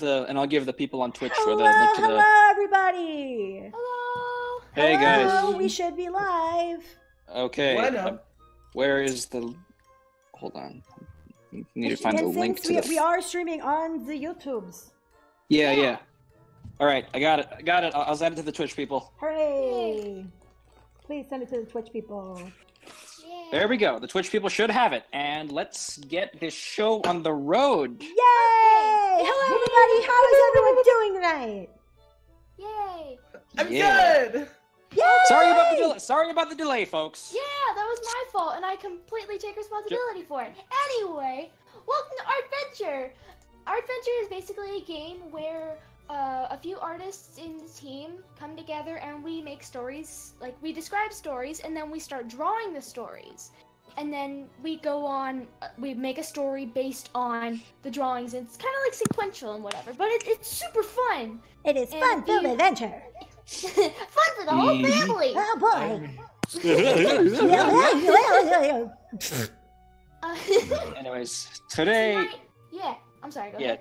the people on Twitch Hello, the link to the. hello, everybody. Hello. Hey Hello, guys. we should be live. Okay. Bueno. Where is the? Hold on. I need to find the And link since to we are streaming on the YouTubes. Yeah. All right, I got it. I'll send it to the Twitch people. Hooray! Please send it to the Twitch people. Yeah. There we go. The Twitch people should have it, and let's get this show on the road. Yay! Hello, everybody. How is everyone doing tonight? Yay. I'm Yeah. good. Yay! Sorry about the delay, folks. Yeah, that was my fault, and I completely take responsibility for it. Anyway, welcome to ArtVenture. ArtVenture is basically a game where a few artists in the team come together and we make stories, like we describe stories and then we start drawing the stories. And then we go on, we make a story based on the drawings. And it's kind of like sequential and whatever, but it's super fun. It is And fun-filled you- adventure. Fun for the whole family. Oh boy. Anyways, today. Tonight, yeah, I'm sorry, go Yeah. ahead.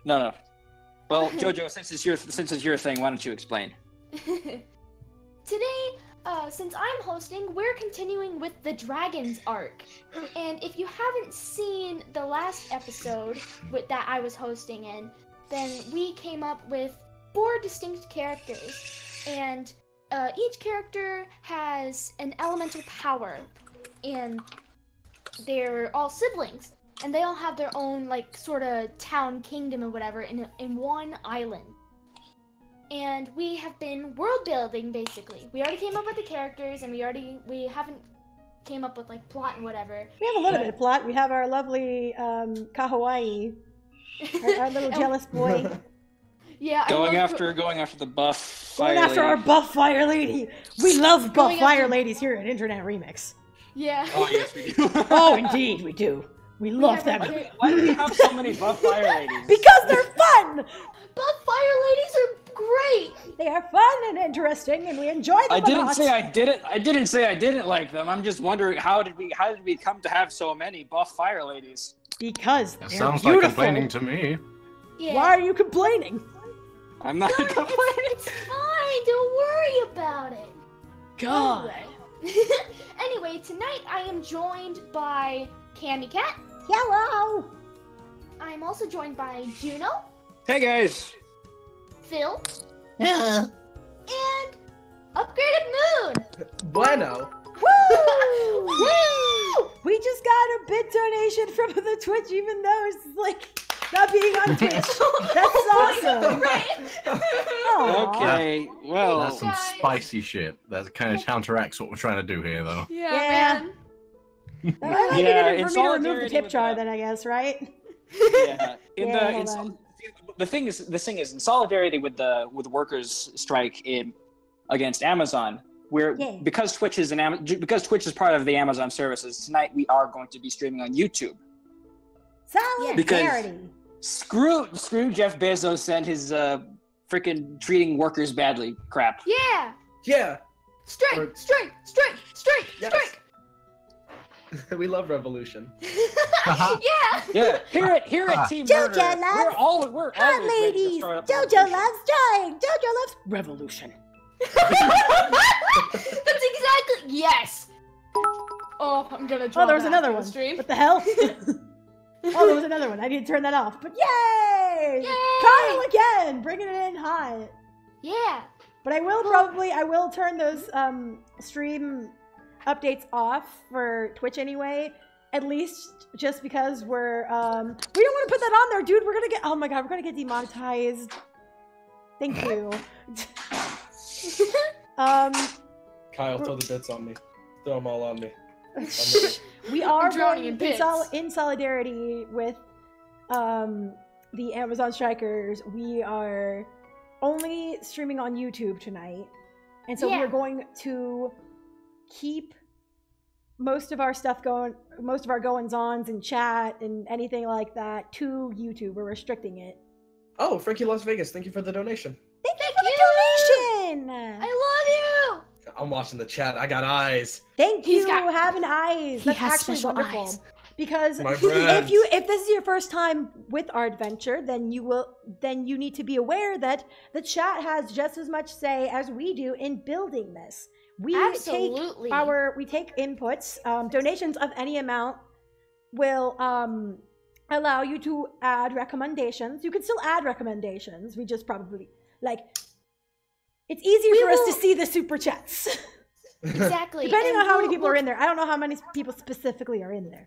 No. Well, Jojo, since it's your thing, why don't you explain? Today, since I'm hosting, we're continuing with the Dragons arc. And if you haven't seen the last episode that I was hosting in, then we came up with 4 distinct characters. And each character has an elemental power. And they're all siblings. And they all have their own, like, sort of town kingdom or whatever in one island. And we have been world building, basically. We already came up with the characters, and we haven't came up with, like, plot and whatever. We have a little bit of plot. We have our lovely Kahawai, our little jealous boy. Yeah, Going after the buff fire Going after lady. our buff fire lady. We love buff Going fire after- ladies here at Internet Remix. Yeah. Oh yes, we do. Oh, indeed, we do. We love have them. a- Why do we have so many buff fire ladies? Because they're fun! Buff fire ladies are great! They are fun and interesting, and we enjoy them I a didn't lot. say I didn't. I didn't say I didn't like them. I'm just wondering how did we come to have so many buff fire ladies? Because That they're sounds beautiful. like complaining to me. Yeah. Why are you complaining? I'm not complaining. It's fine, don't worry about it. God. Anyway, tonight I am joined by Cammy Cat. Hello. I'm also joined by Juno, Hey guys. Phil, and Upgraded Moon. Bueno. Woo! Woo! We just got a bit donation from the Twitch, even though it's like not being on Twitch. That's awesome. Aw. Okay. Well. That's some guys. spicy shit. That kind of counteracts what we're trying to do here, though. Yeah, Yeah. man. That might be Yeah, good in for me to remove the solidarity tip with jar, that. then I guess, right? Yeah. Yeah, hold on. The thing is, in solidarity with the workers' strike against Amazon, Yeah. because Twitch is part of the Amazon services. Tonight we are going to be streaming on YouTube. Solidarity. Screw Jeff Bezos and his freaking treating workers badly crap. Yeah. Yeah. Strike, Or- strike, strike, strike, Yes. strike. We love revolution. Yeah. Yeah, here at Team Jojo Murder, loves we're Hot always ready to ladies. start up Jojo revolution. loves drawing. Jojo loves revolution. That's exactly yes. Oh, I'm gonna draw. Oh, there was that another on one. the stream. What the hell? Oh, there was another one. I need to turn that off. But yay! Yay! Kyle again, bringing it in hot. Yeah. But I will turn those stream updates off for Twitch anyway. At least just because we don't want to put that on there, dude. We're gonna get demonetized. Thank you. Kyle, throw the bits on me. Throw them all on me. We are I'm drowning going in bits. in solidarity with the Amazon strikers. We are only streaming on YouTube tonight, and so Yeah. we're going to keep most of our stuff going, most of our goings-ons in chat and anything like that to YouTube. We're restricting it. Oh, Frankie Las Vegas, thank you for the donation. Thank you for the donation. I love I'm watching the chat. I got eyes. Thank He's you. got- Having eyes. He That's has actually special wonderful. eyes. Because My friends. if this is your first time with ArtVenture, then you need to be aware that the chat has just as much say as we do in building this. We Absolutely. take inputs. Donations of any amount will allow you to add recommendations. You can still add recommendations. We just probably it's easier for us to see the super chats. Exactly. Depending on how many people are in there. I don't know how many people specifically are in there.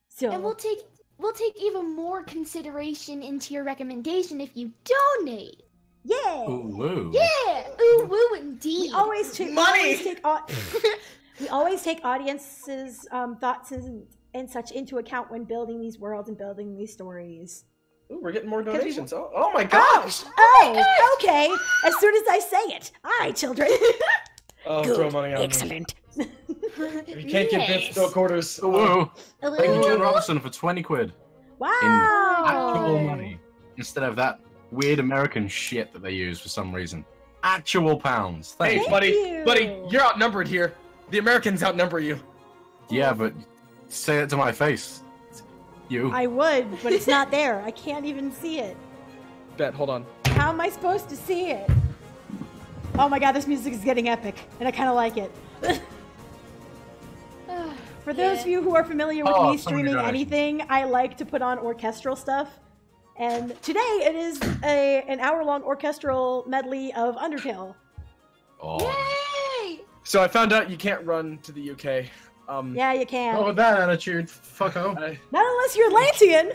So And we'll take even more consideration into your recommendation if you donate. yeah. Ooh, woo. Yeah. Ooh woo indeed. We always take Money! we always take audiences' thoughts and such into account when building these worlds and building these stories. Ooh, we're getting more donations. Oh my gosh! Oh, okay. As soon as I say it. All right, children. Oh, Good. throw money on Excellent. me. If you can't give bits, throw quarters. Ooh, woo. Thank you, Jen Robinson, for 20 quid Wow. in actual money instead of that weird American shit that they use for some reason. Actual pounds. Thank Hey, you. Thank buddy, you. you're outnumbered here. The Americans outnumber you. Yeah, but say it to my face. You. I would, but it's not there. I can't even see it. Bet, hold on. How am I supposed to see it? Oh my god, this music is getting epic, and I kind of like it. For those of you who are familiar with me streaming anything, I like to put on orchestral stuff. And today it is an hour-long orchestral medley of Undertale. Oh. Yay! So I found out you can't run to the UK. Yeah, you can. Not with that attitude, fucko. Not unless you're Atlantean.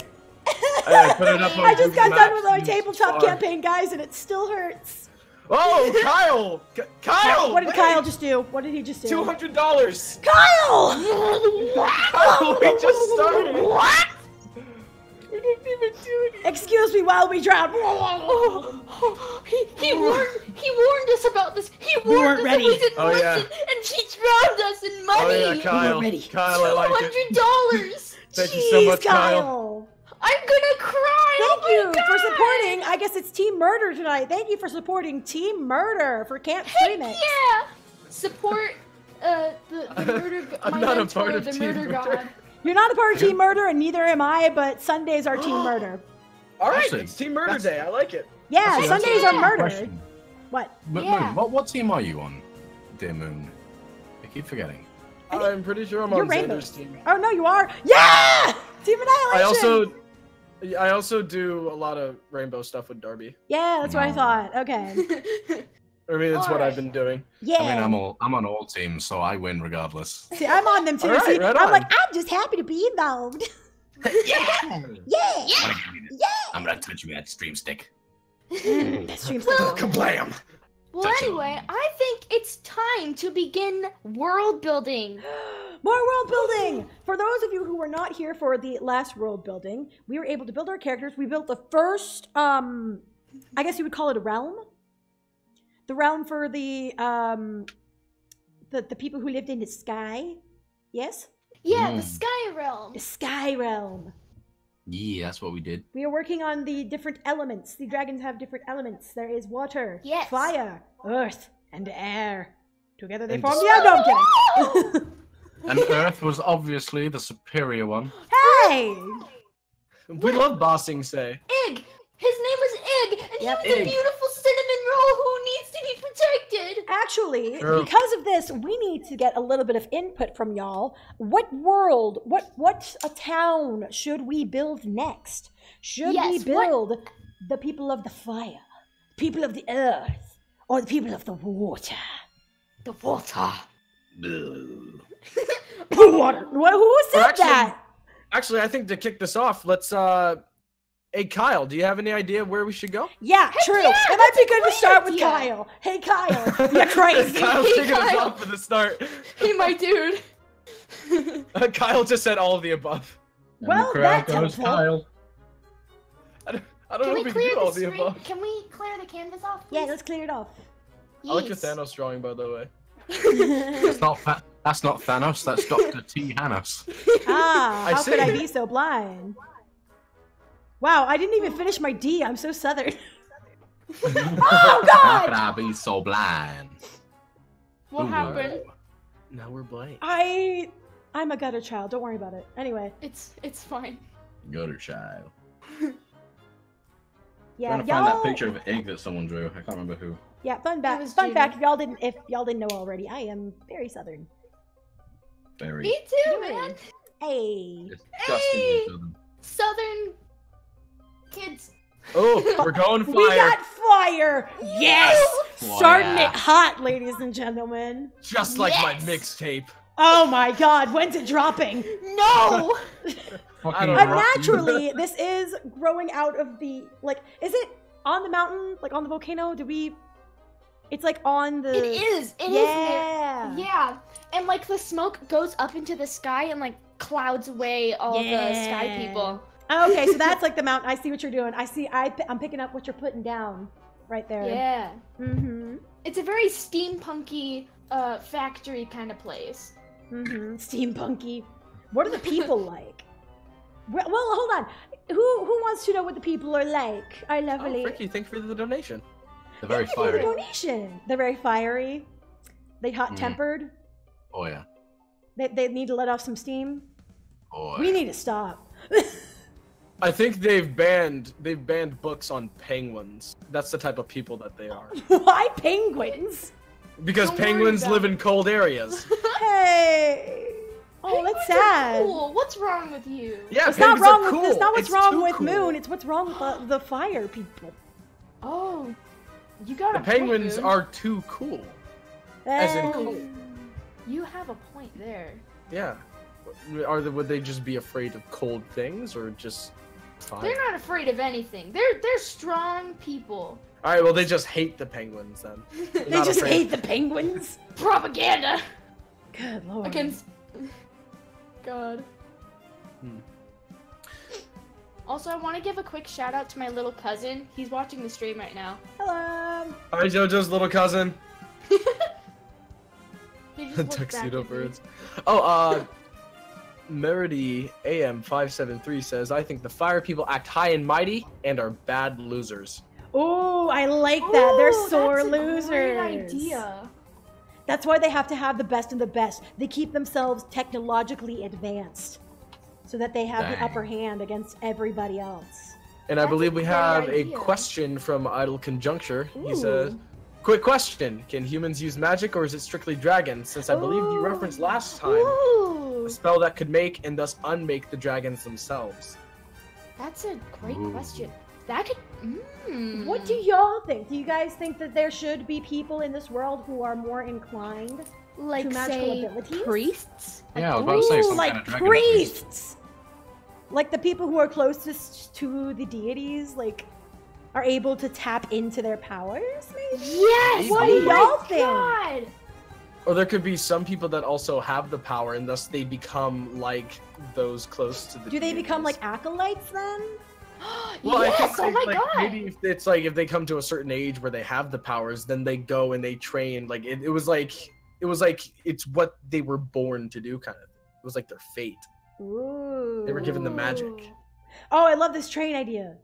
I put it up on I just got Google done with Maps my and tabletop far. campaign, guys, and it still hurts. Oh, Kyle! Kyle! What did wait! Kyle just do? What did he just do? $200! Kyle! Kyle, we just started! What? We didn't even do anything! Excuse me while we drown. He warned us about this. He We warned weren't us ready. if we didn't Oh, yeah. listen, and he drowned us in money. Oh yeah, Kyle. ready. Kyle, I like it. $200. Thank you so much, Kyle. Kyle. I'm gonna cry. Thank oh you my for God. supporting. I guess it's Team Murder tonight. Thank you for supporting Team Murder for Camp Streamix. Yeah. Support the murder. I'm my not a mentor, part of the Team murder Murder. god. You're not a part of Team Murder, and neither am I. But Sundays are Team Murder. All right, Actually, it's Team Murder that's- Day. I like it. Yeah, Actually, that's Sundays a are good murder. question. What? But Yeah. Moon, what team are you on, dear Moon? I keep forgetting. I'm pretty sure I'm You're on Rainbow. Xander's team. Oh no, you are. Yeah, Team Annihilation. I also do a lot of rainbow stuff with Darby. Yeah, that's what I No. thought. Okay. I mean, that's what Alright. I've been doing. Yeah. I mean, I'm on all teams, so I win regardless. See, I'm on them too. All right, See, right I'm on. like, I'm just happy to be involved. Yeah. Yeah. I'm gonna touch you with that stream stick. That stream's Well- Kablam! Well, Touch it. anyway, I think it's time to begin world building. More world building! For those of you who were not here for the last world building, we were able to build our characters. We built the first, I guess you would call it a realm. The realm for the people who lived in the sky. Yes? Yeah, Mm. the Sky Realm. The sky realm. Yeah, that's what we did. We are working on the different elements. The dragons have different elements. There is water, Yes. fire, earth, and air. Together they And form the despair. no, I'm kidding. And Earth was obviously the superior one. Hey! We love bossing, say. Egg! His name was Egg, and Yep. he was a Egg. beautiful cinnamon roll who needs to be protected. Actually, Sure. because of this, we need to get a little bit of input from y'all. What world, what a town should we build next? Should we Yes, what- build the people of the fire, people of the earth, or the people of the water? The water. Ugh. Water. Who said Or actually- that? Actually, I think to kick this off, let's hey Kyle, do you have any idea where we should go? Yeah, true. yeah, it might that's be a good to great start with idea. Kyle. Hey, Kyle, you're crazy. Kyle's Hey, kicking us Kyle. off for the start. Hey, my dude. Kyle just said all of the above. And Well, the crowd that's goes helpful. Kyle. I don't Can know we if we can clear do all the of the screen? above. Can we clear the canvas off? Yeah, Please? let's clear it off. I like the Yes. Thanos drawing, by the way. That's not Thanos. That's Dr. T. Hanos. Ah, I how could I see. be so blind? Wow, I didn't even finish my D. I'm so southern. Oh, How God! could I be so blind? What Ooh. happened? Now we're blank. I I'm a gutter child. Don't worry about it. Anyway. It's fine. Gutter child. Yeah, Trying to find that picture of an egg that someone drew. I can't remember who. Yeah, fun was fact. Judy. If y'all didn't know already, I am very southern. Very. Me too, man. Hey. Hey! Southern. Southern kids. Oh, we're going fire. We got fire. Yes. Woo! Starting Yeah. it hot, ladies and gentlemen. Just like my Yes! mixtape. Oh my God, when's it dropping? No! I don't And know. naturally, this is growing out of the, like, is it on the mountain, like on the volcano? It's like on the... It is. It is. Yeah. Yeah. And like the smoke goes up into the sky and like clouds away all the sky people. Okay, so that's like the mountain. I see what you're doing. I'm picking up what you're putting down right there. Yeah. Mm-hmm. It's a very steampunky factory kind of place. Mm-hmm. Steampunky. What are the people like? Well, hold on. Who wants to know what the people are like? Our Oh, lovely. Ricky, thank you for the donation. They're very Thank you for the fiery. donation. They're very fiery. They hot-tempered. Oh yeah. They need to let off some steam. Oh. We need to stop. I think they've banned books on penguins. That's the type of people that they are. Why penguins? Because Don't worry penguins about live it. in cold areas. Hey. Oh, that's Penguins are sad. Cool. What's wrong with you? Yeah, It's not penguins wrong are cool. with. It's not what's It's wrong too with cool. Moon. It's what's wrong with the fire people. Oh, you got The a point, penguins Moon. are too cool. As in cool. You have a point there. Yeah. Would they just be afraid of cold things or just fire? They're not afraid of anything. They're strong people. All right, well they just hate the penguins then. They're They not just afraid. hate the penguins. Propaganda Good lord. against God. Hmm. Also, I want to give a quick shout out to my little cousin. He's watching the stream right now. Hello. Hi, JoJo's little cousin. He just looked back Tuxedo at me. birds. Oh, Merity AM573 says, I think the fire people act high and mighty and are bad losers. Ooh, I like that. They're Ooh, sore that's a losers. Great idea. That's why they have to have the best of the best. They keep themselves technologically advanced so that they have the Dang. upper hand against everybody else. And I That's a believe we great have idea. a question from Idle Conjuncture. He Ooh. says, quick question. Can humans use magic or is it strictly dragons? Since I believe you referenced last time Ooh, a spell that could make and thus unmake the dragons themselves. that's a great Ooh. question. That could. What do y'all think? Do you guys think that there should be people in this world who are more inclined like to magical say abilities? priests? Yeah, I was about to say Ooh, some like kind of dragon priest. priests! Like the people who are closest to the deities, like, are able to tap into their powers, maybe? Yes. What oh do my y'all think? God. Or there could be some people that also have the power and thus they become like those close to the Do they become deities. like acolytes then? Well, yes. I think Oh my like, God. maybe if it's like if they come to a certain age where they have the powers, then they go and they train. Like it was like it's what they were born to do, kind of. It was like their fate. Ooh. They were given the magic. Oh, I love this train idea.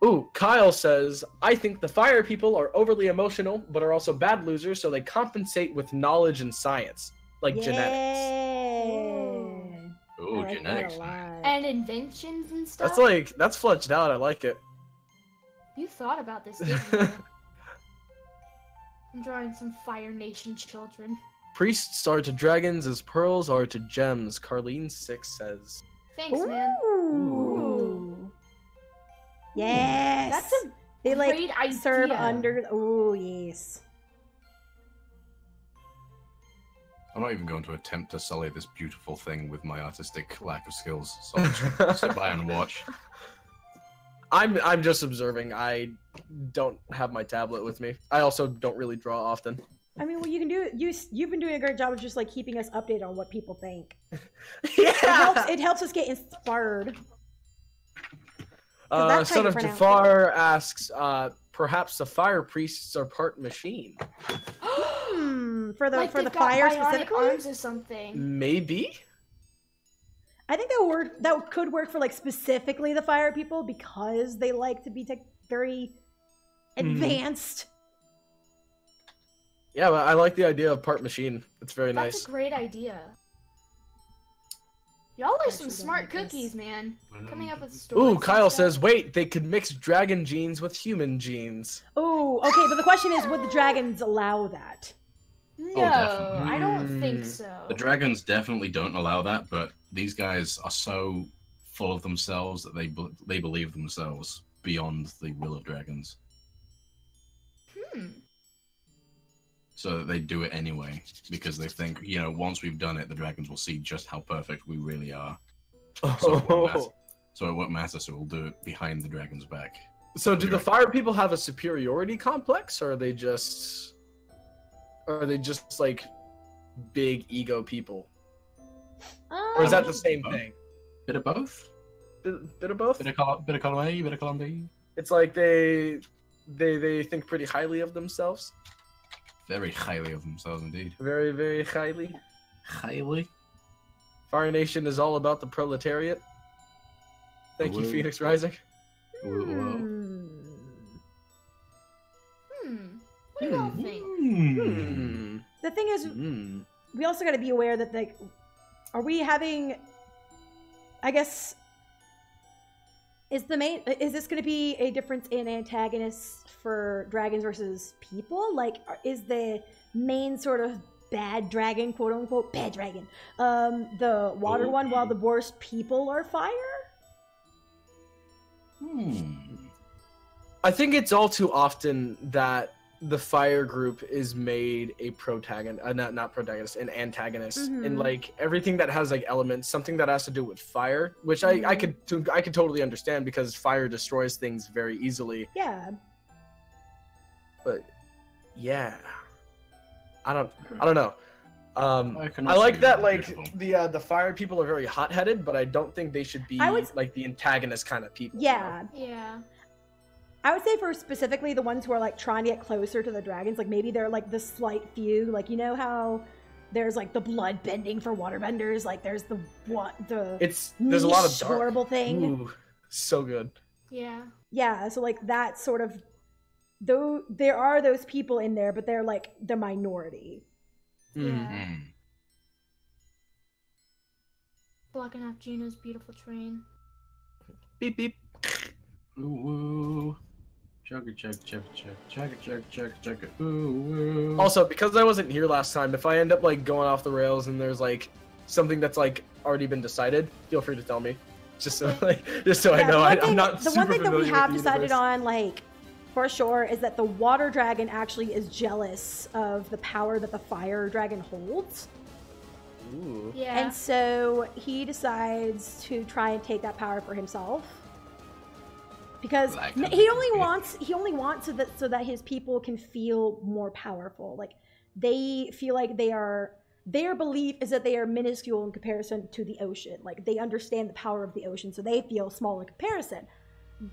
Ooh, Kyle says, I think the fire people are overly emotional, but are also bad losers, so they compensate with knowledge and science, like genetics. I Ooh, like genetics. that a lot. And inventions and stuff. That's fleshed out. I like it. You thought about this, didn't you? I'm drawing some Fire Nation children. Priests are to dragons as pearls are to gems. Carlene6 says. Thanks, man. Ooh. Yes. That's a they like great idea. serve under. Oh yes. I'm not even going to attempt to sully this beautiful thing with my artistic lack of skills, so I'll just sit by and watch. I'm just observing. I don't have my tablet with me. I also don't really draw often. I mean, well, you can do. You've been doing a great job of just like keeping us updated on what people think. Yeah. It helps us get inspired. 'Cause that's how Son you of pronounce Jafar asks, perhaps the fire priests are part machine. For the Like for the they've got fire bionic specifically. arms or something. Maybe. I think that could work for like specifically the fire people because they like to be very advanced. Yeah, but I like the idea of part machine. It's very That's nice. a great idea. Y'all are some Actually, smart don't like this. cookies, man. Coming up with stories. Ooh, Kyle and stuff. says, wait, they could mix dragon genes with human genes. Oh, okay, but the question is, would the dragons allow that? No, definitely. I don't think Mm. so. The dragons definitely don't allow that, but these guys are so full of themselves that they believe themselves beyond the will of dragons. So that they do it anyway, because they think, you know, once we've done it, the dragons will see just how perfect we really are. So it won't matter, so we'll do it behind the dragon's back. So do the fire people have a superiority complex, or are they just like big ego people? Or is that the same thing? Bit of both? Bit of both? Bit of column A, bit of column B. It's like they think pretty highly of themselves. Very highly of themselves indeed. Very, very highly. Highly? Fire Nation is all about the proletariat. Thank you, Woo. Phoenix Rising. Whoa. What do y'all think? Hmm. The thing is, Hmm. we also got to be aware that, like, are we having, I guess, is this going to be a difference in antagonists for dragons versus people? Like, is the main sort of bad dragon, quote unquote, bad dragon, the water one, while the worst people are fire? I think it's all too often that the fire group is made a protagonist, not protagonist, an antagonist, and like everything that has like elements, something that has to do with fire, which I could totally understand because fire destroys things very easily. Yeah. But yeah, I don't know. can I also like be that like beautiful. the fire people are very hot-headed, but I don't think they should be like the antagonist kind of people. Yeah. Yeah. I would say for specifically the ones who are like trying to get closer to the dragons, like maybe they're like the slight few, like you know how there's like the blood bending for waterbenders, like there's the there's a lot of niche, dark. horrible thing. Ooh, so good. Yeah. Yeah, so like that sort of, though there are those people in there, but they're like the minority. Yeah. Blocking off Gina's beautiful train. Beep beep. Ooh. Chugga chug chug chug chugga chug chug chugga ooh. Also, because I wasn't here last time, if I end up like going off the rails and there's like something that's like already been decided, feel free to tell me. Just so I know I'm not The super one thing that we familiar have with the decided universe. on, like for sure, is that the water dragon actually is jealous of the power that the fire dragon holds. Ooh. Yeah. And so he decides to try and take that power for himself. Because he only wants so that his people can feel more powerful. Like they feel like their belief is that they are minuscule in comparison to the ocean. Like they understand the power of the ocean, so they feel small in comparison.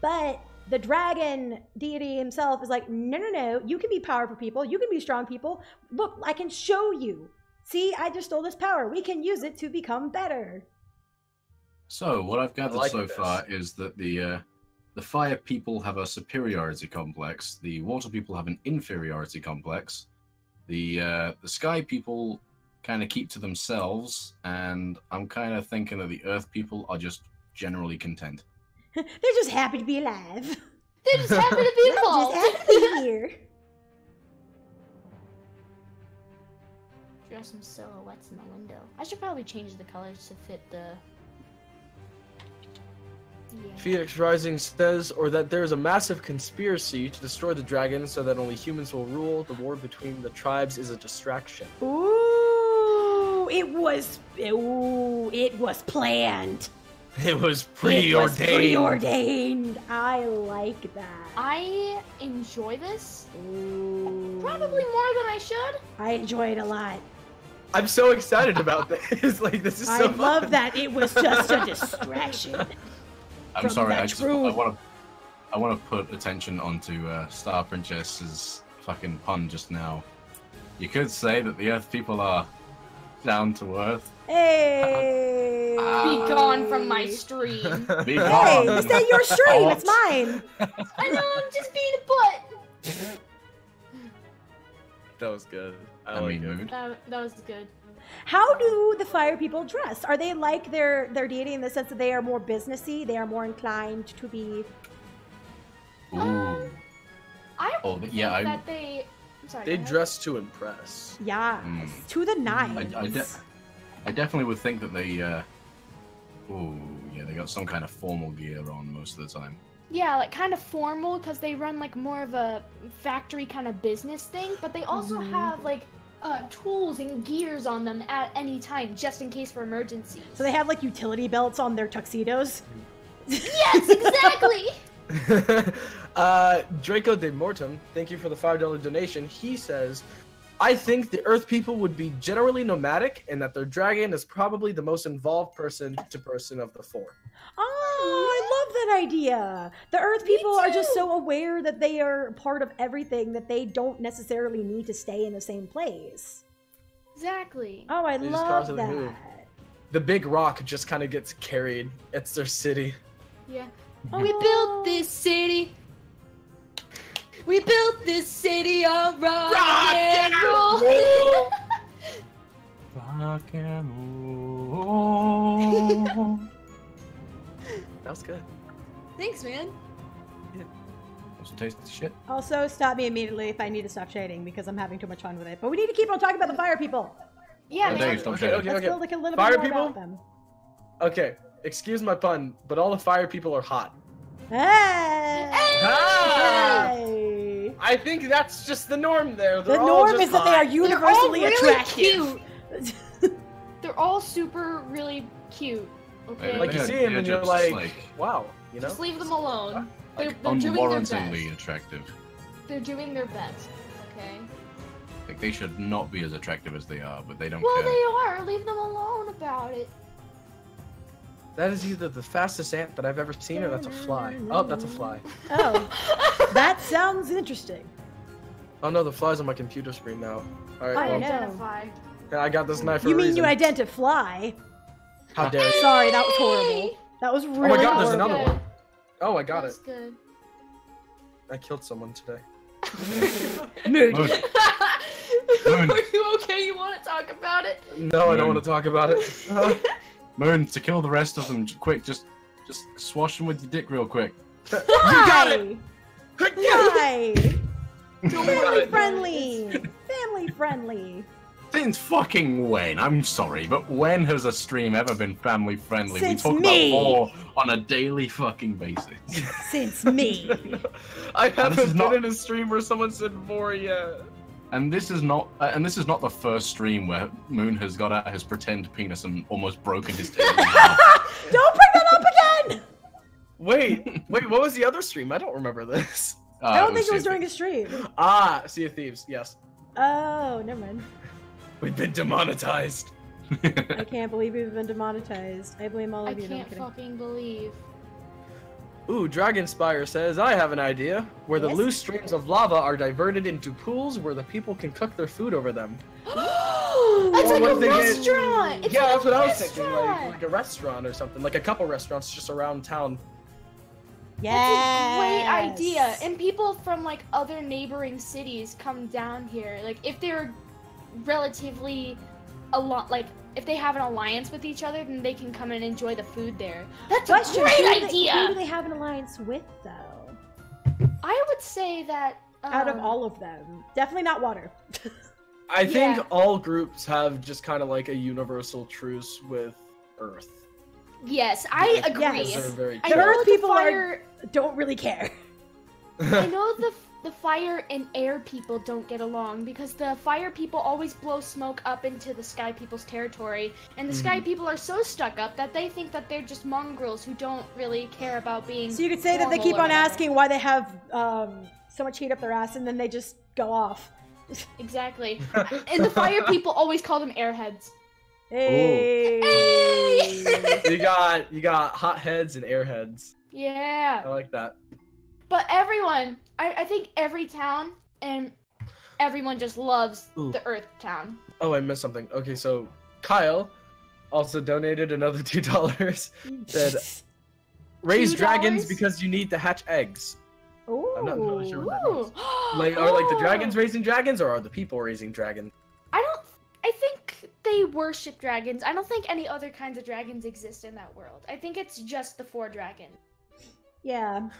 But the dragon deity himself is like, no, you can be powerful people, you can be strong people. Look, I can show you. See, I just stole this power. We can use it to become better. So what I've gathered so this. far is that the fire people have a superiority complex. The water people have an inferiority complex. The sky people kind of keep to themselves, and I'm kind of thinking that the earth people are just generally content. They're just happy to be alive. They're just happy to be They're involved. just happy to be here. Draw some silhouettes in the window. I should probably change the colors to fit the. Yeah. Phoenix Rising says, or that there is a massive conspiracy to destroy the dragons so that only humans will rule. The war between the tribes is a distraction. Ooh, it was planned. It was It preordained. was preordained. I like that. I enjoy this Ooh. probably more than I should. I enjoy it a lot. I'm so excited about this. Like this is so I love fun. that it was just a distraction. I'm From sorry, that I truth. want to put attention onto Star Princess's fucking pun just now. You could say that the Earth people are down to earth. Hey. Be gone from my stream. Be Hey, gone. this ain't your stream. It's mine. I know, I'm just being a butt. That was good. I I like mean, it. mood. That was good. How do the fire people dress? Are they like their deity in the sense that they are more businessy? They are more inclined to be. Ooh. I Oh, think yeah, that they. I'm sorry. They go ahead. dress to impress. Yeah, Mm. to the nines. I definitely would think that they. Ooh, yeah, they got some kind of formal gear on most of the time. Yeah, like kind of formal because they run like more of a factory kind of business thing, but they also have like tools and gears on them at any time, just in case for emergencies. So they have like utility belts on their tuxedos. Yes, exactly. Draco de Mortem, thank you for the $5 donation. He says, I think the Earth people would be generally nomadic and that their dragon is probably the most involved person to person of the four. Oh, I love that idea. The Earth people are just so aware that they are part of everything that they don't necessarily need to stay in the same place. Exactly. Oh, I They just love constantly that. move. The big rock just kind of gets carried. It's their city. Yeah. Oh. We built this city. We built this city on rock and roll. Rock and roll. That was good. Thanks, man. What's the taste of shit? Also, stop me immediately if I need to stop shading because I'm having too much fun with it. But we need to keep on talking about the fire people. Yeah, Oh, man. Dave, stop Okay, shitting. okay. Let's build like a little Fire bit more people? about them. Okay, excuse my pun, but all the fire people are hot. Hey! Ah! Hey! I think that's just the norm there. The They're all norm just is that they hot. are universally They're all really attractive. cute. They're all super, really cute. Okay. Like you Yeah, see him yeah, and you're just like, wow, you know? Just leave them alone. Like, They're doing their unwarrantably best. attractive. They're doing their best. Okay. Like, they should not be as attractive as they are, but they don't Well, care. they are. Leave them alone about it. That is either the fastest ant that I've ever seen or that's a fly. Oh, that's a fly. Oh, that sounds interesting. Oh no, the fly's on my computer screen now. Alright, I well, know. Identify. I got this knife for You a mean reason. you identify? How dare you? Sorry, that was horrible. That was really Oh my god, there's horrible. another one. Oh, I got it. That's good. I killed someone today. Mood. Moon. Are you okay? You want to talk about it? No, I don't want to talk about it. Moon, to kill the rest of them, quick, just swash them with your dick real quick. You got Why? it! Why? You got Family it. friendly. Family friendly. Since fucking when? I'm sorry, but when has a stream ever been family friendly? Since we talk me. about war on a daily fucking basis. Since me. I this haven't is been not- in a stream where someone said more yet. And this is not the first stream where Moon has got out his pretend penis and almost broken his table. Don't bring that up again! Wait, what was the other stream? I don't remember this. I don't think it was during a stream. Ah, Sea of Thieves, yes. Oh, never mind. We've been demonetized. I can't believe we've been demonetized. I blame all I of you. No, I'm can't kidding. fucking believe. Ooh, Dragonspire says, I have an idea. Where the Yes? loose streams of lava are diverted into pools where the people can cook their food over them. That's Or like what a if they get- restaurant. It's yeah, like that's a what I was thinking. restaurant. Like a restaurant or something. Like a couple restaurants just around town. Yes. That's a great idea. And people from like other neighboring cities come down here. Like if they're relatively a lot like if they have an alliance with each other, then they can come and enjoy the food there. That's Question, a great who do they- idea. Who do they have an alliance with, though? I would say that Out of all of them. Definitely not water. I think Yeah. all groups have just kind of like a universal truce with Earth. Yes, I agree. Yes. They're very I The know Earth the people fire. Don't really care. I know the fire and air people don't get along because the fire people always blow smoke up into the sky people's territory, and the sky people are so stuck up that they think that they're just mongrels who don't really care about being. So you could say that they formal keep or on whatever. asking why they have so much heat up their ass, and then they just go off. Exactly. And the fire people always call them airheads. Hey. Hey! you got hot heads and airheads. I Yeah. like that. But everyone, I think every town and everyone just loves Ooh. the Earth town. Oh, I missed something. Okay, so Kyle also donated another $2. Said, raise $2? dragons because you need to hatch eggs. Ooh. I'm not entirely sure what that Ooh. means. Like, are like the dragons raising dragons, or are the people raising dragons? I think they worship dragons. I don't think any other kinds of dragons exist in that world. I think it's just the 4 dragons. Yeah.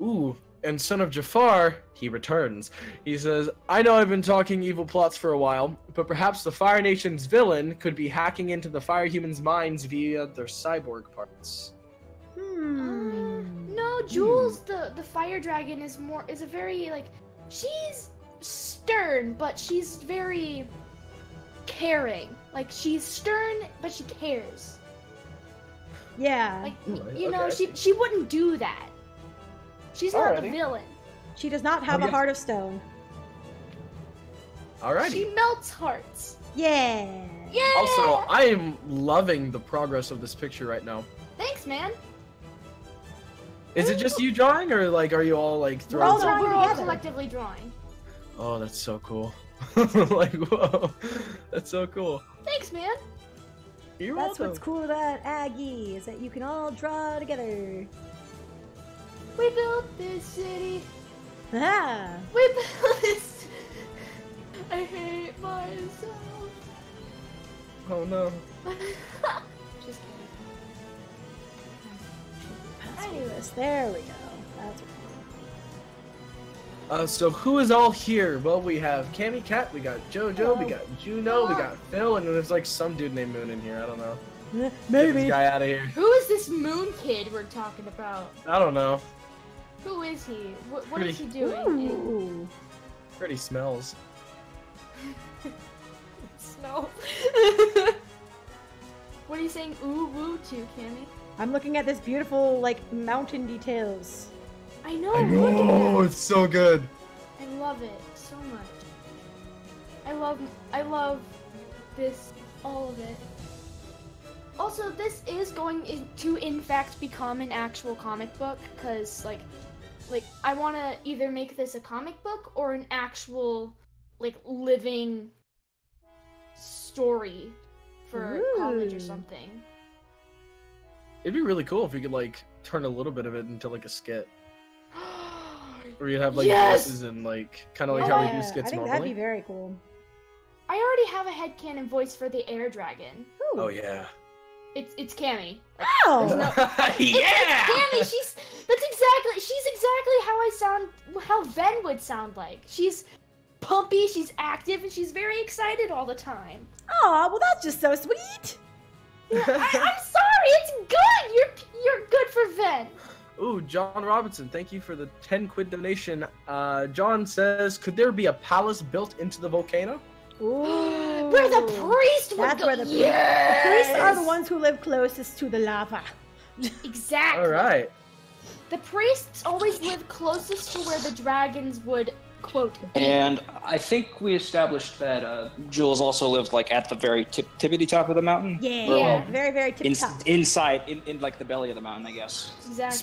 Ooh, and son of Jafar, he returns. He says, I know I've been talking evil plots for a while, but perhaps the Fire Nation's villain could be hacking into the Fire Humans' minds via their cyborg parts. No, Jules, the fire dragon is a very, like, she's stern, but she's very caring. Like, she's stern, but she cares. Yeah. Like, Right, you know, okay. she wouldn't do that. She's not the Alrighty. villain. She does not have a yes. heart of stone. Alrighty. She melts hearts. Yeah. Yeah! Also, I am loving the progress of this picture right now. Thanks, man. Is it just you drawing, or like are you all like We're all throwing? drawing We're all together. collectively drawing. Oh, that's so cool. Like, whoa, that's so cool. Thanks, man. You're That's welcome. what's cool about Aggie, is that you can all draw together. We built this city. Ah. We built this. I hate myself. Oh no. Just kidding. Anyways, there we go. That's So who is all here? Well, we have Cammy Cat, we got JoJo, we got Juno, we got Phil, and then there's like some dude named Moon in here. I don't know. right. Get this guy out of here. Who is this moon kid we're talking about? I don't know. Who is he? What Pretty- is he doing? Ooh. Pretty smells. Snow. What are you saying ooh woo to, Cammy? I'm looking at this beautiful, like, mountain details. I know. I look at know, that. it's so good. I love it so much. I love this, all of it. Also, this is going to, in fact, become an actual comic book, because, like, I want to either make this a comic book or an actual, like, living story for college or Ooh. something. It'd be really cool if we could like turn a little bit of it into like a skit. Where you'd have like Yes! voices and like kind of like how we do I skits think normally. that'd be very cool. I already have a headcanon voice for the air dragon. Ooh. Oh yeah. It's Cammy. Oh! Yeah! Cammy, she's exactly how Ven would sound like. She's pumpy, she's active, and she's very excited all the time. Aw, well that's just so sweet! I'm sorry, it's good. You're good for Ven. Ooh, John Robinson, thank you for the 10 quid donation. John says, could there be a palace built into the volcano? Ooh. Where the priest would That's go. where the Yes! priests are the ones who live closest to the lava. Exactly. All right. The priests always live closest to where the dragons would, quote, be. And I think we established that Jules also lived like at the very tippity top of the mountain. Yeah, Yeah. very, very tip top. Inside, in like the belly of the mountain, I guess. Exactly.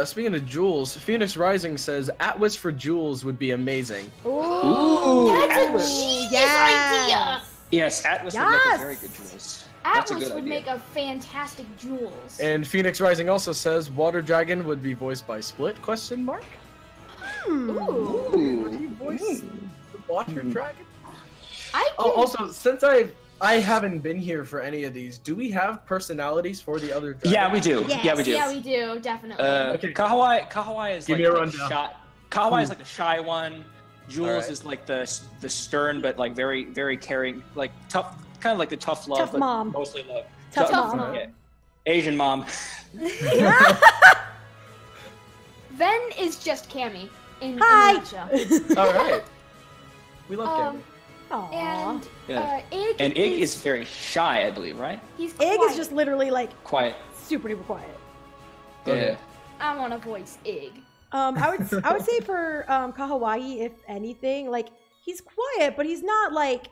Speaking of Jules, Phoenix Rising says Atlas for Jules would be amazing. Ooh, That's a Atlas. genius Yes. idea. Yes, Atlas would make Yes. a very good Jules. That's a Atlas good would idea. make a fantastic Jules. And Phoenix Rising also says Water Dragon would be voiced by Split? Hmm. Ooh. Would he voice the Water Dragon? I can... Oh, also, since I haven't been here for any of these, do we have personalities for the other dragons? Yeah, we do. Yes. Yeah, we do. Yeah, we do, definitely. Okay. Kahawai is Give like me a the rundown. shy. Kahawai is like the shy one. Jules Alright. is like the stern but like very very caring, like tough, kind of like the tough love, Tough but mom. mostly love. Tough mom. mom. Yeah. Asian mom. Ven is just Cammy in Hi. a nutshell. All right. We love Cammy. Aw. And Yeah. Ig, And Ig is very shy, I believe, right? he's Ig quiet. is just literally like Quiet. super duper quiet. Okay. I want to voice Ig. I would say for Kahawai, if anything, like he's quiet, but he's not like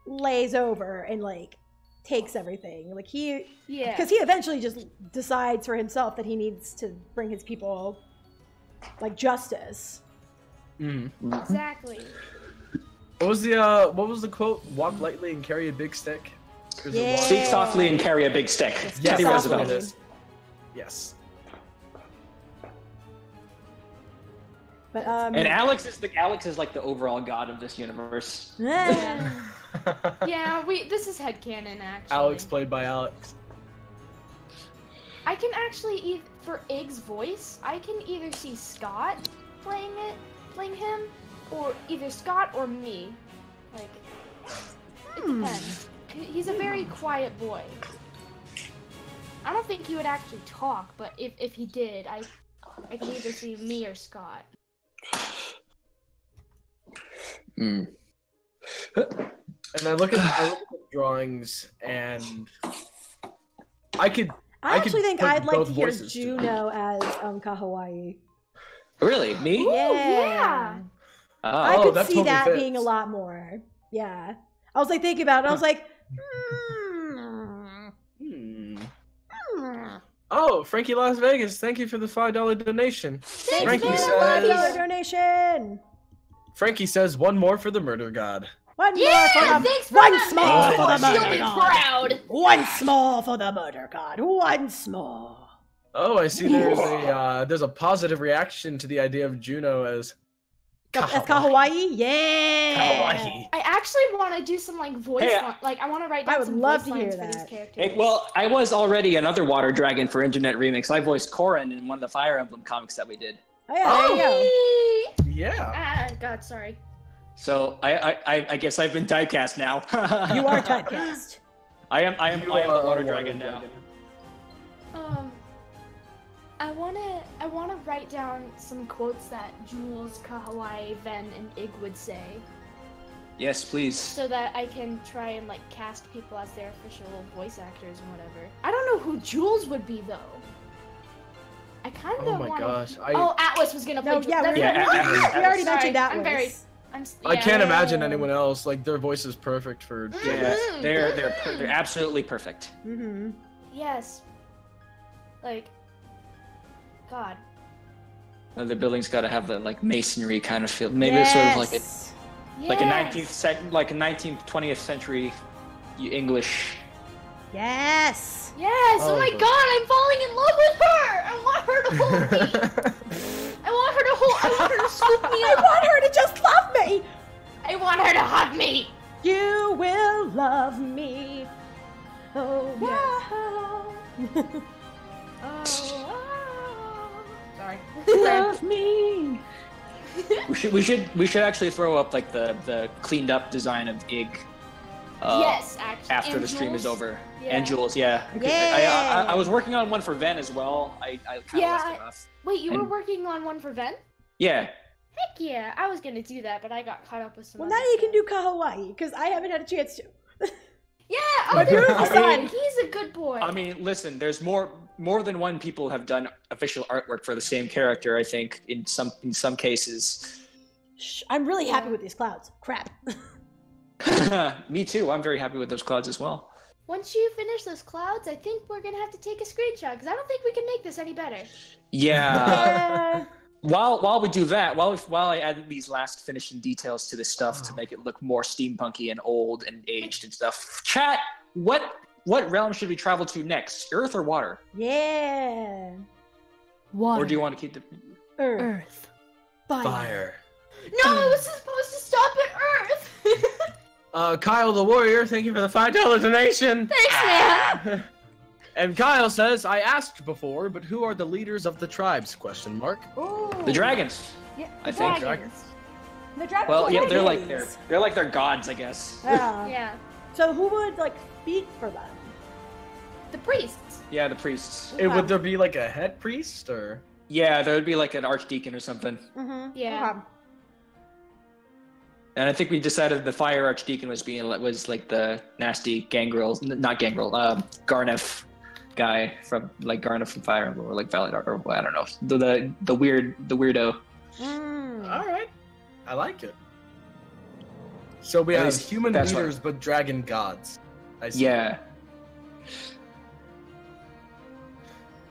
lays over and like takes everything. Like he, Yeah. because he eventually just decides for himself that he needs to bring his people like justice. Mm-hmm. Exactly. What was the quote? Walk lightly and carry a big stick. There's a Yeah. lot- Speak softly and carry a big stick. Yes, Teddy softly. Roosevelt. Yes. But And Alex is like the overall god of this universe. Yeah, this is headcanon, actually. Alex played by Alex. I can actually, for Ig's voice, I can either see Scott playing him, or either Scott or me. Like, it depends. He's a very quiet boy. I don't think he would actually talk, but if he did, I can either see me or Scott. And I look at the drawings, and I actually think I'd like to hear voices Juno as Kahawai. Really? Me? Yeah. I could see that being a lot more. Yeah. I was like thinking about it. I was like, Oh, Frankie Las Vegas, thank you for the $5 donation. Thanks for the $5 donation. Frankie says, one more for the murder god. One more for the one small for the murder god. One small for the murder god. One small. Oh, I see. There's a positive reaction to the idea of Juno as Kahawai. Yeah. Kahawai. I actually want to do some like voice, like I want to write down some voice lines for these characters. Well, I was already another water dragon for Internet Remix. I voiced Corrin in one of the Fire Emblem comics that we did. Oh yeah, there you go. Yeah. God, sorry. So I guess I've been typecast now. You are typecast. I am a water dragon now. I wanna write down some quotes that Jules, Kahawai, Ven, and Ig would say. Yes, please. So that I can try and like cast people as their official voice actors and whatever. I don't know who Jules would be though. I kind of want. Oh my gosh! Oh, Atlas was gonna play. No, we already mentioned Atlas. I can't imagine anyone else. Like their voice is perfect for. Yeah, they're absolutely perfect. Mm-hmm. Yes. Like. God. The building's got to have the like masonry kind of feel. Maybe it's sort of like a 19th 20th century English. Yes. Yes. Oh my God! I'm falling in love with her. I want her to hold me. I want her to scoop me up. I want her to just love me. I want her to hug me. You will love me. Oh yeah. Sorry. Love me. we should actually throw up like the cleaned up design of Ig. Yes, actually. After the stream is over. Yeah. And Jules, yeah. I was working on one for Ven as well. I kind of left it off. Wait, you were working on one for Ven? Yeah. Heck yeah, I was gonna do that, but I got caught up with some. Well, now you can do Kahawai because I haven't had a chance to. Yeah, he's a good boy. I mean, listen, there's more than one people have done official artwork for the same character. I think in some cases. Shh, I'm really happy with these clouds. Crap. Me too. I'm very happy with those clouds as well. Once you finish those clouds, I think we're gonna have to take a screenshot because I don't think we can make this any better. Yeah. While we do that, while I add these last finishing details to this stuff to make it look more steampunky and old and aged and stuff, chat, what realm should we travel to next? Earth or water? Yeah. Water. Or do you want to keep the Earth? Fire. No, I was supposed to stop at Earth. Kyle the Warrior, thank you for the $5 donation. Thanks, man. And Kyle says, I asked before, but who are the leaders of the tribes? ? Ooh. The dragons. Yeah, I think. Dragons. The dragons. Well, yeah, they're kings. like their gods, I guess. Yeah. Yeah. So who would like speak for them? The priests. Yeah, the priests. Would there be like a head priest or? Yeah, there would be like an archdeacon or something. Mm-hmm. Yeah. Okay. And I think we decided the fire archdeacon was like the nasty Garnef guy from like Garnef from Fire Emblem or like Validar or I don't know. The weirdo. All right. I like it. So we have human leaders but dragon gods. I see. Yeah.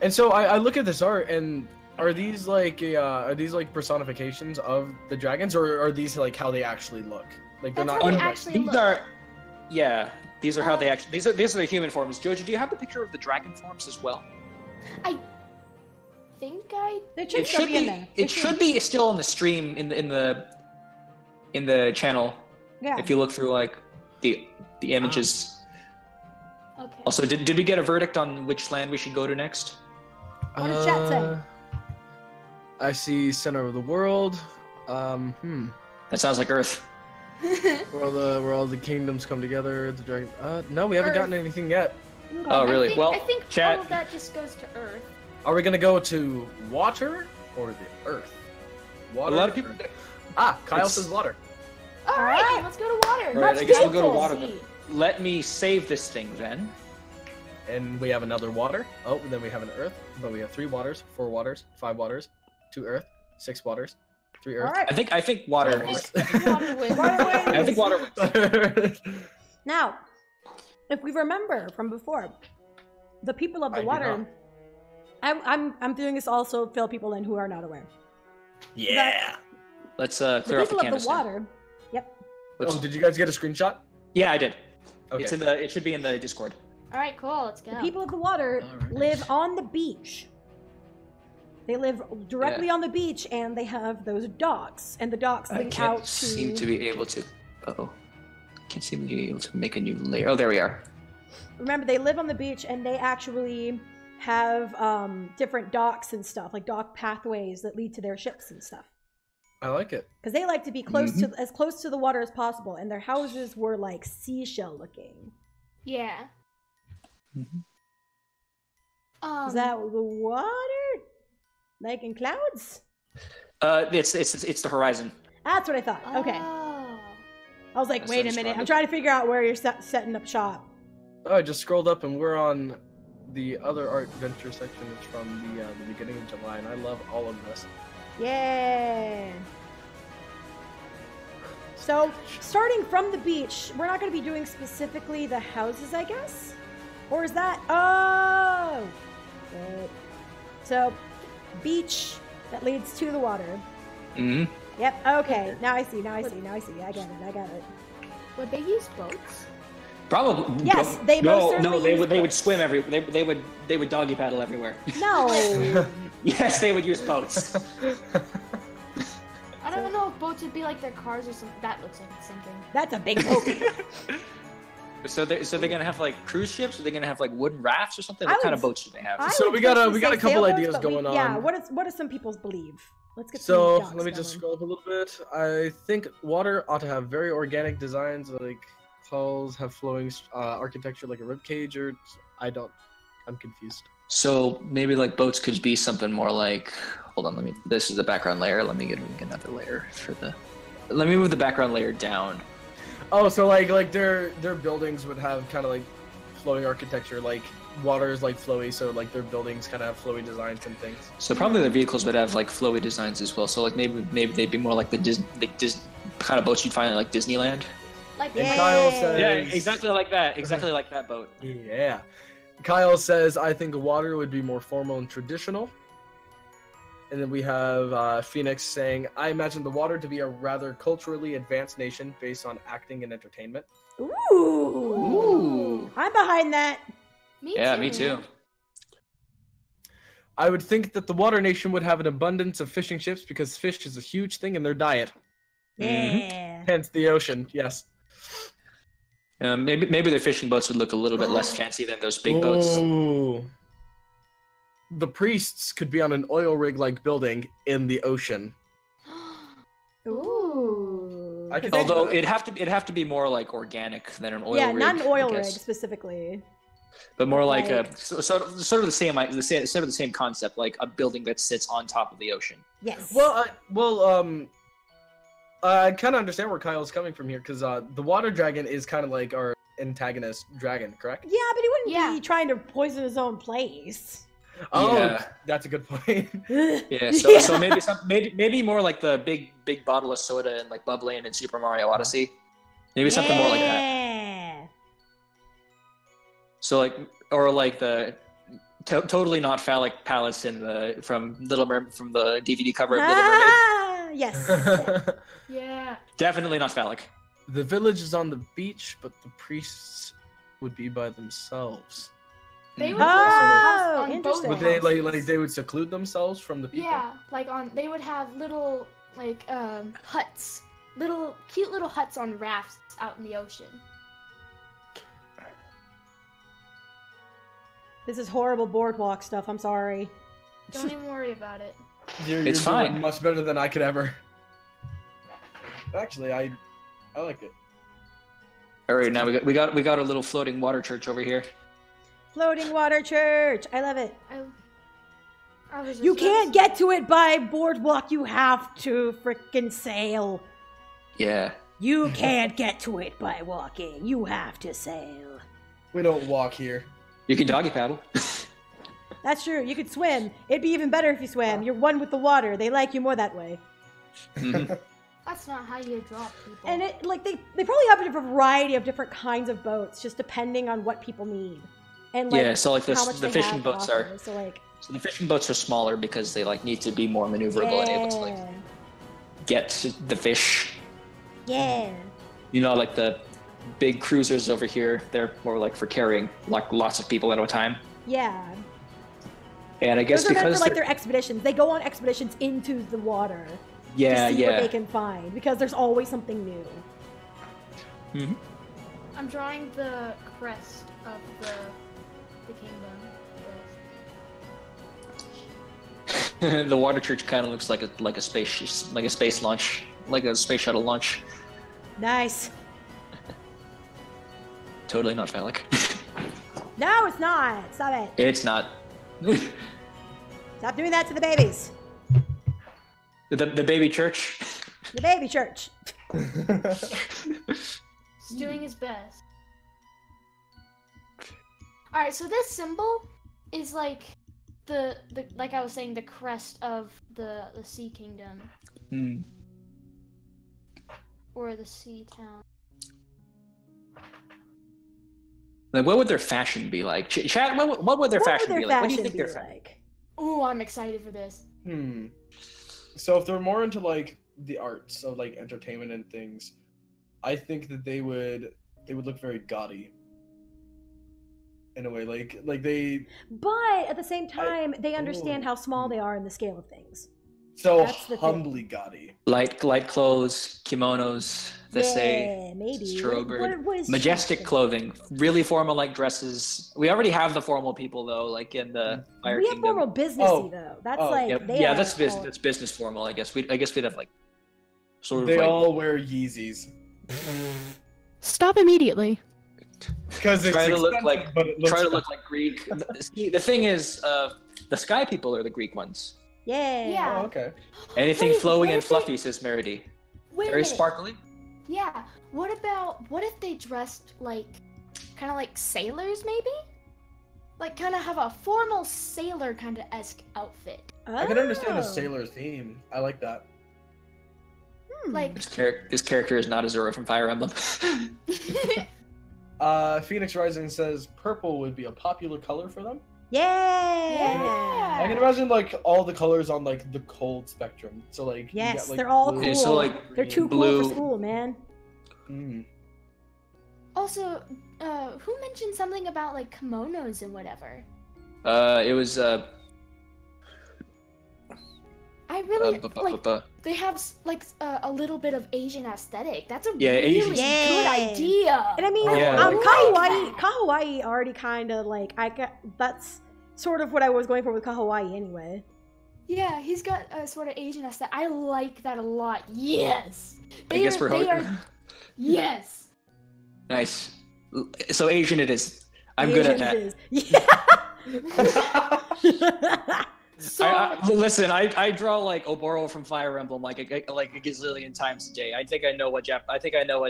And so I look at this art and are these like personifications of the dragons or are these like how they actually look? Like they're That's not how they actually These look. are these are how they actually these are the human forms. Jojo, do you have the picture of the dragon forms as well? think I. It should be in there. It should be still on the stream in the channel. Yeah. If you look through like the images. Okay. Also, did we get a verdict on which land we should go to next? What does chat say? I see center of the world. That sounds like Earth. Where all the kingdoms come together. The dragon. No, we haven't gotten anything yet. Oh, really? I think chat. all of that just goes to Earth. Are we gonna go to water or the Earth? Water. A lot of people. Kyle says water. All right, then let's go to water. All right, I guess we'll go to go. water. Then. Let me save this thing then. And we have another water. Oh, and then we have an Earth. But we have 3 waters, 4 waters, 5 waters, 2 Earth, 6 waters, 3 Earth. All right. I think water wins. Water wins. I think water wins. Now, if we remember from before, the people of the I do water. not. I'm doing this also to fill people in who are not aware. Yeah. Let's The clear up the people of canvas. the water. Yep. Oh, did you guys get a screenshot? Yeah, I did. Okay. It's in the. It should be in the Discord. All right, cool. Let's go. The people of the water Alright. live on the beach. They live directly on the beach, and they have those docks, and the docks I link can't out to. seem to be able to. Can't seem to be able to make a new layer. Oh, there we are. Remember, they live on the beach, and they actually have different docks and stuff, like dock pathways that lead to their ships and stuff. I like it. Because they like to be close to as close to the water as possible, and their houses were like seashell looking. Yeah. Is that the water? Like in clouds? It's the horizon. That's what I thought. Okay. Oh. I was like, That's wait a minute. understandable. I'm trying to figure out where you're setting up shop. Oh, I just scrolled up and we're on the other ArtVenture section. It's from the beginning of July, and I love all of this. Yeah. So, starting from the beach, we're not going to be doing specifically the houses, I guess? Or is that... Oh! Good. So, beach that leads to the water. Mm-hmm. Yep, okay. Now I see. I get it. Would they use boats? Probably. Yes, they most certainly No, they use would. They would boats. swim they would doggy paddle everywhere. No! Yes, they would use boats. I don't know if boats would be like their cars or something. That looks like the same thing. That's a big boat. So they're gonna have like cruise ships? Are they gonna have like wooden rafts or something? I What kind would- of boats do they have? I So would we got a- personally we got a say couple sailboats, ideas but going Yeah, on. what do some people believe? Let's get So some let me just scroll up a little bit. I think water ought to have very organic designs, like hulls have flowing architecture like a rib cage, or I'm confused. So maybe like boats could be something more like. Hold on, this is the background layer. Let me get another layer for the. Let me move the background layer down. Oh, so like their buildings would have kind of like flowing architecture, like water is like flowy, so like their buildings kind of have flowy designs and things. So probably the vehicles would have like flowy designs as well. So like maybe they'd be more like the Disney kind of boats you'd find in like Disneyland. Like And Yeah. Kyle says, Yeah, exactly like that. Exactly like that boat. Yeah. Kyle says, I think water would be more formal and traditional. And then we have Phoenix saying, I imagine the water to be a rather culturally advanced nation based on acting and entertainment. Ooh. Ooh. I'm behind that. Me too. I would think that the water nation would have an abundance of fishing ships because fish is a huge thing in their diet. Yeah. Hence the ocean, yes. Maybe their fishing boats would look a little bit less fancy than those big boats. Ooh. The priests could be on an oil rig-like building in the ocean. Ooh. I could Although it'd have to be more like organic than an oil rig. Yeah, not an oil I rig guess. specifically. But more like Right. sort of the same concept, like a building that sits on top of the ocean. Yes. I kind of understand where Kyle's coming from here, because the water dragon is kind of like our antagonist dragon, correct? Yeah, but he wouldn't Yeah. be trying to poison his own place. Oh, Yeah. that's a good point. Yeah, so maybe more like the big bottle of soda and like bubbling in Super Mario Odyssey. Maybe something more like that. Yeah. So like, or like the totally not phallic palace from the DVD cover of Little Mermaid. Ah, yes. Yeah. Definitely not phallic. The village is on the beach, but the priests would be by themselves. They would Oh, put on the house on both interesting. Would they houses. like they would seclude themselves from the people? Yeah, like they would have little like huts, cute little huts on rafts out in the ocean. This is horrible boardwalk stuff. I'm sorry. Don't even worry about it. You're It's doing fine. much better than I could ever. Actually, I like it. All right, now we got a little floating water church over here. Floating water church. I love it. I was just You can't get to it by boardwalk. You have to frickin' sail. Yeah. You can't get to it by walking. You have to sail. We don't walk here. You can doggy paddle. That's true. You could swim. It'd be even better if you swam. You're one with the water. They like you more that way. That's not how you draw people. And it like they probably have a variety of different kinds of boats, just depending on what people need. And like Yeah, so like how this, much the they fishing have to boats offer. are. So like So the fishing boats are smaller because they like need to be more maneuverable and able to like get to the fish. yeah. You know, like the big cruisers over here, they're more like for carrying like lots of people at a time. Yeah. And I guess Those are meant because for like they're- their expeditions. They go on expeditions into the water yeah, to see what yeah. they can find because there's always something new. Mhm. I'm drawing the crest of the kingdom. The water church kind of looks like a space launch, like a space shuttle launch. Nice. Totally not phallic. No, it's not. Stop it. It's not. Stop doing that to the babies. The baby church. The baby church. He's doing his best. Alright, so this symbol is like the like I was saying, the crest of the sea kingdom. Hmm. Or the sea town. Like, what would their fashion be like? Chat, what would their fashion be like? What do you think their fashion? like? Ooh, I'm excited for this. So if they're more into like the arts of like entertainment and things, I think that they would look very gaudy. In a way, like they. But at the same time, they understand how small they are in the scale of things. So That's the thing. humbly gaudy. Light clothes, kimonos, they say. Maybe. Strober. What is Majestic fashion? clothing, really formal like dresses. We already have the formal people though, like in the Fire We have Kingdom. formal businessy Oh. though. That's Oh. like Yep. they Yeah, are that's business. all- That's business formal. I guess we'd have like sort of They like all wear Yeezys Stop immediately. because it's try to look expensive, like but it looks try to look like Greek. See, the thing is, the sky people are the Greek ones. Yeah. Yeah. Oh, okay. Anything Wait, flowy what and if they- fluffy, says Merity. Wait a Very minute. sparkly. Yeah. What if they dressed like kind of like sailors maybe? Like kind of have a formal sailor kind of esque outfit. I can understand a Oh. sailor theme. I like that. Like This character is not Azura from Fire Emblem. Phoenix Rising says purple would be a popular color for them. Yeah. I can imagine like all the colors on like the cold spectrum. So like you Yes, get, like, they're all blue, cool. So, like, They're too blue- cool for school, man. Mm. also, who mentioned something about like kimonos and whatever? It was I really like. They have like a little bit of Asian aesthetic. That's a Yeah, really Asian. good Yeah. idea. And I mean, Yeah. Kahawaii already kind of like that's sort of what I was going for with Kahawaii anyway. Yeah, he's got a sort of Asian aesthetic. I like that a lot. Yes. I guess we're they hoping. are. Yes. Nice. So Asian it is. I'm good at that. Asian it is. Yeah. So Listen, I draw like Oboro from Fire Emblem like a gazillion times a day. I think I know what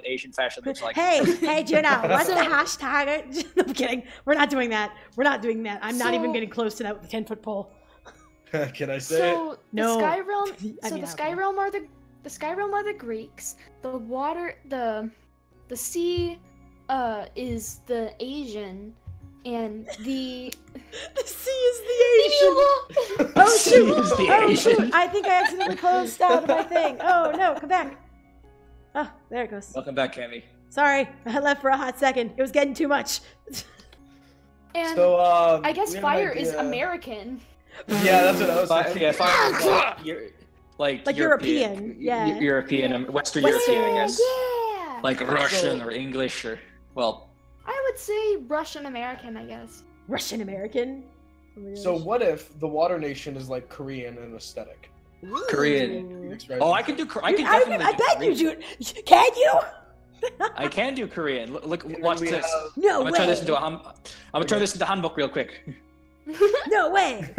Asian fashion looks like. Hey, Jenna, what's the hashtag? I'm kidding. We're not doing that. I'm not even So- getting close to that with the 10-foot pole. Can I say it? so No. the Sky Realm. I So mean, the I Sky will. Realm are the Sky Realm are the Greeks. The water the sea is the Asian, and the The sea is the Asian. Oh Sea shoot! is the Oh Asian. shoot! I think I accidentally closed out of my thing. Oh no! Come back. Oh, there it goes. Welcome back, Cammy. Sorry, I left for a hot second. It was getting too much. And So, I guess we have an fire is idea. American. Yeah, that's what I was saying. Yeah, fire is like European, yeah. European, Western Western, European, I guess. Yeah. Like Russian or English or well. I would say Russian American, I guess. Russian American. Oh my So gosh. what if the water nation is like Korean in aesthetic? Korean. Ooh. Oh, I can do. I can I definitely. bet do you Korean. do. Can you? I can do Korean. Look, watch We this. have- No I'm gonna way. turn this into I'm gonna turn this into handbook real quick. No way.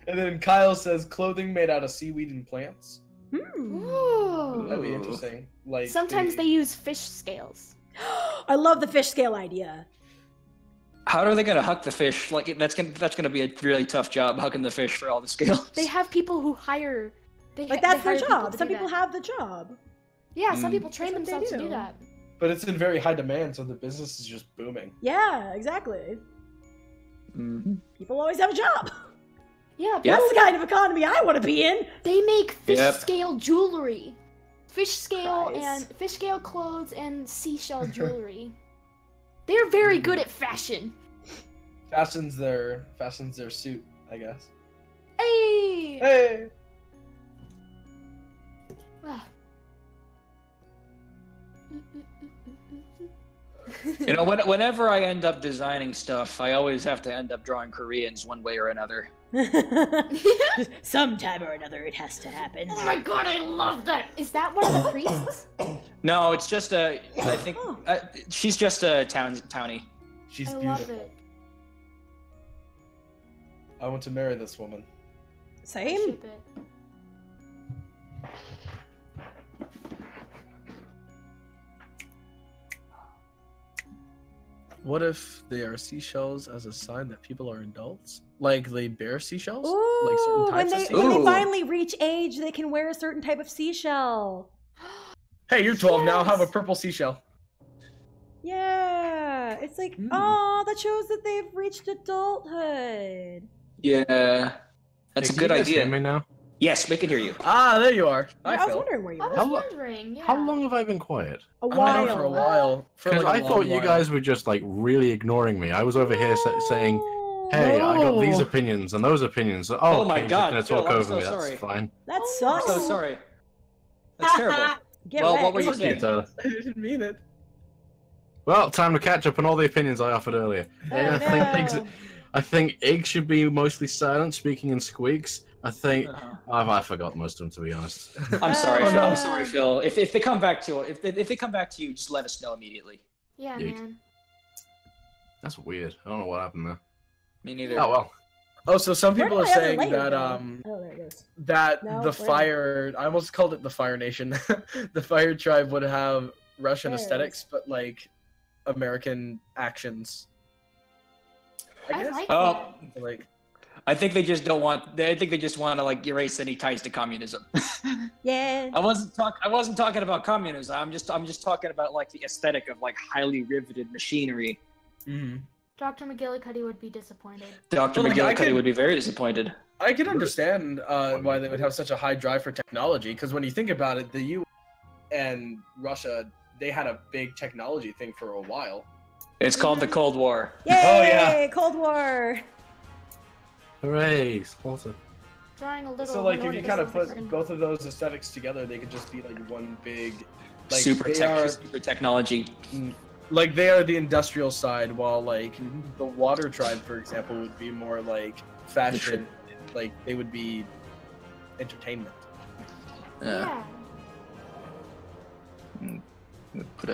And then Kyle says clothing made out of seaweed and plants. Ooh. That'd be Ooh. interesting. Like Sometimes they use fish scales. I love the fish scale idea. How are they gonna huck the fish? Like that's gonna be a really tough job hucking the fish for all the scales. They have people who hire. Like that's their hire people job. to Some do people that. have the job. Yeah, some Mm. people train That's what they themselves to do. do that. But it's in very high demand, so the business is just booming. Yeah, exactly. Mhm. People always have a job. Yeah, Yeah. That's the kind of economy I want to be in. they make fish Yep. scale jewelry, fish scale Nice. and fish scale clothes and seashell jewelry. They're very good at fashion. Fastens their suit, I guess. Hey. Hey. Ah. You know, whenever I end up designing stuff, I always have to end up drawing Koreans one way or another. Sometime or another, it has to happen. Oh my god, I love that! Is that one of the priests? No, it's just I think she's just a townie. She's I love beautiful. it. I want to marry this woman. Same. Ship it. What if they are seashells as a sign that people are adults? Like they bear seashells? Like Ooh, certain when types of they seashells? when they Ooh. finally reach age, they can wear a certain type of seashell. Hey, you're 12 now. Have a Yes. purple seashell. Yeah, it's like, Mm. oh, that shows that they've reached adulthood. Yeah, that's a good idea. Now? Yes, we can hear you. Ah, there you are. I Hi, was Phil. wondering where you I were. was How lo- wondering, yeah. How long have I been quiet? A I've while. been for a while. For Because like a I long thought you while. guys were just like really ignoring me. I was over here saying, "Hey, I got these No. opinions and those opinions." Oh, Oh my okay, you're God, just Phil, gonna talk I'm over so me. sorry. That's fine. That Oh, sucks. I'm so sorry. That's terrible. Get Well, wrecked. what were you Fuck you, saying? Tyler. I didn't mean it. Well, time to catch up on all the opinions I offered earlier. Oh, I think Ig should be mostly silent, speaking in squeaks. I think Uh-huh. I forgot most of them, to be honest. I'm sorry, Oh, Phil. no. I'm sorry, Phil. If they come back to if they come back to you, just let us know immediately. Yeah, Yeek. man. That's weird. I don't know what happened there. Me neither. Oh well. Oh, so some Where people did are my other saying layer that go? Oh, there it goes. that No, the where? fire I almost called it the Fire Nation. The Fire Tribe would have Russian There it aesthetics, but like American actions. I guess. like Oh, that. Like I think they just don't want. I think they just want to like erase any ties to communism. Yeah. I wasn't talking about communism. I'm just talking about like the aesthetic of like highly riveted machinery. Dr. McGillicuddy would be disappointed. Dr. Well, like, I McGillicuddy could- would be very disappointed. I can understand why they would have such a high drive for technology, because when you think about it, the U.S. and Russia, they had a big technology thing for a while. It's called the Cold War. Yay! Oh, yeah. Cold War. Hooray! Sponsor. Drawing a little. So like if you notice kind of of the put curtain. both of those aesthetics together, they could just be like one big, like super they are, technology. like they are the industrial side, while like the Water Tribe, for example, would be more like fashion, like they would be entertainment. Yeah. Put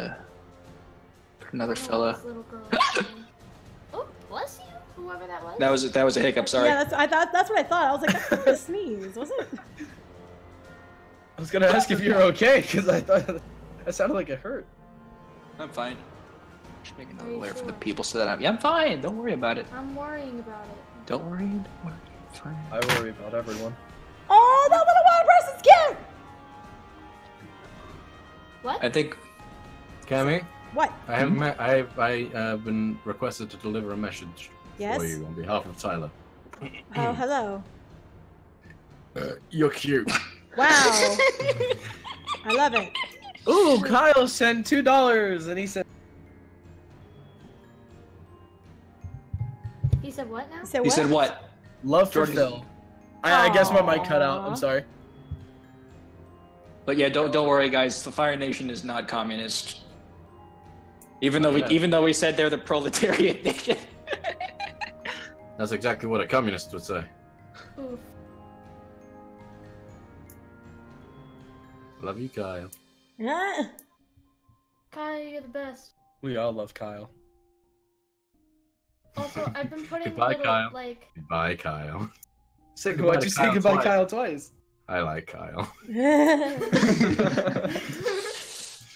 another Oh, fella. this little girl. Oh, bless you, whoever that was. That was a hiccup. Sorry. Yeah, that's what I thought. I was like, that's not a sneeze, was it? I was gonna ask if you're okay, because I thought that sounded like it hurt. I'm fine. Just make another Are you layer for the sure? people so that I'm fine. Don't worry about it. I'm worrying about it. Don't worry. It's fine. I worry about everyone. Oh, that little wild person's cute. What? I think. Cammy, What? I have been requested to deliver a message Yes. for you on behalf of Tyler. Oh, hello. You're cute. Wow. I love it. Ooh, Kyle sent $2, and he said, said what now? So You said what? Love for Jordan. Phil. I guess my mic cut out. I'm sorry. But yeah, don't worry, guys. The Fire Nation is not communist. Even though we said they're the proletariat nation. That's exactly what a communist would say. Oof. Love you, Kyle. Yeah. Kyle, you're the best. We all love Kyle. Also, I've been putting Goodbye, little, Kyle. like... Goodbye, Kyle. Say goodbye. Why'd you say goodbye, twice. Kyle, twice? I like Kyle.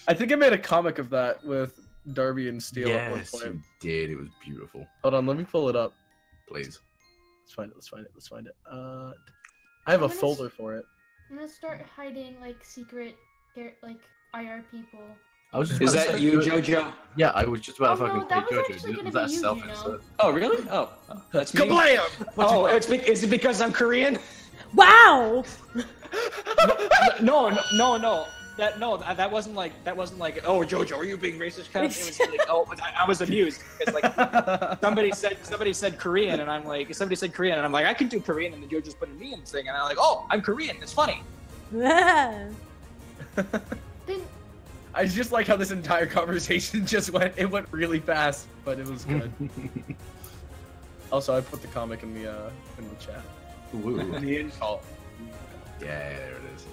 I think I made a comic of that with Darby and Steele at one Yes, point. you did. It was beautiful. Hold on, let me pull it up. Please. Let's find it. I have a folder for it. I'm gonna start hiding, like, secret, like, IR people. I was just Is about to that say, you, JoJo? Yeah, I was just about to Oh, no, fucking that say was JoJo. actually gonna Was that be you, self-insert? Oh, really? Oh, that's me. Kablam! Oh, is it because I'm Korean? Wow! No. That wasn't like oh JoJo, are you being racist? Kind of. It was like, oh, I was amused because like somebody said Korean and I'm like I can do Korean and then JoJo's putting me in the thing and I'm like oh I'm Korean, it's funny. Then I just like how this entire conversation just went. It went really fast, but it was good. Also, I put the comic in the chat. Ooh. In the insult. Yeah, there it is.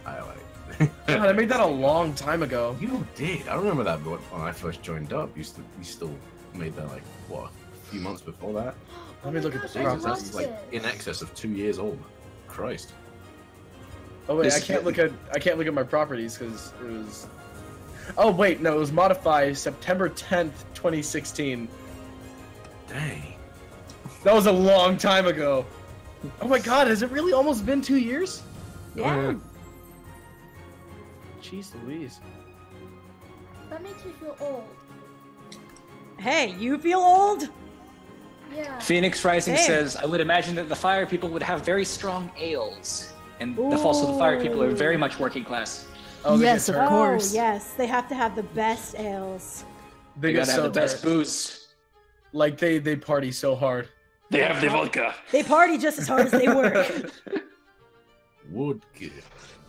I like it. God, I made that a long time ago. You did. I remember that when I first joined up. You still made that like what, a few months before that. Let me look at the I process. That's loved like it. in excess of 2 years old. Christ. Oh wait, This- I can't look at my properties because it was. Oh wait, no, it was modified September 10th, 2016. Dang. That was a long time ago. Oh my God, has it really almost been 2 years? Yeah. Jeez Louise. That makes me feel old. Hey, you feel old? Yeah. Phoenix Rising Same. says I would imagine that the fire people would have very strong ales, and the also the fire people are very much working class. Oh, they Yes, get of turned. course. Oh, yes. They have to have the best ales. They They get gotta so have the best turned. booze. Like they party so hard. They have the vodka. They party just as hard as they work. Wood good.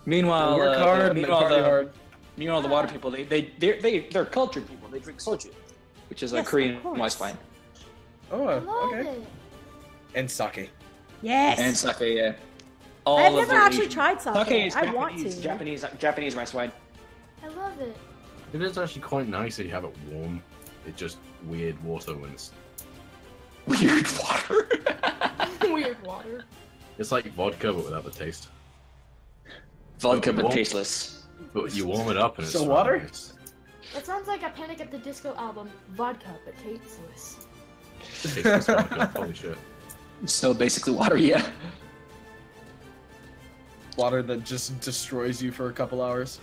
Meanwhile, They work hard and they party hard. meanwhile, the water people they're cultured people. They drink soju, which is a Yes, of Korean course. wise wine, Oh, I love okay. it. And sake. Yes. and sake. Yeah, all I've of never the actually Asian- tried sake. Sake is I want Japanese, to. Japanese rice wine. I love it. It is actually quite nice that you have it warm. It's just weird water when it's. Weird water. Weird water. It's like vodka but without the taste. Vodka but Warm. tasteless. But you warm it up and it's So water? nice. That sounds like a Panic at the Disco album. Vodka, but tasteless. Tasteless vodka. Holy shit. So basically water, yeah. Water that just destroys you for a couple hours.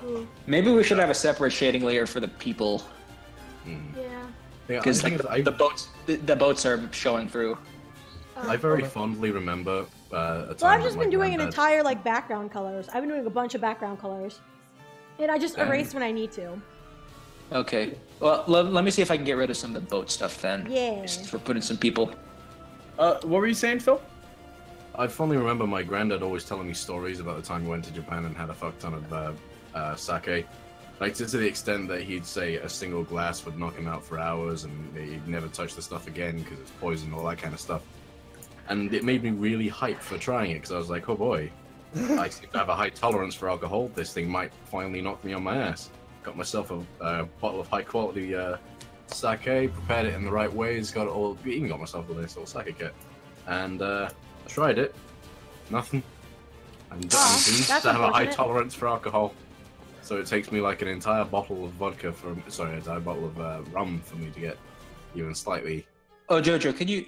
Ooh, Maybe we should have a separate shading layer for the people, Mm. yeah. Yeah, because I like think the boats are showing through. I very fondly remember a time. Well, I've that just my been doing an granddad- entire like background colors. I've been doing a bunch of background colors, and I just Dang. erase when I need to. Okay. Well, let me see if I can get rid of some of the boat stuff then. Yeah. Just for putting some people. What were you saying, Phil? I fondly remember my granddad always telling me stories about the time he went to Japan and had a fuck ton of sake. Like to the extent that he'd say a single glass would knock him out for hours and he'd never touch the stuff again because it's poison, all that kind of stuff. And it made me really hyped for trying it because I was like, oh boy, I seem to have a high tolerance for alcohol. This thing might finally knock me on my ass. Got myself a bottle of high quality sake, prepared it in the right ways, got it all, even got myself a nice little sake kit. And I tried it. Nothing. I'm convinced that's to have a high unfortunate. tolerance for alcohol. So it takes me like an entire bottle of vodka from, sorry, an entire bottle of rum for me to get even slightly. Oh, Jojo, could you?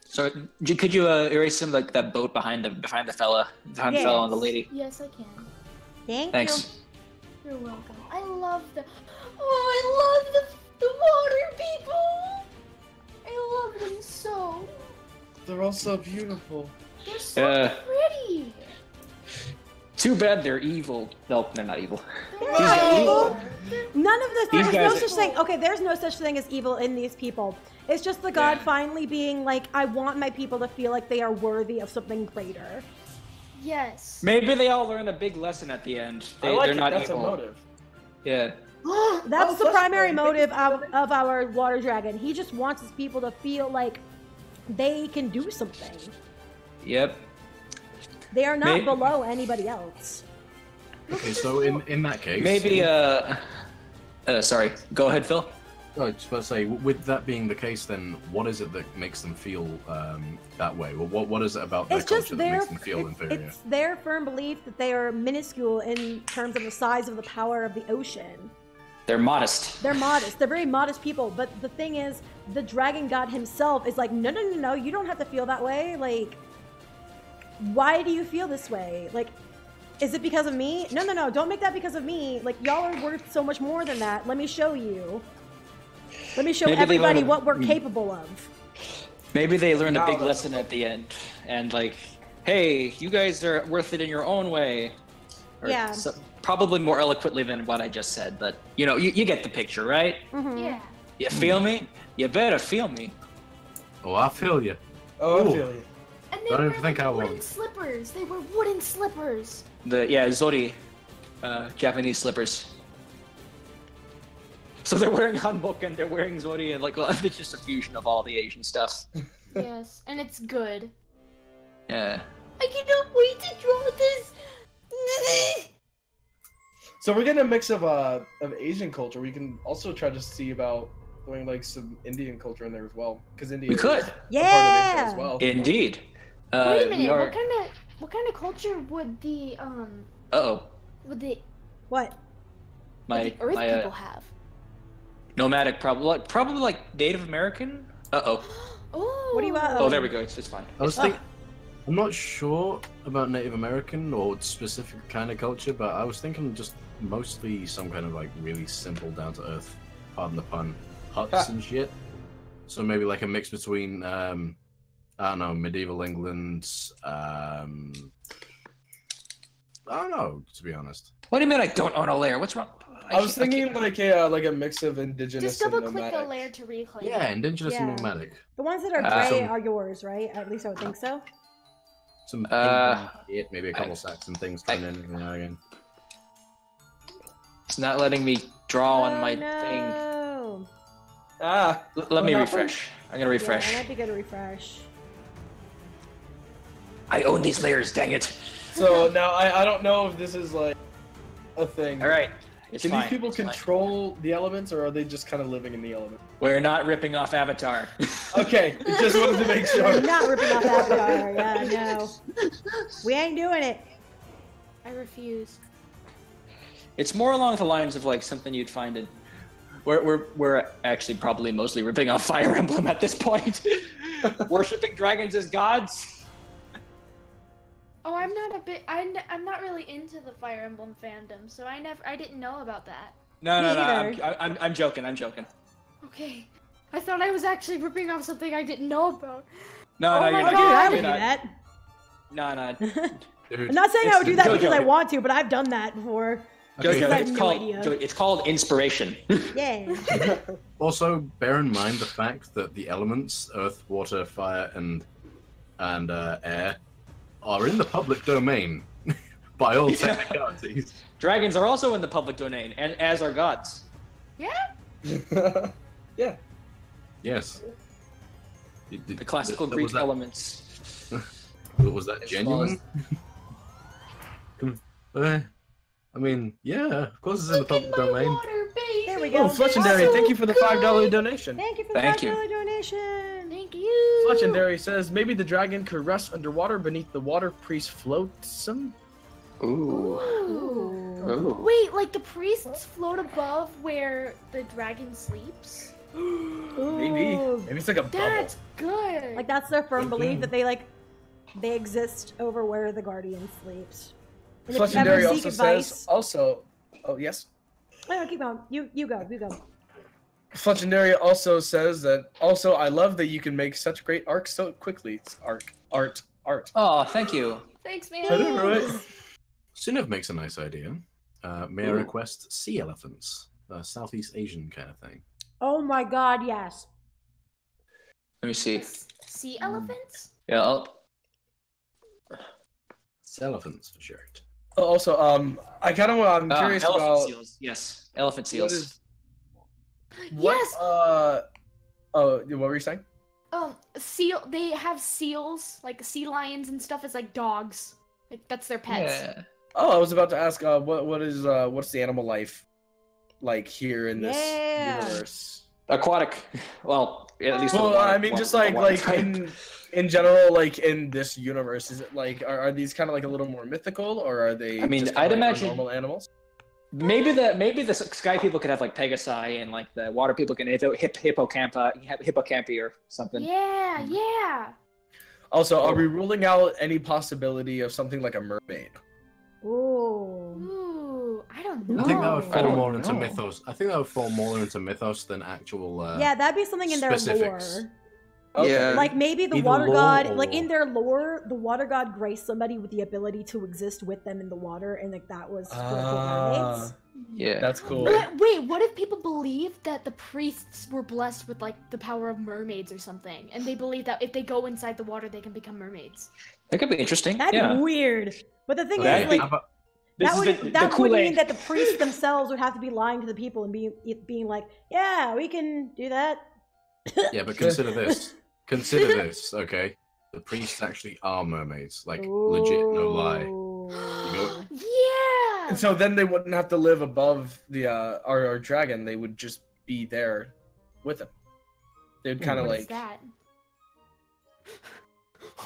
Sorry, could you erase some like that boat behind the fella and the lady? Yes, I can. Thank Thanks. You're welcome. I love the. Oh, I love the water people. I love them so. They're all so beautiful. They're so pretty. Too bad they're evil. No, they're not evil. They're not evil. None of this. There's no guys- such thing. Okay, there's no such thing as evil in these people. It's just the god finally being like, I want my people to feel like they are worthy of something greater. Yes. Maybe they all learn a big lesson at the end. They're not That's evil. a motive. Yeah. That's the primary motive of our water dragon. He just wants his people to feel like they can do something. Yep. They are not below anybody else. Okay, so in that case, Maybe. Sorry. Go ahead, Phil. I was just about to say, with that being the case, then what is it that makes them feel that way? Well, what is it about their It's just culture that makes them feel inferior? It's their firm belief that they are minuscule in terms of the size of the power of the ocean. They're modest. They're modest. They're very modest people. But the thing is, the dragon god himself is like, no, you don't have to feel that way. Like, why do you feel this way? Like, is it because of me? No, don't make that because of me. Like, y'all are worth so much more than that. Let me show you. Let me show everybody what we're capable of. Maybe they learn a big lesson at the end. And like, hey, you guys are worth it in your own way. Or Yeah. Probably more eloquently than what I just said. But, you know, you get the picture, right? Mm-hmm. Yeah. You feel me? You better feel me. Oh, I feel you. Oh, I Ooh. feel you. And they Don't were even think I wooden won. slippers. They were wooden slippers. Zori, Japanese slippers. So they're wearing hanbok and they're wearing Zori and like, well, it's just a fusion of all the Asian stuff. Yes, and it's good. Yeah. I cannot wait to draw this. So we're getting a mix of Asian culture. We can also try to see about throwing like some Indian culture in there as well, because India We is could. a part of Yeah. Asia as well. Indeed. Wait a we minute. are... What kind of culture would the Uh-oh. would the What? My Earth my people have? nomadic probably like Native American. Uh-oh. Oh. What do you want? Oh, there we go. It's fine. I was thinking, I'm not sure about Native American or specific kind of culture, but I was thinking just mostly some kind of like really simple, down to earth, pardon the pun, huts and shit. So maybe like a mix between I don't know, medieval England. I don't know, to be honest. What do you mean I don't own a lair? What's wrong? I was thinking like a mix of indigenous Just double and click nomadic. the layer to reclaim. Yeah, indigenous Yeah. and nomadic. The ones that are gray some- are yours, right? At least I would think so. Some maybe a couple sacks and things thrown in every now and again. It's not letting me draw on my thing. No. Ah, Let me happened? refresh. I'm gonna refresh. Yeah, it might be good to refresh. I own these layers, dang it. so now I don't know if this is like a thing. All right. It's Can fine. these people it's fine. control the elements, or are they just kind of living in the element? We're not ripping off Avatar. Okay, just wanted to make We're sure. not ripping off Avatar. Yeah, no. We ain't doing it. I refuse. It's more along the lines of like something you'd find in. We're actually probably mostly ripping off Fire Emblem at this point. Worshipping dragons as gods. Oh, I'm not really into the Fire Emblem fandom, so I didn't know about that. No, Me no. either. I'm joking. I'm joking. Okay. I thought I was actually ripping off something I didn't know about. No, Oh no, my you're Dude, not. I You're would do not. that. No. Dude, I'm not saying I would do that because I Jojo. want to, but I've done that before. Okay. Jojo, I have no idea. it's called inspiration. Yeah. Also, bear in mind the fact that the elements, earth, water, fire, and air, are in the public domain by all technicalities. Dragons are also in the public domain, and as are gods. Yeah? Yeah. Yes. The classical was Greek that- elements. Was that As genuine? I mean, yeah, of course it's in the Look at public my domain. water, baby. There we go. Oh, Fletchendary, thank you for the $5 donation. Thank you for the Thank $5 you. donation. Thank you. Fletchendary says maybe the dragon could rest underwater beneath the water priest flotsam. Ooh. Ooh. Ooh. Wait, like the priests float above where the dragon sleeps? Maybe. Ooh. Maybe it's like a bubble. That's good. Like that's their firm belief that they exist over where the guardian sleeps. And if you ever Fletchendary seek also advice, says also. Oh yes. no, keep going. You go. Fletchendary also says that. Also, I love that you can make such great art so quickly. It's art. Oh, thank you. Thanks, man. I know, right? Sunev makes a nice idea. May I request sea elephants? Southeast Asian kind of thing. Oh my god, yes. Let me see. Sea elephants? Yeah. Sea elephants for sure. Also, I'm curious elephant about seals. Yes, elephant seals. Yes. What were you saying? Seal. They have seals, like sea lions and stuff. It's like dogs. Like that's their pets. Yeah. Oh, I was about to ask, what's the animal life like here in this universe? Aquatic. Well, at least. Well, I mean, just like in general, like in this universe, is it like are these kind of like a little more mythical, or are they? I mean, just I'd like imagine normal animals. Maybe the sky people could have like Pegasi, and like the water people can hippocampi or something. Yeah, yeah. Also, are we ruling out any possibility of something like a mermaid? Ooh, I don't know. I think that would fall more into no. mythos. I think that would fall more into mythos than actual. yeah, that'd be something in their specifics. lore. Okay. Yeah. Like maybe the Either water lore god, or- like in their lore, the water god graced somebody with the ability to exist with them in the water, and like that was for the mermaids. Yeah. That's cool. Wait, what if people believe that the priests were blessed with like the power of mermaids or something, and they believe that if they go inside the water, they can become mermaids? That could be interesting. That'd yeah. be weird. But the thing Okay. is, like, How about- This that is would the that would Kool-Aid. mean that the priests themselves would have to be lying to the people and being like, yeah, we can do that. Yeah, but consider this. Consider this, okay? The priests actually are mermaids, like legit, no lie. You go, Yeah. And so then they wouldn't have to live above the our dragon. They would just be there with him. They'd kind of What like. is that?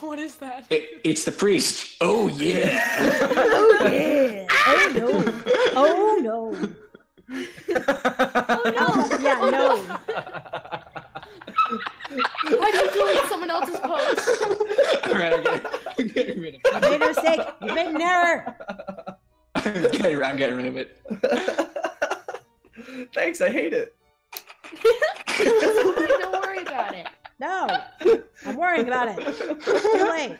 What is that? It's the priest. Oh yeah. Oh yeah. Oh no. Oh no. Oh no. Yeah, no. Why do you delete someone else's post? Alright, I'm getting rid of it. You made a mistake. You made an error. I'm getting rid of it. Thanks, I hate it. Don't worry about it. No. I'm worrying about it. Too late.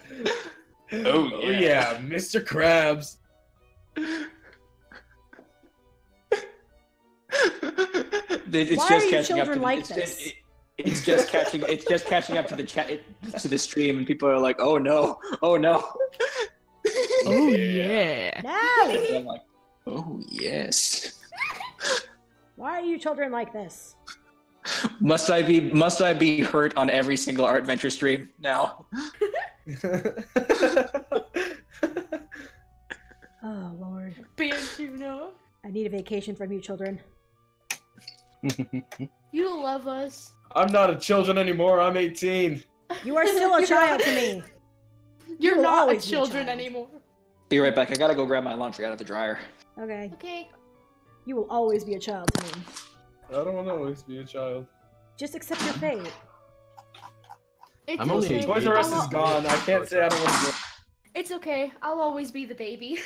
Oh Oh yeah, Mr. Krabs. It's Why just are you catching up children to like the, this? It's just catching up to the chat to the stream, and people are like, "Oh no, oh no." Oh yeah. No. And I'm like, "Oh yes." Why are you children like this? Must I be hurt on every single ArtVenture stream now? Oh Lord. Bantuno. I need a vacation from you children. You love us. I'm not a children anymore. I'm 18. You are still a child to me. You're will not a always be a children child. anymore. Be right back. I gotta go grab my laundry out of the dryer. Okay. Okay. You will always be a child to me. I don't want to always be a child. Just accept your fate. It's I'm only okay. 18. Toys R Us I'll- is gone. I can't say I don't want to go. It's okay. I'll always be the baby.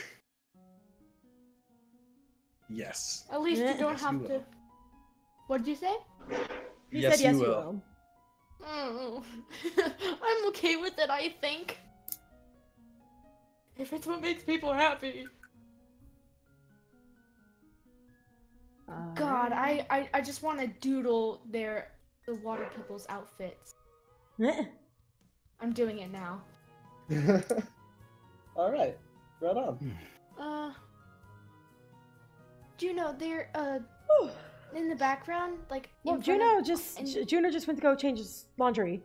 Yes. At least you don't Yes, have you to. will. What did you say? He Yes, said yes, you you will. will. Oh, I'm okay with it, I think. If it's what makes people happy. God, I just want to doodle the water people's outfits. I'm doing it now. All right. Right on. Juno, they're in the background, like. Well, in front Juno of- just and- Juno just went to go change his laundry.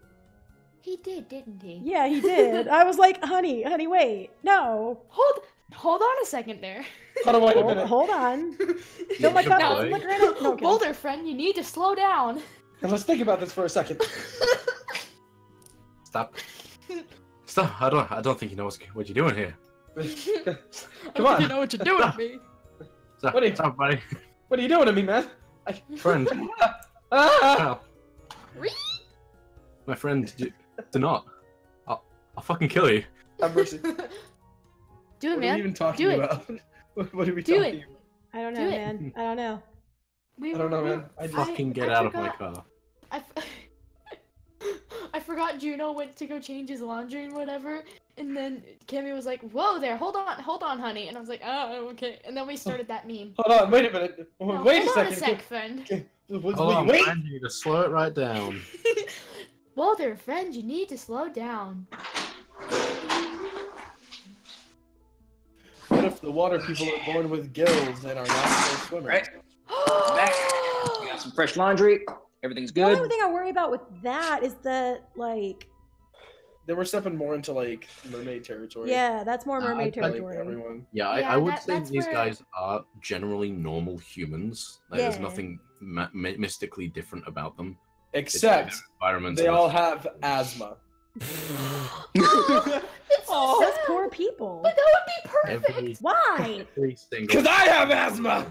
He did, didn't he? Yeah, he did. I was like, honey, wait, no. Hold on a second there. Hold on, wait a minute. Hold on. Don't like Good that. boy. Look right at. No, okay. Boulder friend, you need to slow down. And let's think about this for a second. Stop. Stop. I don't think you know what you're doing here. Come on. You know what you're doing to me. Stop, What are you- stop, buddy. What are you doing to me, man? Friend. Ah! My friend, do not. I'll fucking kill you. Have mercy. Do it, What are we man. even talking Do it. about? What are we Do talking it. about? I don't Do know, it. man. I don't know. We I don't know, were- man. I just- Fucking get out of my car. I forgot Juno went to go change his laundry and whatever, and then Kimmy was like, "Whoa there, hold on, honey," and I was like, "Oh, okay," and then we started that meme. Hold on, wait a minute. No, Wait hold a on second. a sec, friend. Okay. Hold on, Wait. friend, you need to slow it right down. Whoa there, friend, you need to slow down. What if the water people are born with gills and are natural swimmers? Right. Back. We got some fresh laundry. Everything's The good. only thing I worry about with that is that, like, Then we're stepping more into like mermaid territory. yeah, that's more mermaid I- I- territory. Everyone. Yeah, Yeah, I would that- say that's these where- guys are generally normal humans. Like, there's Yeah. nothing mystically different about them. It's Except their environment they and all have asthma. Those poor people. But that would be perfect. every, Why? every single. Because I have asthma!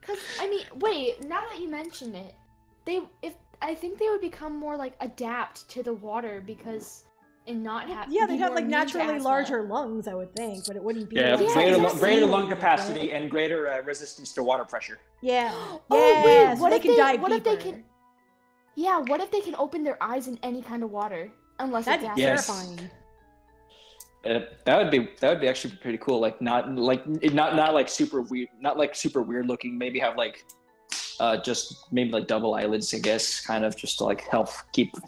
Cause I mean, wait. Now that you mention it, I think they would become more like adapt to the water because and not have. Yeah, be they'd have more like immune to naturally asthma. larger lungs, I would think, but it wouldn't be. Yeah, like, greater- greater exactly. lung capacity and greater resistance to water pressure. Yeah. Oh Yeah, wait, so what they if can they? dive What if they deeper. can? Yeah, what if they can open their eyes in any kind of water, unless That'd it's be acid? Yes. terrifying. That would be actually pretty cool. Like not like super weird, not like super weird looking. Maybe have like just maybe like double eyelids, I guess, kind of just to like help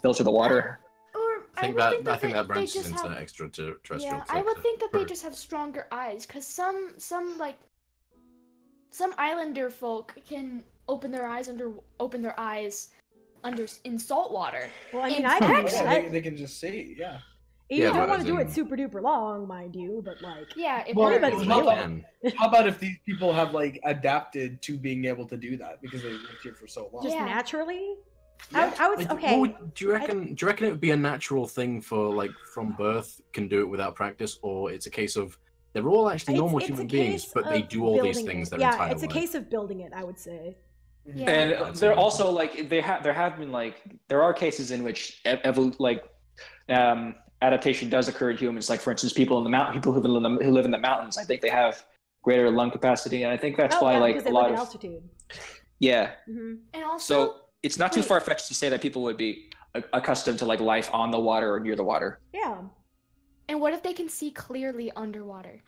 filter the water. Or I think would that they branches just into have- extraterrestrial. Yeah, so I would it's think that they pretty- just have stronger eyes, cause some islander folk can open their eyes under in salt water. Well, I mean, In I can do fact, that. They can just see, yeah. You Yeah, don't but want to as do it in- super duper long, mind you, but like, Yeah, it Well, everybody's burns. doing it. Man. How about if these people have like adapted to being able to do that because they lived here for so long? just Yeah. naturally. Yeah. I would Like, okay. do you reckon it would be a natural thing for like from birth can do it without practice, or it's a case of they're all actually normal It's a human beings, case but they of do all these building things it. their Yeah, entire it's a life? case of building it, I would say. Yeah. And they're also like there have been like there are cases in which adaptation does occur in humans. Like for instance, people who live in the mountains. I think they have greater lung capacity, and I think that's why yeah, like because a they lot live at of altitude. yeah. Hmm. And also, So it's not too wait. far fetched to say that people would be accustomed to like life on the water or near the water. Yeah, and what if they can see clearly underwater?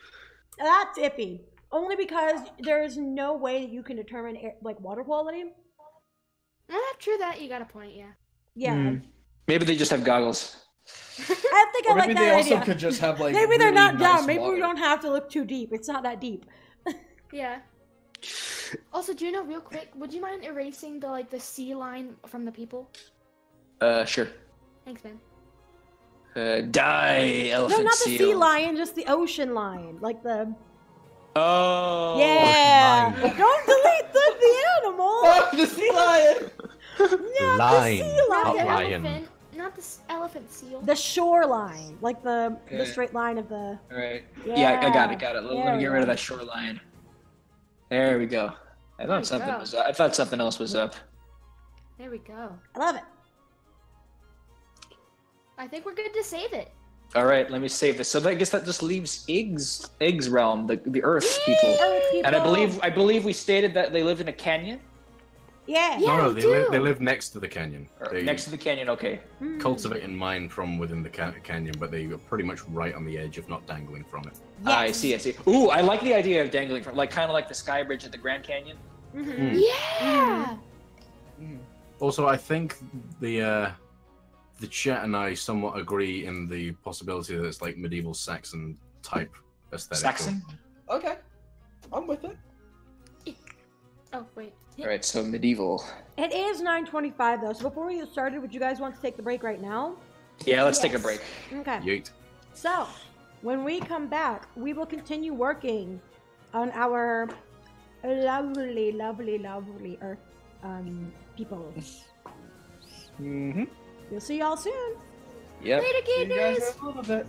that's iffy. Only because there's no way that you can determine like water quality. True that. You got a point. Yeah. Yeah, Hmm. Maybe they just have goggles. I think I Or like maybe that they also idea. could just have like Maybe they're really not nice dumb. Maybe we water. don't have to look too deep. It's not that deep. Yeah. Also, Juno, real quick, would you mind erasing the sea line from the people? Sure. Thanks, man. Die, elephant No, not the seal. sea lion, just the ocean lion, like the. Oh. Yeah. Don't delete the animal. Oh, the sea lion! Yeah, Lion, the sea Not lion. the lion. elephant, not the elephant seal. The shoreline, like the Okay. straight line of the. All right. Yeah, I got it. There Let me get we rid of go. that shoreline. There we go. I There thought we something go. was up. I thought something else was up. There we go. I love it. I think we're good to save it. All right, let me save this. So I guess that just leaves Iggs realm, the Earth people. Earth people. And I believe we stated that they live in a canyon. Yeah. Yeah, No, we they do. live next to the canyon. Or They next to the canyon. Okay. Mm. cultivate and mine from within the canyon, but they are pretty much right on the edge, if not dangling from it. I Yes. see. Ooh, I like the idea of dangling from, like, kind of like the sky bridge at the Grand Canyon. Mhm. Yeah. Also, I think the chat and I somewhat agree in the possibility that it's like medieval Saxon type aesthetic. Saxon. Okay, I'm with it. Oh wait. All right, so medieval. It is 9:25 though, so before we get started, would you guys want to take the break right now? Yeah, let's take a Yes. break. Okay. Yeet. So, when we come back, we will continue working on our lovely, lovely, lovely Earth people. Mm-hmm. We'll see y'all soon. Yep. Later, See you guys gators. in a little bit.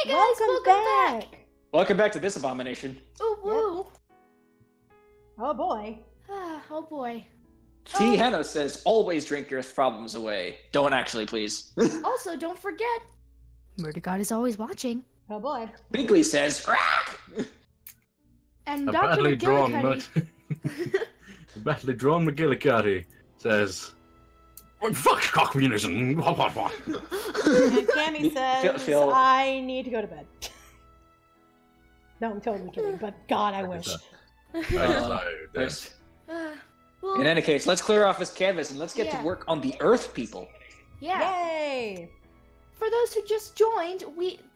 Hey guys, welcome back. Welcome back to this abomination. Ooh, woo. Oh boy. Oh boy. T. Hannah says, always drink your problems away. Don't actually, please. Also, don't forget, Murder God is always watching. Oh boy. Bingley says, "Crack!" And A Dr. badly drawn, McGillicuddy. a badly drawn McGillicuddy says, "Oh, fuck communism." And Cammy says, Phil. I need to go to bed. No, I'm totally kidding, but God, I wish. There's- Well, In any case, let's clear off this canvas and let's get to work on the Earth people. yeah. Yay! For those who just joined,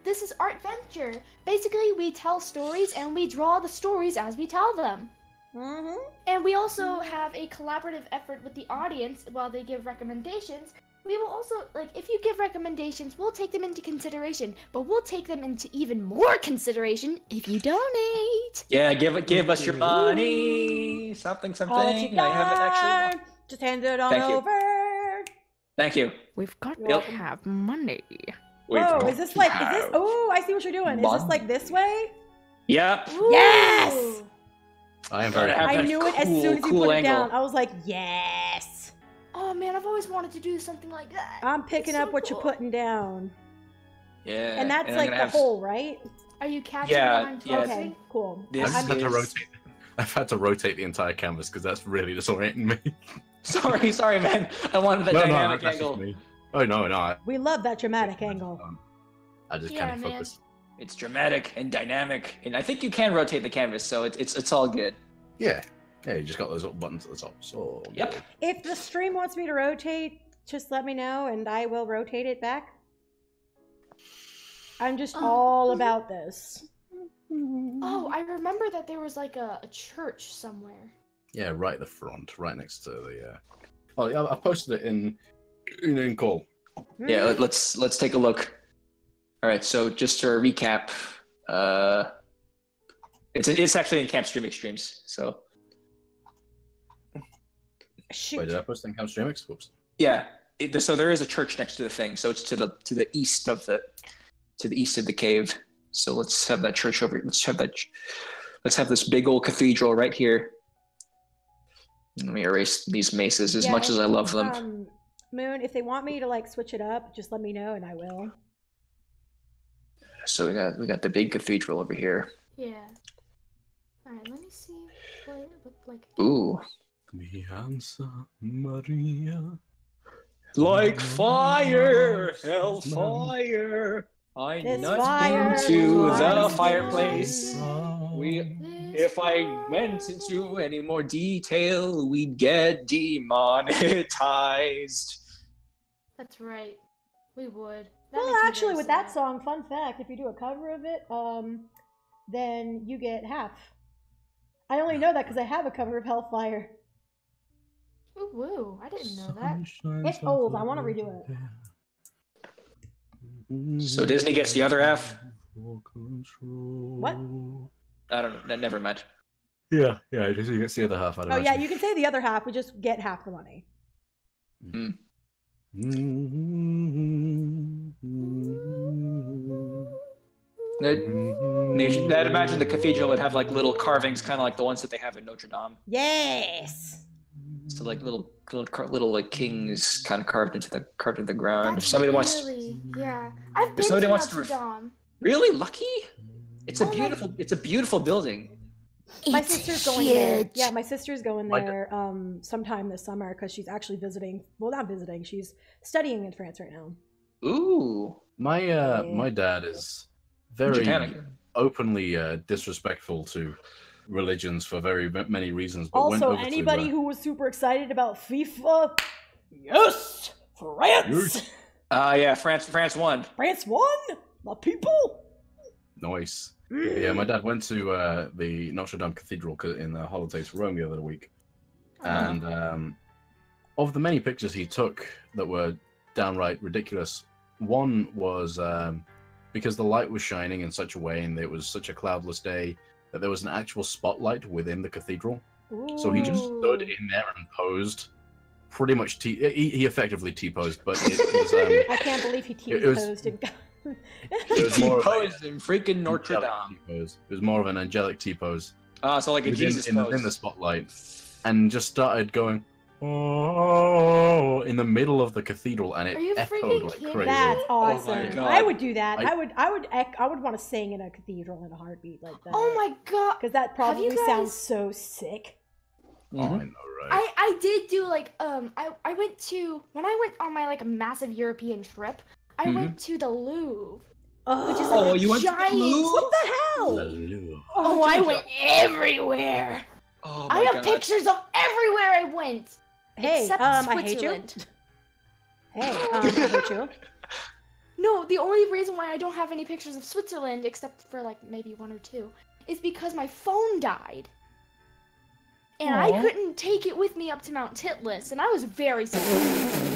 this is ArtVenture. Basically, we tell stories and we draw the stories as we tell them. Mm-hmm. And we also have a collaborative effort with the audience while they give recommendations. We will also, if you give recommendations, we'll take them into consideration, but we'll take them into even more consideration if you donate. Yeah, give us your money. Something. All that you I haven't actually. got, just hand it on Thank you. over. Thank you. We've got You're to welcome. have money. Whoa, is this oh, I see what you're doing. Is this like this way? Yep. Yes! I am Gotta very have I that knew it as cool- soon as you cool put it angle. down. I was like, yes! Oh man, I've always wanted to do something like that. I'm picking It's so up what cool. you're putting down. Yeah. And that's I'm like gonna the have- hole, right? Are you catching Yeah, what I'm yeah. posting? Okay, cool. This I've had to is- rotate. I've had to rotate the entire canvas because that's really disorienting me. Sorry, man. I wanted that dynamic that's just angle. me. Oh no, We love that dramatic angle. I just Yeah, kind of man. focus. It's dramatic and dynamic, and I think you can rotate the canvas, so it's all good. Yeah, you just got those little buttons at the top. So Yep. If the stream wants me to rotate, just let me know and I will rotate it back. I'm just all about this. Oh, I remember that there was like a church somewhere. Yeah, right at the front, right next to the. Oh, yeah, I posted it in call. Yeah. Let's take a look. All right. So just to recap, it's actually in Camp Streamix streams. So Shoot. Wait, did I post it in Camp Streamix? Whoops. yeah. So there is a church next to the thing. So it's to the east of the cave. So let's have that church over. Let's have this big old cathedral right here. Let me erase these maces as much as I love them. Moon, if they want me to switch it up, just let me know and I will. So we got the big cathedral over here. Yeah. Alright, let me see what it looked like. Ooh. Mi answer, Maria. Like fire, hellfire. I This nut fire into the flies fireplace. down. If I went into any more detail, we'd get demonetized. That's right. We would. That Well, makes me actually, very with that sad. song, fun fact, if you do a cover of it, then you get half. I only know that because I have a cover of Hellfire. Ooh, woo. I didn't know that. It's old. I want to redo it. So Disney gets the other half? What? I don't know. Never mind. Yeah, Disney gets the other half. Oh, yeah, you can say the other half. We just get half the money. I'd imagine the cathedral would have little carvings, kind of like the ones that they have in Notre Dame. Yes! So little kings kind of carved into the ground. That's If somebody wants really, yeah. I've been somebody to wants to Notre Dame. really lucky, it's a Oh, beautiful building. My sister's going there. huge. Yeah, my sister's going My there sometime this summer because she's actually visiting. Well, not visiting. She's studying in France right now. Ooh, My dad is very Japan. openly disrespectful to religions for very many reasons. But went Also, over anybody to, who was super excited about FIFA, yes, France, Yes. Yeah, France won. France won. The people. Nice. Yeah, my dad went to the Notre Dame Cathedral in the holidays for Rome the other week, and of the many pictures he took that were downright ridiculous, one was because the light was shining in such a way and it was such a cloudless day that there was an actual spotlight within the cathedral. So he just stood in there and posed, pretty much he effectively T-posed, but it was I can't believe he It was- T-posed and It was more of T-pose in freaking Notre angelic Dame. T-pose. It was more of an angelic T-pose. So like a Jesus in pose. the spotlight, and just started going oh in the middle of the cathedral, and Are you it echoed freaking like kidding crazy. That's awesome. my God. I would do that. I- I would want to sing in a cathedral in a heartbeat like that. Oh my god. Because that Have you probably guys- sounds so sick. Oh, I know, right? I did do like I went to when I went on my like massive European trip, I went to the Louvre. Which is Oh, like you went to the giant. Louvre? what the hell? Hallelujah. Oh, I went everywhere. Oh I my have God. pictures of everywhere I went. Hey, Except I hate you. Switzerland. Hey, I hate you. No, the only reason why I don't have any pictures of Switzerland, except for like maybe one or two, is because my phone died. And I Aw. couldn't take it with me up to Mount Titlis, and I was very sad.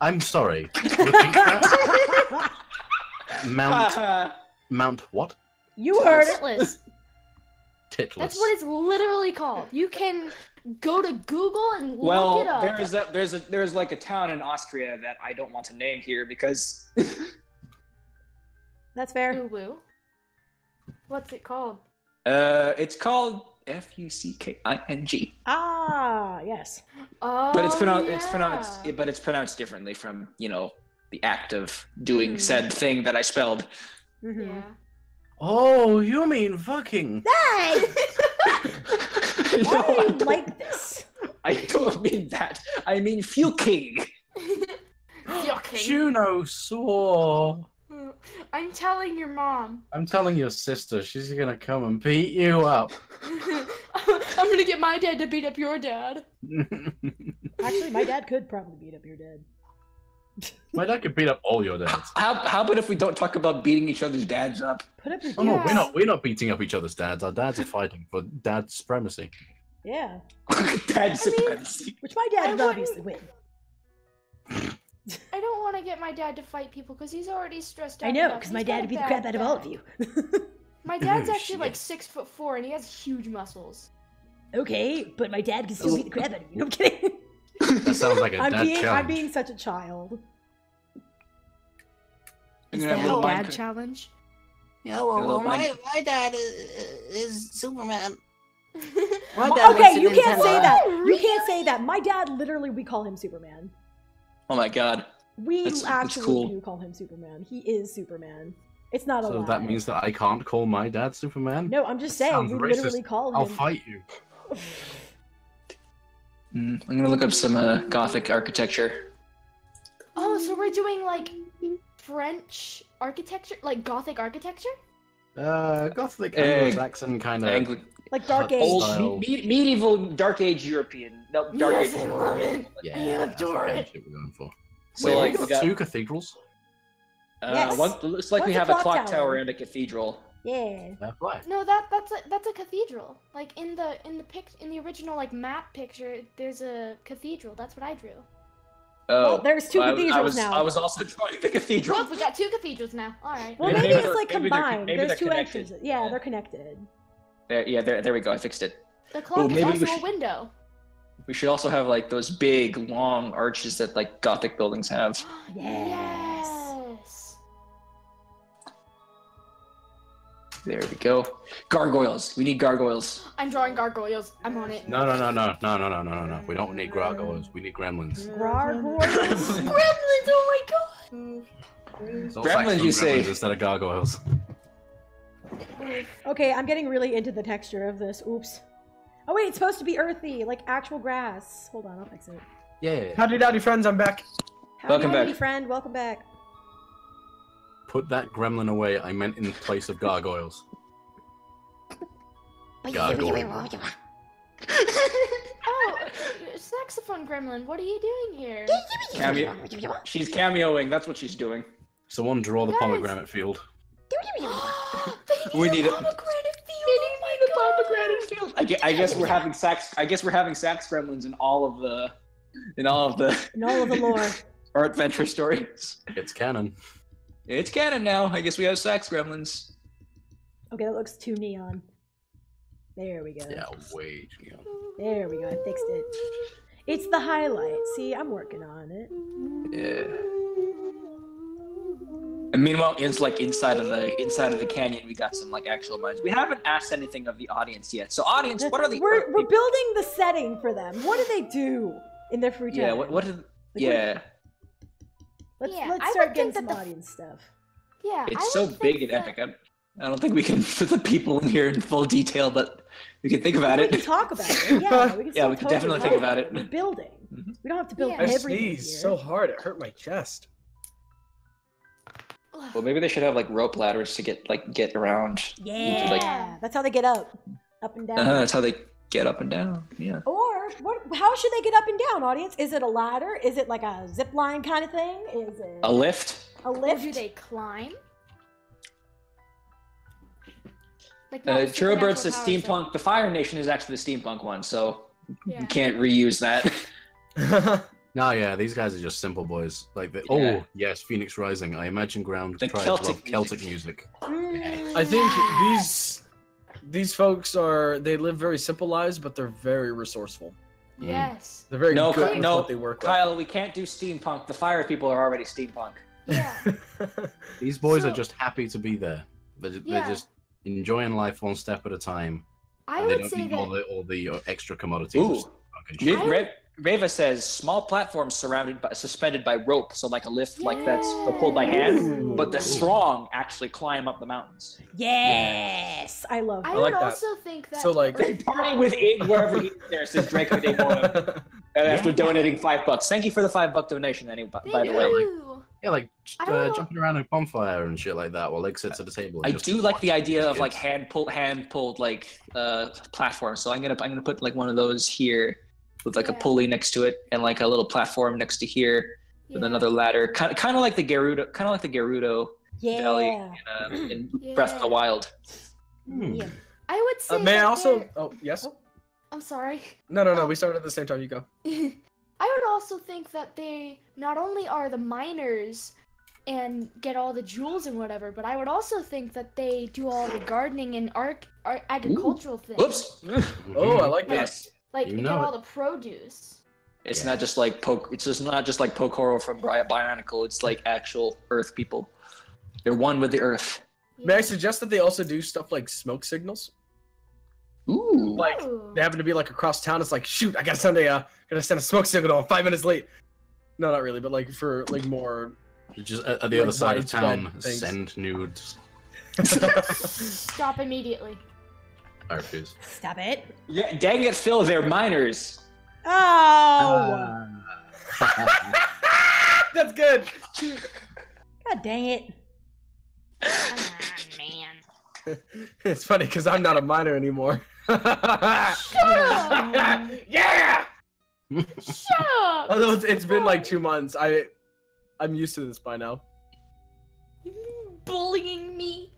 I'm sorry. Repeat that. Mount what? You heard it. Titlis. Titless. That's what it's literally called. You can go to Google and look Well, it up. there's like a town in Austria that I don't want to name here because That's fair. Uwu. What's it called? it's called Fucking. Ah, yes. Oh, But it's yeah. pronounced differently from, the act of doing said thing that I spelled. Mm-hmm. Yeah. Oh, you mean fucking? Hey! No, Why I do you don't- like this? I don't mean that. I mean Fucking. Yucking. Juno saw. I'm telling your mom. I'm telling your sister, she's gonna come and beat you up. I'm gonna get my dad to beat up your dad. Actually, my dad could probably beat up your dad. My dad could beat up all your dads. How about if we don't talk about beating each other's dads up? Put up your Oh no, Yeah. we're not beating up each other's dads. Our dads are fighting for dad supremacy. Yeah. Dad I mean- supremacy. Which my dad I would obviously win. I don't want to get my dad to fight people because he's already stressed out. I know, enough. because my He's got dad a would beat the bad crap out of all of back. you. My dad's Oh, actually like shit. 6'4" and he has huge muscles. Okay, but my dad can still beat the crap out of you. I'm kidding. That sounds like a I'm dad being challenge. such a child. I'm Is gonna that have a little Dad Minecraft- challenge. Yeah, Hello, well, Mike. my dad is Superman. My Well, dad okay, works at you can't say Nintendo. that. You can't say that. My dad, literally, we call him Superman. Oh my God. We That's actually cool. do call him Superman. He is Superman. It's not a So lie. that means that I can't call my dad Superman? No, I'm just That saying. sounds We racist. literally call him. I'll fight you. I'm gonna look up some Gothic architecture. Oh, so we're doing like French architecture, like Gothic architecture? Gothic Anglo-Saxon kind of. Like Dark Age. Old Style. medieval Dark Age European. No, Dark Yes, Age. I love it. Yeah, I that's the adore kind it. of shit we're going for. So Wait, like we we got got two cathedrals? Yes. looks like we One's a have a clock clock tower. tower and a cathedral. Yeah. That's right. No, that's a cathedral. Like in the original like map picture, there's a cathedral. That's what I drew. Oh, Well, there's two I cathedrals was, now. I was also drawing the cathedral. Look, we got two cathedrals now. All right. Well, Yeah, maybe maybe it's like they're- maybe they're- combined. maybe There's they're two connected. entrances. Yeah, Yeah. they're connected. There we go. I fixed it. The clock is maybe we also should- a window. We should also have like those big, long arches that like Gothic buildings have. Yes. There we go. Gargoyles. We need gargoyles. I'm drawing gargoyles. I'm on it. No. We don't need gargoyles. We need gremlins. Gargoyles. Gremlins! Oh my god! It's all Gremlins, Saxon you say? gremlins instead of gargoyles. Okay, I'm getting really into the texture of this. Oops. Oh wait, it's supposed to be earthy, like actual grass. Hold on, I'll fix it. Yeah. Howdy dowdy friends, I'm back. Welcome Howdy, back. friend. Welcome back. Put that gremlin away. I meant in place of gargoyles. Gargoyle. Oh, saxophone gremlin, what are you doing here? Cameo. She's cameoing. That's what she's doing. Someone draw the Guys. pomegranate field. We need it. Pomegranate field. Oh my god. I guess we're having sax. I guess we're having sax gremlins in all of the And all of the lore. ArtVenture stories. It's canon. It's canon now. I guess we have sax gremlins. Okay, that looks too neon. There we go. Yeah, way too young. There we go. I fixed it. It's the highlight. See, I'm working on it. Yeah. And meanwhile, it's like inside of the canyon, we got some like actual mines. We haven't asked anything of the audience yet. So, audience, what are the? We're building the setting for them. What do they do in their free time? Yeah. What is? Yeah. Let's I start would getting think some that audience stuff. Yeah, It's so big and epic. I don't think we can put the people in here in full detail, but we can think about We it. can talk about it. Yeah, we can. Yeah, we can definitely think about it. We're building. We don't have to build Yeah. I everything sneezed here. so hard it hurt my chest. Well, maybe they should have like rope ladders to get around. Yeah, Like- that's how they get up and down. That's how they get up and down. Yeah. Or how should they get up and down, audience? Is it a ladder? Is it like a zip line kind of thing? Is it A lift. a Or lift? do they climb? Like Cherubird's the supernatural powers, steampunk. The Fire Nation is actually the steampunk one, so Yeah. you can't reuse that. No, yeah, these guys are just simple boys. Like, Yeah. oh yes, Phoenix Rising. I imagine ground The tribes Celtic love Celtic music. I think these folks they live very simple lives, but they're very resourceful. Yes. They're very No, good with no, what they work Kyle, we can't do steampunk. The Fire people are already steampunk. Yeah. with. These boys So- are just happy to be there. They're Yeah. just enjoying life one step at a time. I And they would don't say need that. all the extra commodities. Ooh. of steampunk and shit. Reva says small platforms suspended by rope, so like a lift like that's pulled by hand. Ooh. But the strong actually climb up the mountains. Yes, I love I that. would like that. also think that. So, like- They party with Ig wherever he's there, says Draco Day Morning. After donating $5. Thank you for the $5 donation, anyway, by the way. Ew. Yeah, like I don't know. jumping around a bonfire and shit like that while Leg sits at the table. and I just- do like the idea of like Kids. hand pulled like platforms. So I'm gonna put like one of those here with like a Yeah. pulley next to it and like a little platform next to here with Yeah. another ladder, kind of like the Gerudo Valley Yeah. in Breath of the Yeah. Wild. Yeah. I would say. May I that also? they're- Oh yes. I'm sorry. No. We started at the same time. You go. I would also think that they not only are the miners and get all the jewels and whatever, but I would also think that they do all the gardening and agricultural things. Whoops. Oh, I like that. Yes. Like You they know get it. all the produce. It's not just like It's just not just like Pokoro from Bionicle. It's like actual Earth people. They're one with the Earth. May I suggest that they also do stuff like smoke signals? Ooh. Like Ooh. they happen to be like across town. It's like, shoot, I gotta send a smoke signal. I'm 5 minutes late. No, not really, but like for like more. Just at the Like other side of widespread town, things. send nudes. Stop immediately. I refuse. Stop it. Yeah, dang it, Phil. They're miners. Oh, That's good. God dang it. Come on, man. It's funny because I'm not a minor anymore. Shut up! Yeah. Shut up! Although it's been like 2 months, I'm used to this by now. Bullying me.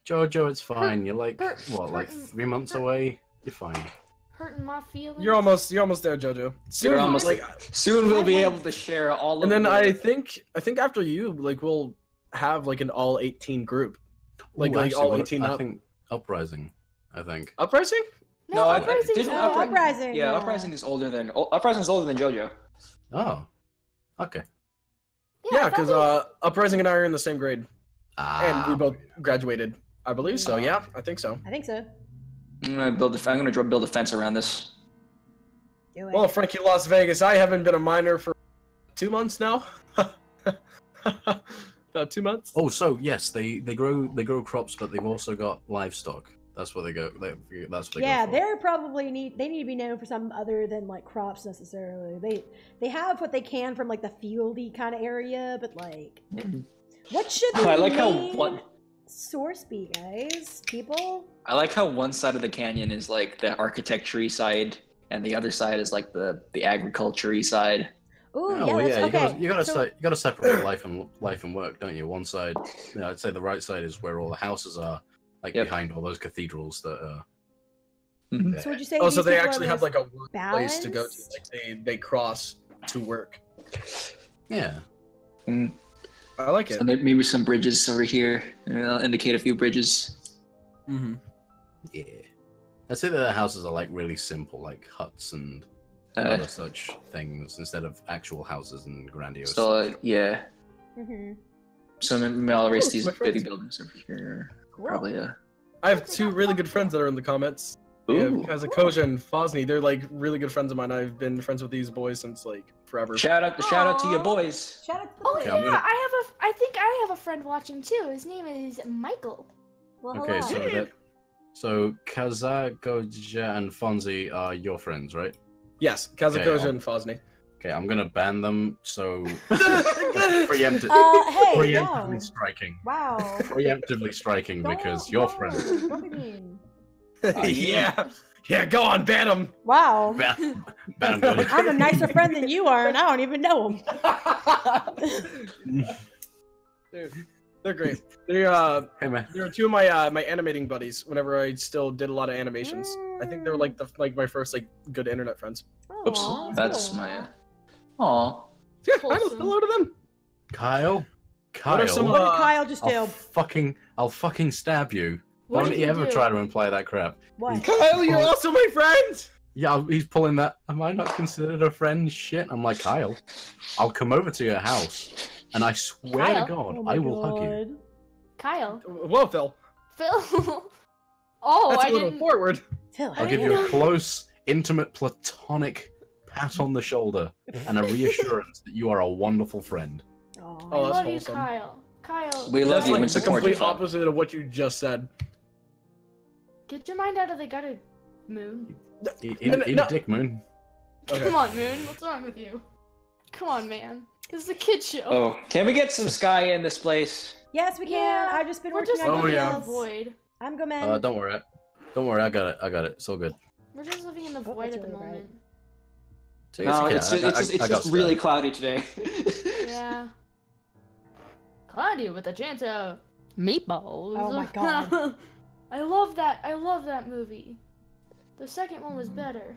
Jojo, it's fine. You're like hurt- what, like hurting- 3 months away? You're fine. Hurting my feelings. You're almost there, Jojo. Soon, You're almost like, Soon we'll be able to share all of and then the- I think after you, like, we'll have like an all 18 group, like Ooh, actually, all what- 18 I up. think Uprising. I think. Uprising? No, I- Uprising's didn't older. Uprising. Yeah, Uprising is older than JoJo. Oh. Okay. Yeah, I thought because Uprising and I are in the same grade, and we Ah. both graduated, I believe. So yeah, I think so. I think so. I'm gonna build a fence around this. Do it. Well, Frankie Las Vegas, I haven't been a minor for 2 months now. About 2 months. Oh, so yes, they grow crops, but they've also got livestock. That's what they go. That's what they yeah, go for. they're probably they need to be known for something other than like crops necessarily. They have what they can from like the fieldy kind of area, but like, what should the I like how main one. source be, guys? People. I like how one side of the canyon is like the architecture-y side, and the other side is like the agriculture-y side. Ooh, Oh, yeah, well, that's yeah, okay. you gotta So- you gotta separate life and work, don't you? One side, I'd say the right side is where all the houses are, like Yep. behind all those cathedrals that are. Mhm. there. So would you say? Oh, these so they people are actually have this like a work place to go to. balanced? Like they cross to work. Yeah. Mm. I like it. So maybe some bridges over here. I'll indicate a few bridges. Mm-hmm. Yeah. I'd say that the houses are like really simple, like huts and other such things, instead of actual houses and grandiose. So yeah. Mhm. So maybe I'll erase these my friends. bitty buildings over here. Cool. Probably I have two really good friends that are in the comments. We have Ooh. Kazakoja and Fosny. They're like really good friends of mine. I've been friends with these boys since like forever. Shout out to your Aw. boys. Shout out to the Oh boys. yeah, I'm gonna- I think I have a friend watching too. His name is Michael. Well, hello. Okay, so Kazakoja and Fonzie are your friends, right? Yes, Kazakoja Okay, and Fosny. Okay, I'm gonna ban them. So preemptively Hey, preemptively no. striking. Wow. Preemptively striking because you're friends. Don't be mean. Yeah, go on, ban them. Wow. Ban them. I'm a nicer friend than you are, and I don't even know him. Dude, they're great. They're Hey man. two of my my animating buddies. Whenever I still did a lot of animations, I think they were like my first like good internet friends. Oops, Aw, that's cool. my. Aw. Yeah, I know. Wholesome. Hello to them. Kyle. What are some What of did Kyle just I'll do? fucking stab you. What Don't did you he ever do? try to imply that crap. What? Kyle, you're also my friend. Yeah, he's pulling that. Am I not considered a friend? Shit. I'm like, Kyle, I'll come over to your house, and I swear Kyle? to God, Oh my I will hug you. God. Kyle. Whoa, Phil. Phil. Oh, That's I a little didn't. forward. Phil, I'll give you a close, intimate, platonic pat on the shoulder and a reassurance that you are a wonderful friend. Aw. Oh, I that's love you, wholesome. Kyle. Kyle. We love That's you like and the support you. complete opposite of what you just said. Get your mind out of the gutter, Moon. Eat No, a no. dick, Moon. Okay. Come on, Moon. What's wrong with you? Come on, man. This is a kid show. Oh, can we get some sky in this place? Yes, we can. Yeah, I've just been We're working just on Oh, living in yeah. the details. void. I'm Gomen. Don't worry. Don't worry. I got it. It's all good. We're just living in the Oh, void that's at the really right. moment. No, okay, it's I got just stuff. really cloudy today. Yeah. Cloudy with a chance of meatballs. Oh my God. I love that. I love that movie. The second one was better.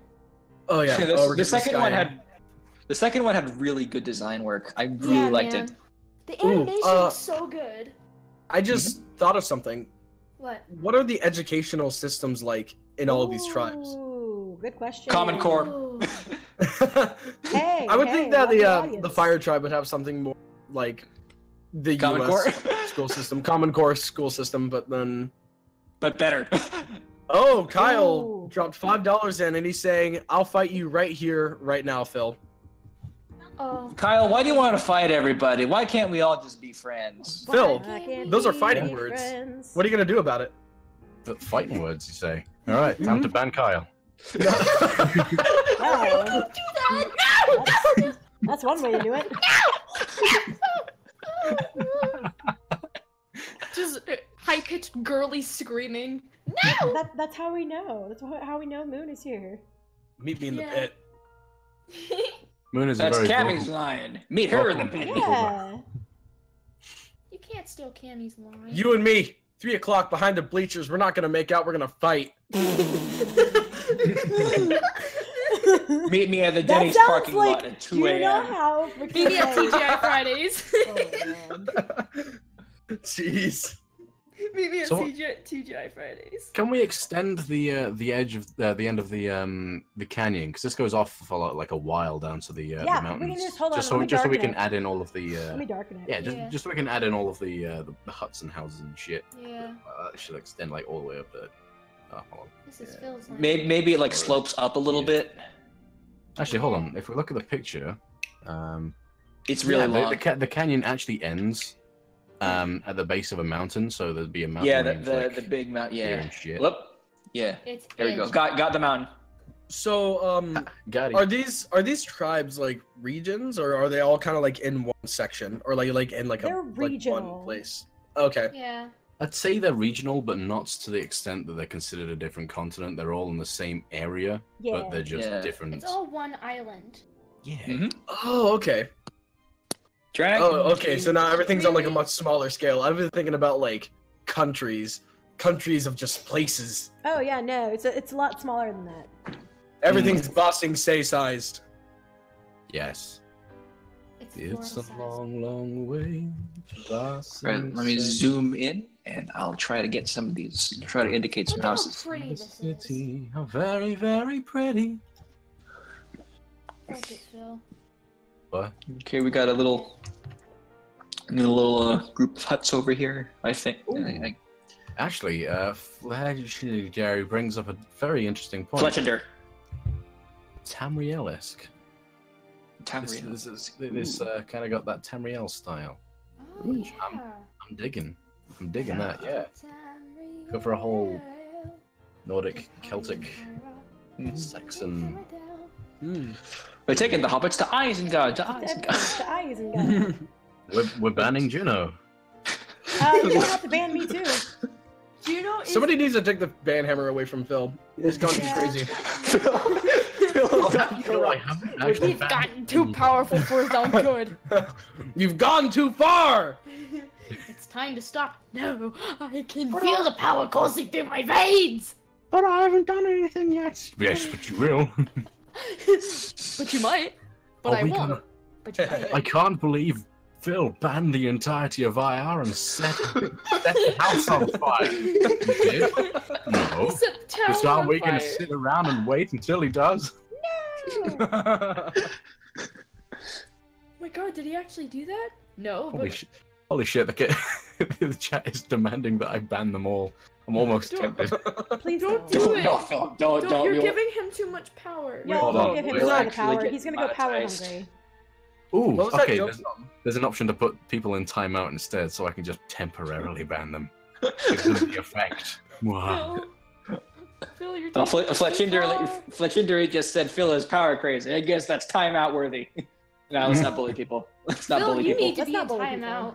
Oh yeah. the, Oh, we're the getting second sky one in. had really good design work. I really liked it. The Ooh, animation was so good. I just thought of something. What? What are the educational systems like in all of these tribes? Ooh, good question. Common Core. Ooh. Hey, I would hey, think that love the audience. fire tribe would have something more like the Common US Core. school system, Common Core school system, but then But better. oh, Kyle Ooh. dropped $5 in, and he's saying, "I'll fight you right here, right now, Phil." Oh. Kyle, why do you want to fight everybody? Why can't we all just be friends? Phil, Why can't those are we fighting be words. friends? What are you gonna do about it? The fighting words, you say. All right, time to ban Kyle. Oh, that's one way to do it. Just high-pitched girly screaming. That's how we know. That's how we know Moon is here. Meet me in the Yeah. pit. Moon is That's a very Cammy's vocal- line. Meet her in the Welcome. pit. Yeah. You can't steal Cammy's line. You and me, 3 o'clock behind the bleachers. We're not gonna make out. We're gonna fight. Meet me at the That Denny's sounds parking like lot at 2 you know a.m. how Meet me at TGI Fridays. Oh, man. Jeez. Meet me at So- TGI Fridays. Can we extend the edge of the end of the canyon? Because this goes off for like a while down to the Yeah, we can mountains. just- hold on, just let so me just so we darken can it. add in all of the Let me darken it. yeah, Yeah. just so we can add in all of the huts and houses and shit. Yeah, It should extend like all the way up there. Hold on. this is Phil's line. Maybe it like slopes up a little Yeah. bit. Actually, hold on. If we look at the picture, It's really yeah, long. the canyon actually ends at the base of a mountain, so there'd be a mountain. Yeah, range, the like, big mountain. here Yeah. and shit. Whoop. Yeah. It's There we go. edge. Got the mountain. So, Got it. are these tribes like regions, or are they all kind of like in one section, or like in like They're a like regional. one place? Okay. Yeah. I'd say they're regional, but not to the extent that they're considered a different continent. They're all in the same area, Yeah. but they're just Yeah. different. It's all one island. Yeah. Mhm. Oh, okay. Dragon. Oh, okay. So now everything's on like a much smaller scale. I've been thinking about like countries of just places. Oh yeah, no, it's a lot smaller than that. Everything's Bossing Say sized. Yes. It's It's a Florida-sized. long way to Right, let me zoom in, and I'll try to get some of these. Try to indicate some Look how houses. pretty this is. city. How very, very pretty. Look at Phil. What? Okay, we got a little a little group of huts over here, I think. Actually, Jerry brings up a very interesting point. Fletchender. Tamriel-esque. Tamriel. This kind of got that Tamriel style. Oh, yeah. I'm digging that, yeah. Go for a whole Nordic, Celtic, Saxon. We're taking the hobbits to Isengard, to Isengard. We're banning Juno. You're gonna have to ban me too. Juno is... Somebody needs to take the ban hammer away from Phil. He's gone too crazy. He's gotten too powerful for his own good. You've gone too far! It's time to stop. No, I can feel the power coursing through my veins. But I haven't done anything yet. Yes, but you will. But you might. But I won't. But you might. I can't believe Phil banned the entirety of IR and set the house on fire. You did? No. Just aren't we going to sit around and wait until he does? No! Oh my god, did he actually do that? No. Holy shit, the chat is demanding that I ban them all. I'm almost tempted. Please don't do it. Don't. You're giving him too much power. Y'all don't give him a lot of power. Actually He's gonna go power hungry. Ooh, What was that okay. joke? There's an option to put people in timeout instead, so I can just temporarily ban them. Because of the effect. Wow. Phil, you're taking Fletchender just said Phil is power crazy. I guess that's timeout worthy. No, let's not bully people. Let's not Phil, bully you people. need to be in timeout.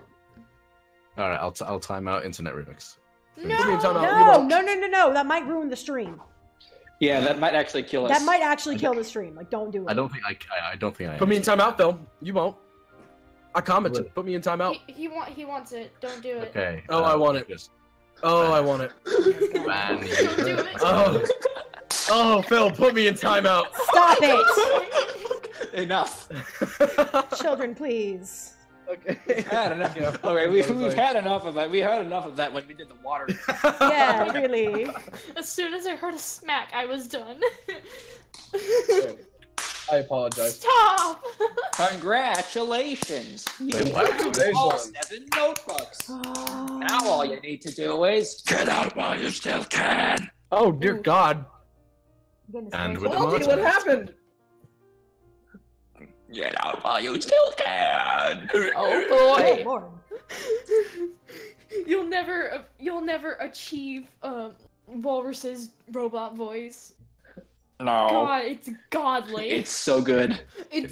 All right, I'll time out Internet Remix. No. That might ruin the stream. Yeah, that might actually kill us. That might actually kill the stream. Like, don't do it. I don't think I. Put me in timeout, Phil. You won't. I commented. Put me in timeout. He wants it. Don't do it. Okay. Oh, I want it. Oh, I want it. Ban Don't do it. Oh, Phil, put me in timeout. Stop it! Enough. Children, please. Okay. We've had enough. All right, we've had enough of that. We had enough of that when we did the water. Yeah, really. As soon as I heard a smack, I was done. I apologize. Stop! Congratulations! You Congratulations. have all 7 notebooks. Now all you need to do is get out while you still can. Oh, dear God. And with the What monster. happened? Get out while you still can. Oh Oh, boy. Lord. You'll never achieve Walrus's robot voice. No. God, it's godly. It's so good. It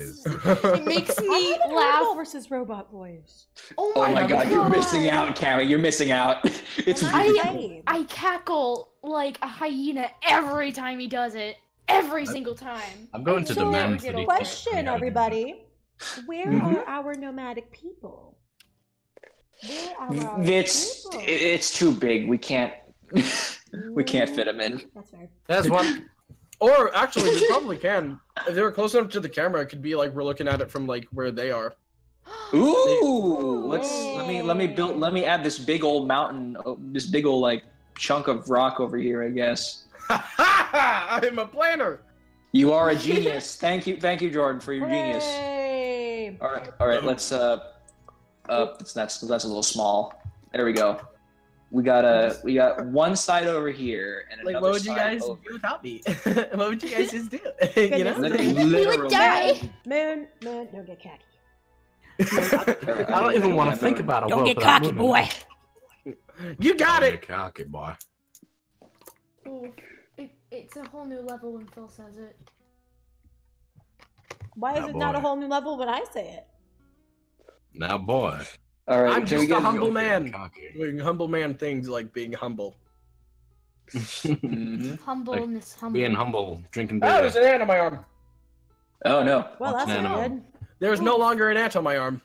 makes I me haven't heard laugh. versus robot voice. Oh Oh my my god, you're missing out, Carrie. You're missing out. It's really I cackle like a hyena every time he does it. Every single time. I'm going to So, demand for the Question, everybody. Where are our nomadic people? Where are our people? It's too big. We can't fit them in. That's fair. That's one. Or actually, we probably can. If they were close enough to the camera, it could be like we're looking at it from like where they are. Ooh, let me add this big old mountain, this big old like chunk of rock over here, I guess. I'm a planner. You are a genius. Thank you, Jordan, for your genius. Hey. All right, let's that's a little small. There we go. We got one side over here and Like, another what would you side guys over. do without me? What would you guys just do? Goodness You know? Literally. die. Moon, don't get cocky. I don't even want to think about a Don't world get without cocky, women. boy. You got Don't it. get cocky, boy. Ooh, it's a whole new level when Phil says it. Why is Oh, it not a boy. whole new level when I say it? Now, boy. All right, I'm can we just a get humble Don't get man. cocky. Doing humble man things like being humble. Mhm. Humbleness, humble. Being humble, drinking Oh, beer. there's an ant on my arm. Oh no! Well, What's that's an not animal? good. There's no longer an ant on my arm.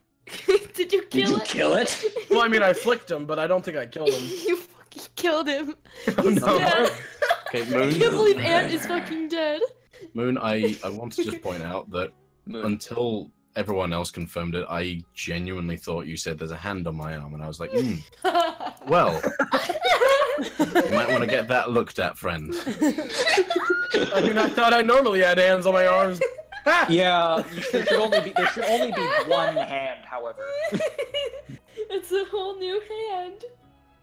Did you Did kill you it? kill it? Well, I mean, I flicked him, but I don't think I killed him. You fucking killed him. Oh, no. dead. Okay, I can't Moon. believe Ant is fucking dead. Moon, I want to just point out that until everyone else confirmed it, I genuinely thought you said there's a hand on my arm, and I was like, well, you might want to get that looked at, friend. I mean, I thought I normally had hands on my arms. Yeah, there should only be one hand, however. It's a whole new hand.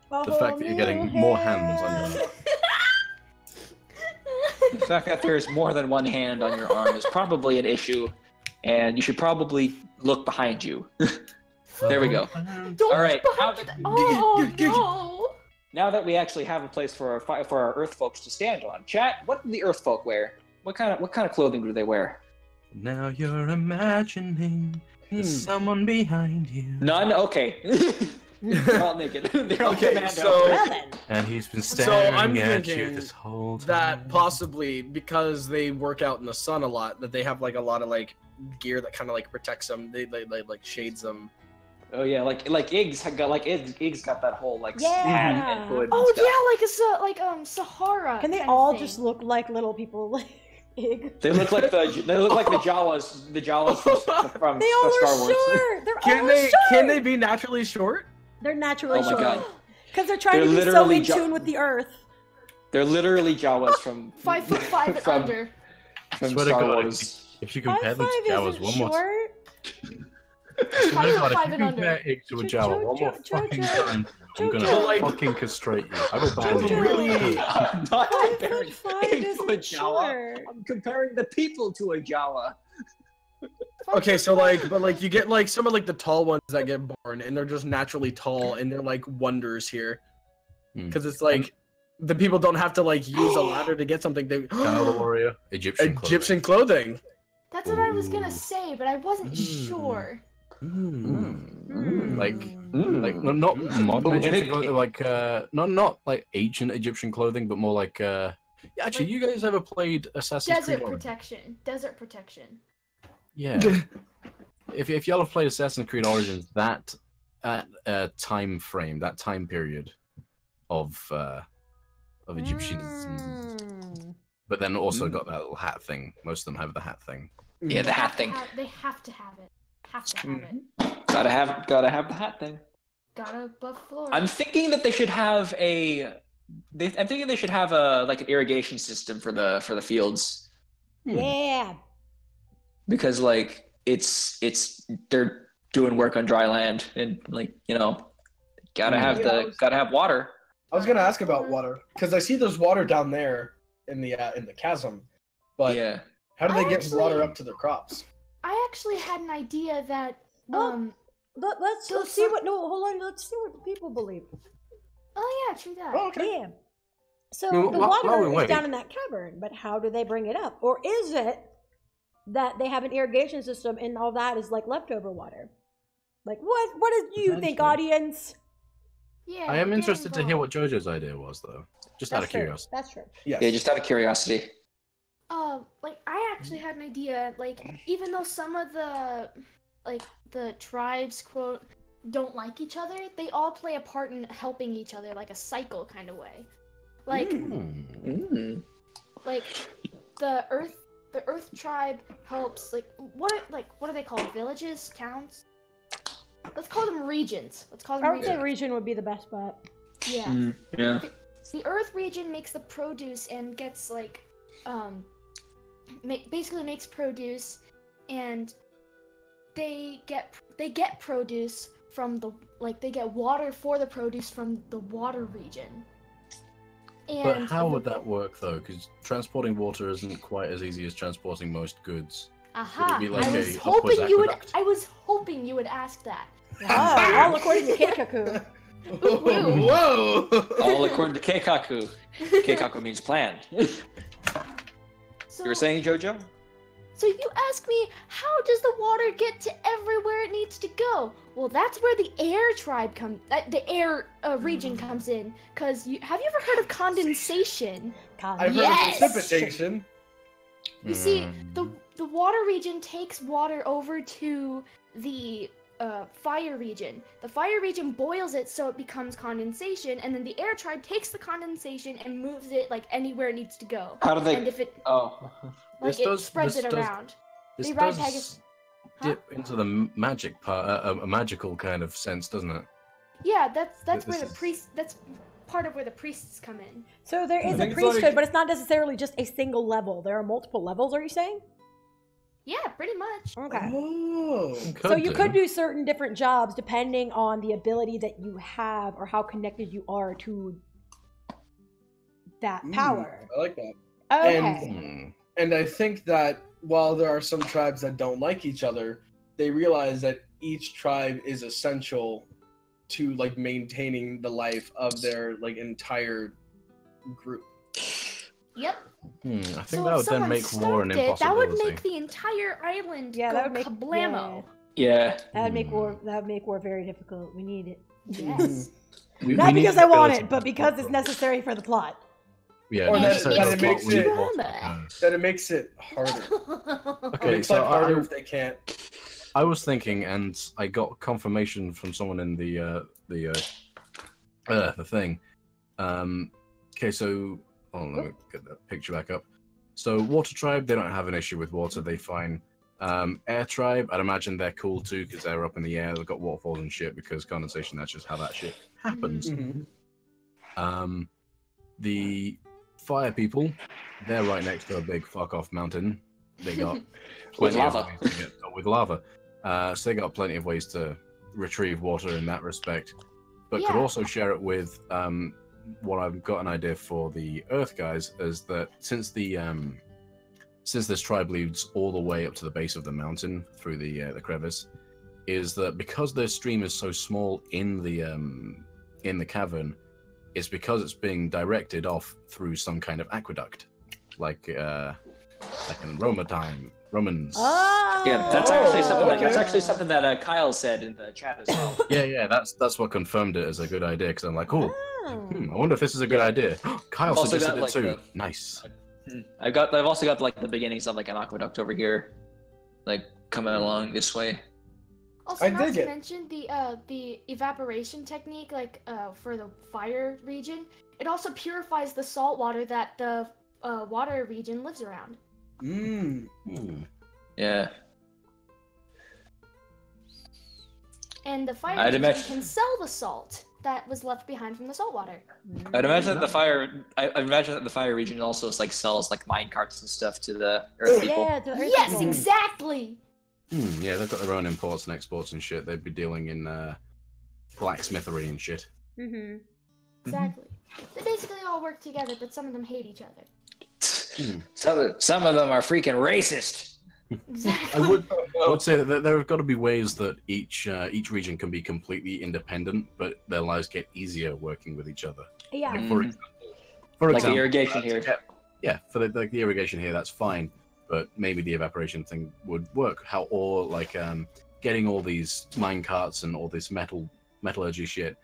The fact that you're getting more hands on your arm. The fact that there's more than one hand on your arm is probably an issue, and you should probably look behind you. There we go. Don't All right. Oh no! Now that we actually have a place for our Earth folks to stand on, chat. What do the Earth folk wear? What kind of clothing do they wear? Now you're imagining there's someone behind you. None. Okay. They're all naked. They're all Okay, commando. so And he's been staring I'm at you thinking this whole time. that possibly because they work out in the sun a lot, that they have like a lot of like gear that kind of like protects them. They like shades them. Oh yeah, like Iggs got that whole like Yeah. and hood and Oh stuff. yeah, like Sahara. Can they kind of all thing. just look like little people? Like Ig? They look like the Jawas. The Jawas from They all Star are Wars. short. They're all Can short. they be naturally short? They're naturally Oh my short. god. Because they're trying They're to be so literally in tune with the Earth. They're literally Jawas from 5'5" and from- under. from Swear to Star God, Wars. if you compare them to 5'5" Jawas isn't one more time. short. Swear to God, 5'5" if and you under. compare Ig to a Jawa one more fucking time, I'm gonna Jojo. fucking castrate you. I will ban Jojo. you. Really? I'm not comparing 5'5" Ig to a isn't Jawa. short. I'm comparing the people to a Jawa. Okay, so like, but like you get like some of like the tall ones that get born, and they're just naturally tall, and they're like wonders here, because it's like the people don't have to like use a ladder to get something. They Battle warrior, Egyptian clothing. That's what I was gonna Ooh. say, but I wasn't sure. Like not modern But Egyptian clothing, like not like ancient Egyptian clothing, but more like yeah, actually, you guys ever played Assassin's Desert Creed? protection. Desert protection. Yeah. if y'all have played Assassin's Creed Origins, that time frame, that time period of Egyptians, but then also got that little hat thing. Most of them have the hat thing. Yeah, the hat thing. They have to have it. Have to have it. Gotta have the hat thing. Gotta above floor. I'm thinking that they should have I'm thinking they should have like an irrigation system for the fields, Yeah. because like they're doing work on dry land, and like gotta have water. I was gonna ask about water because I see there's water down there in the chasm, but Yeah. how do they get Actually- water up to the crops? I actually had an idea that Let's So see some- what. No, hold on. Let's see what the people believe. oh yeah, true that. Oh, okay. Yeah. So Well, the while water we're is waiting- down in that cavern, but how do they bring it up? Or is it that they have an irrigation system and all that is like leftover water? Like what do you think, Potentially. audience? Yeah. I am get interested to hear involved. what JoJo's idea was, though. Just out of true. curiosity. That's true. Yes. Yeah, just out of curiosity. Like I actually had an idea. Like even though some of the tribes quote don't like each other, they all play a part in helping each other, like a cycle kind of way. Like like the Earth tribe helps what are they called? Villages, towns? Let's call them regions. I would say region would be the best bet. Yeah. Yeah. The Earth region makes the produce and gets basically makes produce, and they get produce from they get water for the produce from the water region. But And how would that work, though? Because transporting water isn't quite as easy as transporting most goods. Aha! be like I was a hoping upwards you would. aqueduct? I was hoping you would ask that. All according to Keikaku. Whoa! All according to Keikaku. Keikaku means planned. So, You were saying, JoJo? So you ask me, how does the water get to everywhere it needs to go? Well, that's where the air tribe the air region comes in. Cause have you ever heard of condensation? I've heard Yes! of precipitation. You see, the water region takes water over to the fire region. The fire region boils it so it becomes condensation, and then the air tribe takes the condensation and moves it anywhere it needs to go. How do they? And if it Oh. spreads it around. This They ride does Pegasus. dip into the magic part, a magical kind of sense, doesn't it? Yeah, that's This where the is- priest. That's part of where the priests come in. So there is a think it's priesthood, like- but it's not necessarily just a single level. There are multiple levels. Are you saying? Yeah, pretty much. Okay. Oh. So you could do certain different jobs depending on the ability that you have or how connected you are to that power. I like that. Okay. And I think that while there are some tribes that don't like each other, they realize that each tribe is essential to like maintaining the life of their like entire group. Yep. I think So that if would then someone make war an stopped it, that would impossibility. make the entire island Yeah, go that would make kablamo. Yeah. That would make war. That would make war very difficult. We need it. Yes. Not need because the I want ability it, but because it's necessary for the plot. Yeah, Or that necessary it for the makes plot, we need it- lots of Drama. That it makes it harder. It Okay, makes so life harder if they can't. I was thinking, and I got confirmation from someone in the thing. Okay, so let me get that picture back up. So Water Tribe, they don't have an issue with water; they fine. Air Tribe, I'd imagine they're cool too because they're up in the air. They've got waterfalls and shit because condensation. That's just how that shit happens. The Fire people, they're right next to a big fuck off mountain. They got With plenty of lava. ways to with lava. So they got plenty of ways to retrieve water in that respect, but could Yeah. also share it with what I've got an idea for the Earth guys is that since this tribe leads all the way up to the base of the mountain through the crevice, is that because the stream is so small in the cavern, it's because it's being directed off through some kind of aqueduct, like in Romans. Oh. Yeah, that's actually something. okay. That's actually something that Kyle said in the chat as well. Yeah, that's what confirmed it as a good idea. Because I'm like, oh, Oh. I wonder if this is a good idea. Kyle I've also suggested got, it like, too. the- Nice. I've also got like the beginnings of like an aqueduct over here, like coming along this way. Also, I not dig to it. mention the evaporation technique, like for the fire region, it also purifies the salt water that the water region lives around. Yeah. And the fire I'd region imagine- can sell the salt that was left behind from the salt water. I'd imagine that the fire. I imagine that the fire region also like sells like mine carts and stuff to the Earth people. Yeah, the Earth Yes, people. exactly. Yeah, they've got their own imports and exports and shit. They'd be dealing in blacksmithery and shit. Mm-hmm. Exactly. They basically all work together, but some of them hate each other. Some of them are freaking racist. Exactly. I would say that there have got to be ways that each region can be completely independent, but their lives get easier working with each other. Yeah. Like, Mhm. for Like the example, irrigation here. Yeah, for the irrigation here, that's fine. But maybe the evaporation thing would work. Getting all these mine carts and all this metallurgy shit.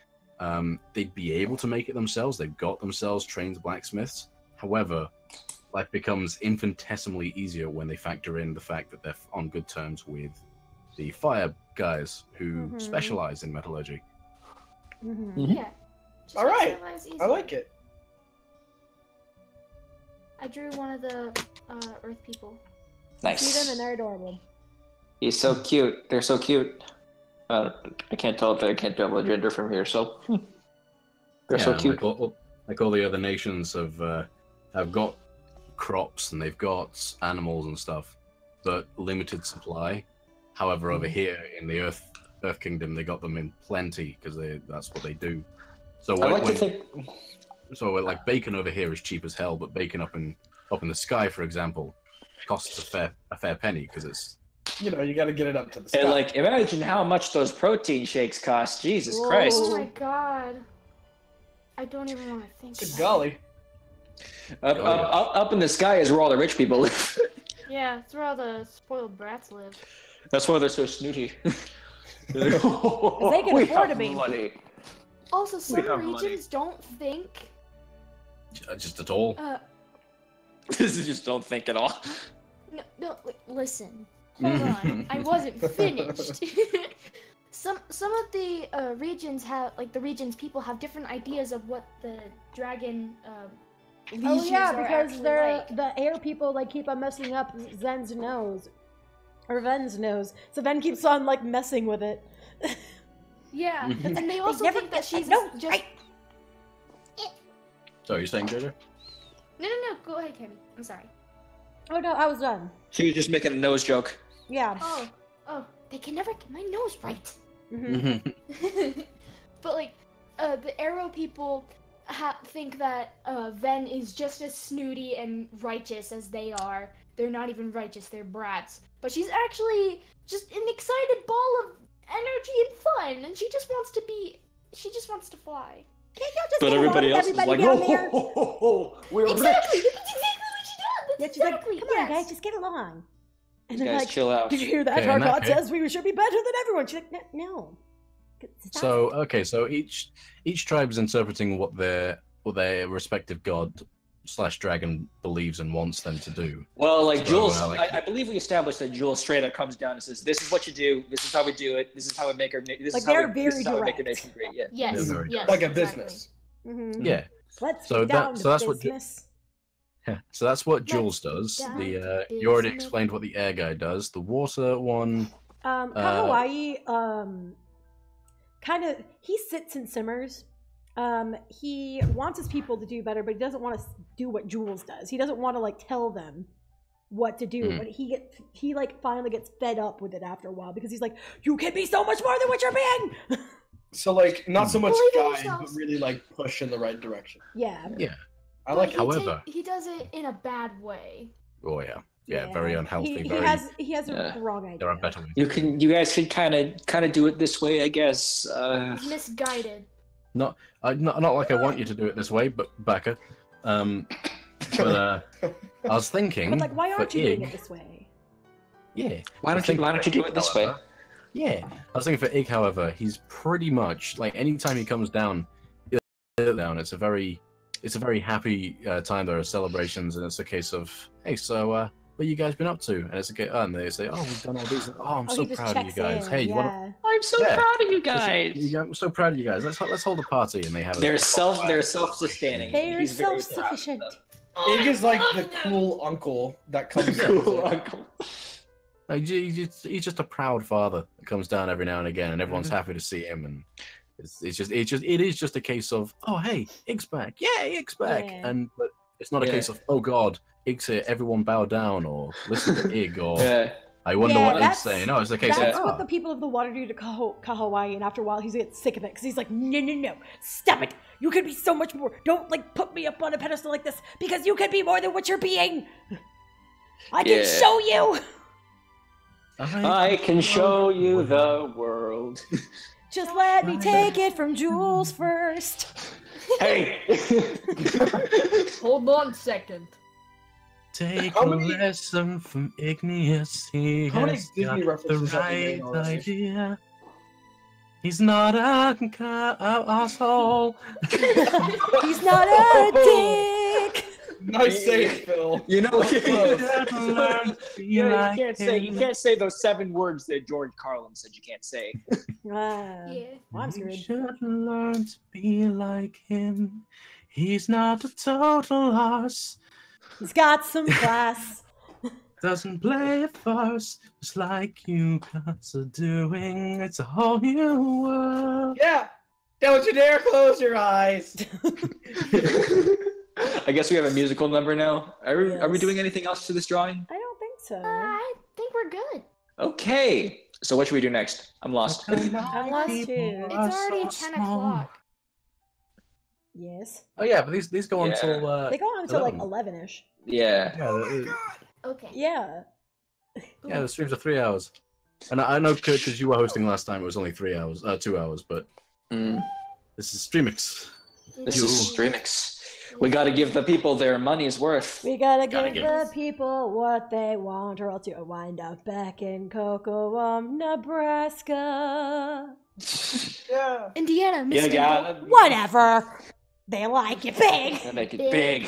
They'd be able to make it themselves. They've got themselves trained blacksmiths. However, life becomes infinitesimally easier when they factor in the fact that they're on good terms with the fire guys who Mhm. specialize in metallurgy. Mm-hmm. Yeah. Just All makes right. their lives I easier. like it. I drew one of the Earth people. See them Nice. and they're adorable. He's so cute. They're so cute. I can't tell if I can't tell the gender from here. So they're so Yeah, cute. Like all the other nations have got crops and they've got animals and stuff, but limited supply. However, over here in the Earth Kingdom, they got them in plenty because that's what they do. So I like to think. like bacon over here is cheap as hell, but bacon up in the sky, for example, costs a fair penny because it's You know, you got to get it up to the sky. And like, imagine how much those protein shakes cost. Jesus Whoa. Christ. Oh my god. I don't even want to think Good about golly. Up in the sky is where all the rich people live. it. Yeah, it's where all the spoiled brats live. That's why they're so snooty. they can We afford have to be. money. Also, some have regions money. don't think. just at all. This is just don't think at all. No, listen. Hold on. I wasn't finished. Some of the regions have, like, the region's people have different ideas of what the dragon Oh legions yeah, are because actually they're like. the air people like keep on messing up Zen's nose. Or Ven's nose. So Ven keeps on like messing with it. Yeah, and they also never- think that she's no, just. So you're saying, Jojo? No, go ahead, Kenny. I'm sorry. Oh no, I was done. She was just making a nose joke. Yeah. Oh, they can never get my nose right. Mm-hmm. But like, the Arrow people think that Ven is just as snooty and righteous as they are. They're not even righteous; they're brats. But she's actually just an excited ball of energy and fun, and she just wants to be. She just wants to fly. Can't y'all just But get along everybody with else is like, everybody down there? we're Exactly. rich. That's exactly what she does. Yeah, That's she's like, exactly. come on, guys, just get along. And You they're guys like, chill out. did you hear that? Okay, Our in that God case- says we should be better than everyone. She's like, no. Stop. So each tribe is interpreting what their respective god / dragon believes and wants them to do. Well, like So, Jules, like- I believe we established that Jules straight up comes down and says, "This is what you do. This is how we do it. This is how we make our. This Like, is how they're we, very this is how we make our direct. nation great." Yeah. Yes. Yeah, very Yes. Like a exactly. business. Mhm. Yeah. Let's So get down so to that's what business. So that's what Jules does. down The to you already business. explained what the air guy does. The water one. Hawaii, kind of, he sits and simmers. He wants his people to do better, but he doesn't want to do what Jules does. He doesn't want to like tell them what to do. Mhm. But he like finally gets fed up with it after a while because he's like, you can be so much more than what you're being. So like not so much Believe in guide, but yourselves. really like push in the right direction. Yeah. Yeah. I But like he how. However- he does it in a bad way. Oh yeah. Yeah. Very unhealthy. He very. he has a Yeah. wrong idea. There are better ways. You guys can kind of do it this way, I guess. He's misguided. Not like I want you to do it this way, but Becca. But I was thinking. But like, why aren't for you doing Ig- it this way? Yeah. Why don't you do it this way? Yeah. I was thinking for Ig, however, he's pretty much like anytime he comes down, it's a very happy time. There are celebrations, and it's a case of, hey, so what you guys been up to? And it's a case, and they say, oh, we've done all these. Oh, I'm so he just proud of you checks guys. in, Hey, you yeah. want I'm so Yeah. proud of you to? guys. I'm so proud of you guys. Let's hold a party, and they have. They're self-sustaining. They're He's very proud of self-sufficient. them. Ig is like the cool uncle that comes. Cool uncle. Like, he's just a proud father that comes down every now and again, and everyone's happy to see him. And it is just a case of, oh hey, Ig's back, yay, Ig's back, Yeah. but it's not a case of, oh god, Ig's here, everyone bow down or listen to Ig or Yeah. I wonder Yeah, what Ig's that's- saying. No, it's a case That's of, what the people of the water do to Kahawai, and after a while he gets sick of it because he's like, no, stop it! You could be so much more. Don't like put me up on a pedestal like this because you could be more than what you're being. I can Yeah. show you. I can show you the world. Just let me take it from Jules first. Hey. Hold on a second. Take How a many- lesson from Igneous. He How many has Disney got the references have we right made already? idea. He's not a asshole. He's not a dick. Nice save, Phil. You know, You you can't say those 7 words that George Carlin said you can't say. Yeah. Well, I'm You screwed. should learn to be like him. He's not a total arse. He's got some class. Doesn't play a farce, just like you guys are doing. It's a whole new world. Yeah. Don't you dare close your eyes. I guess we have a musical number now. Are we Yes. doing anything else to this drawing? I don't think so. I think we're good. Okay. So what should we do next? I'm lost. I'm lost too. It's already 10 o'clock. Yes. Oh yeah, but these go Yeah. until They go on until like 11. 11ish. Yeah. Okay. Yeah. The streams are 3 hours. And I know, Kurt, because you were hosting last time, it was only 3 hours, 2 hours. But this is Streamix. This is Streamix. We got to give the people their money's worth. We gotta Gotta give give the people what they want, or else you'll wind up back in Kocoum, Nebraska. Yeah. Indiana, Yeah, Michigan. yeah. Whatever. They like it big. Make it big.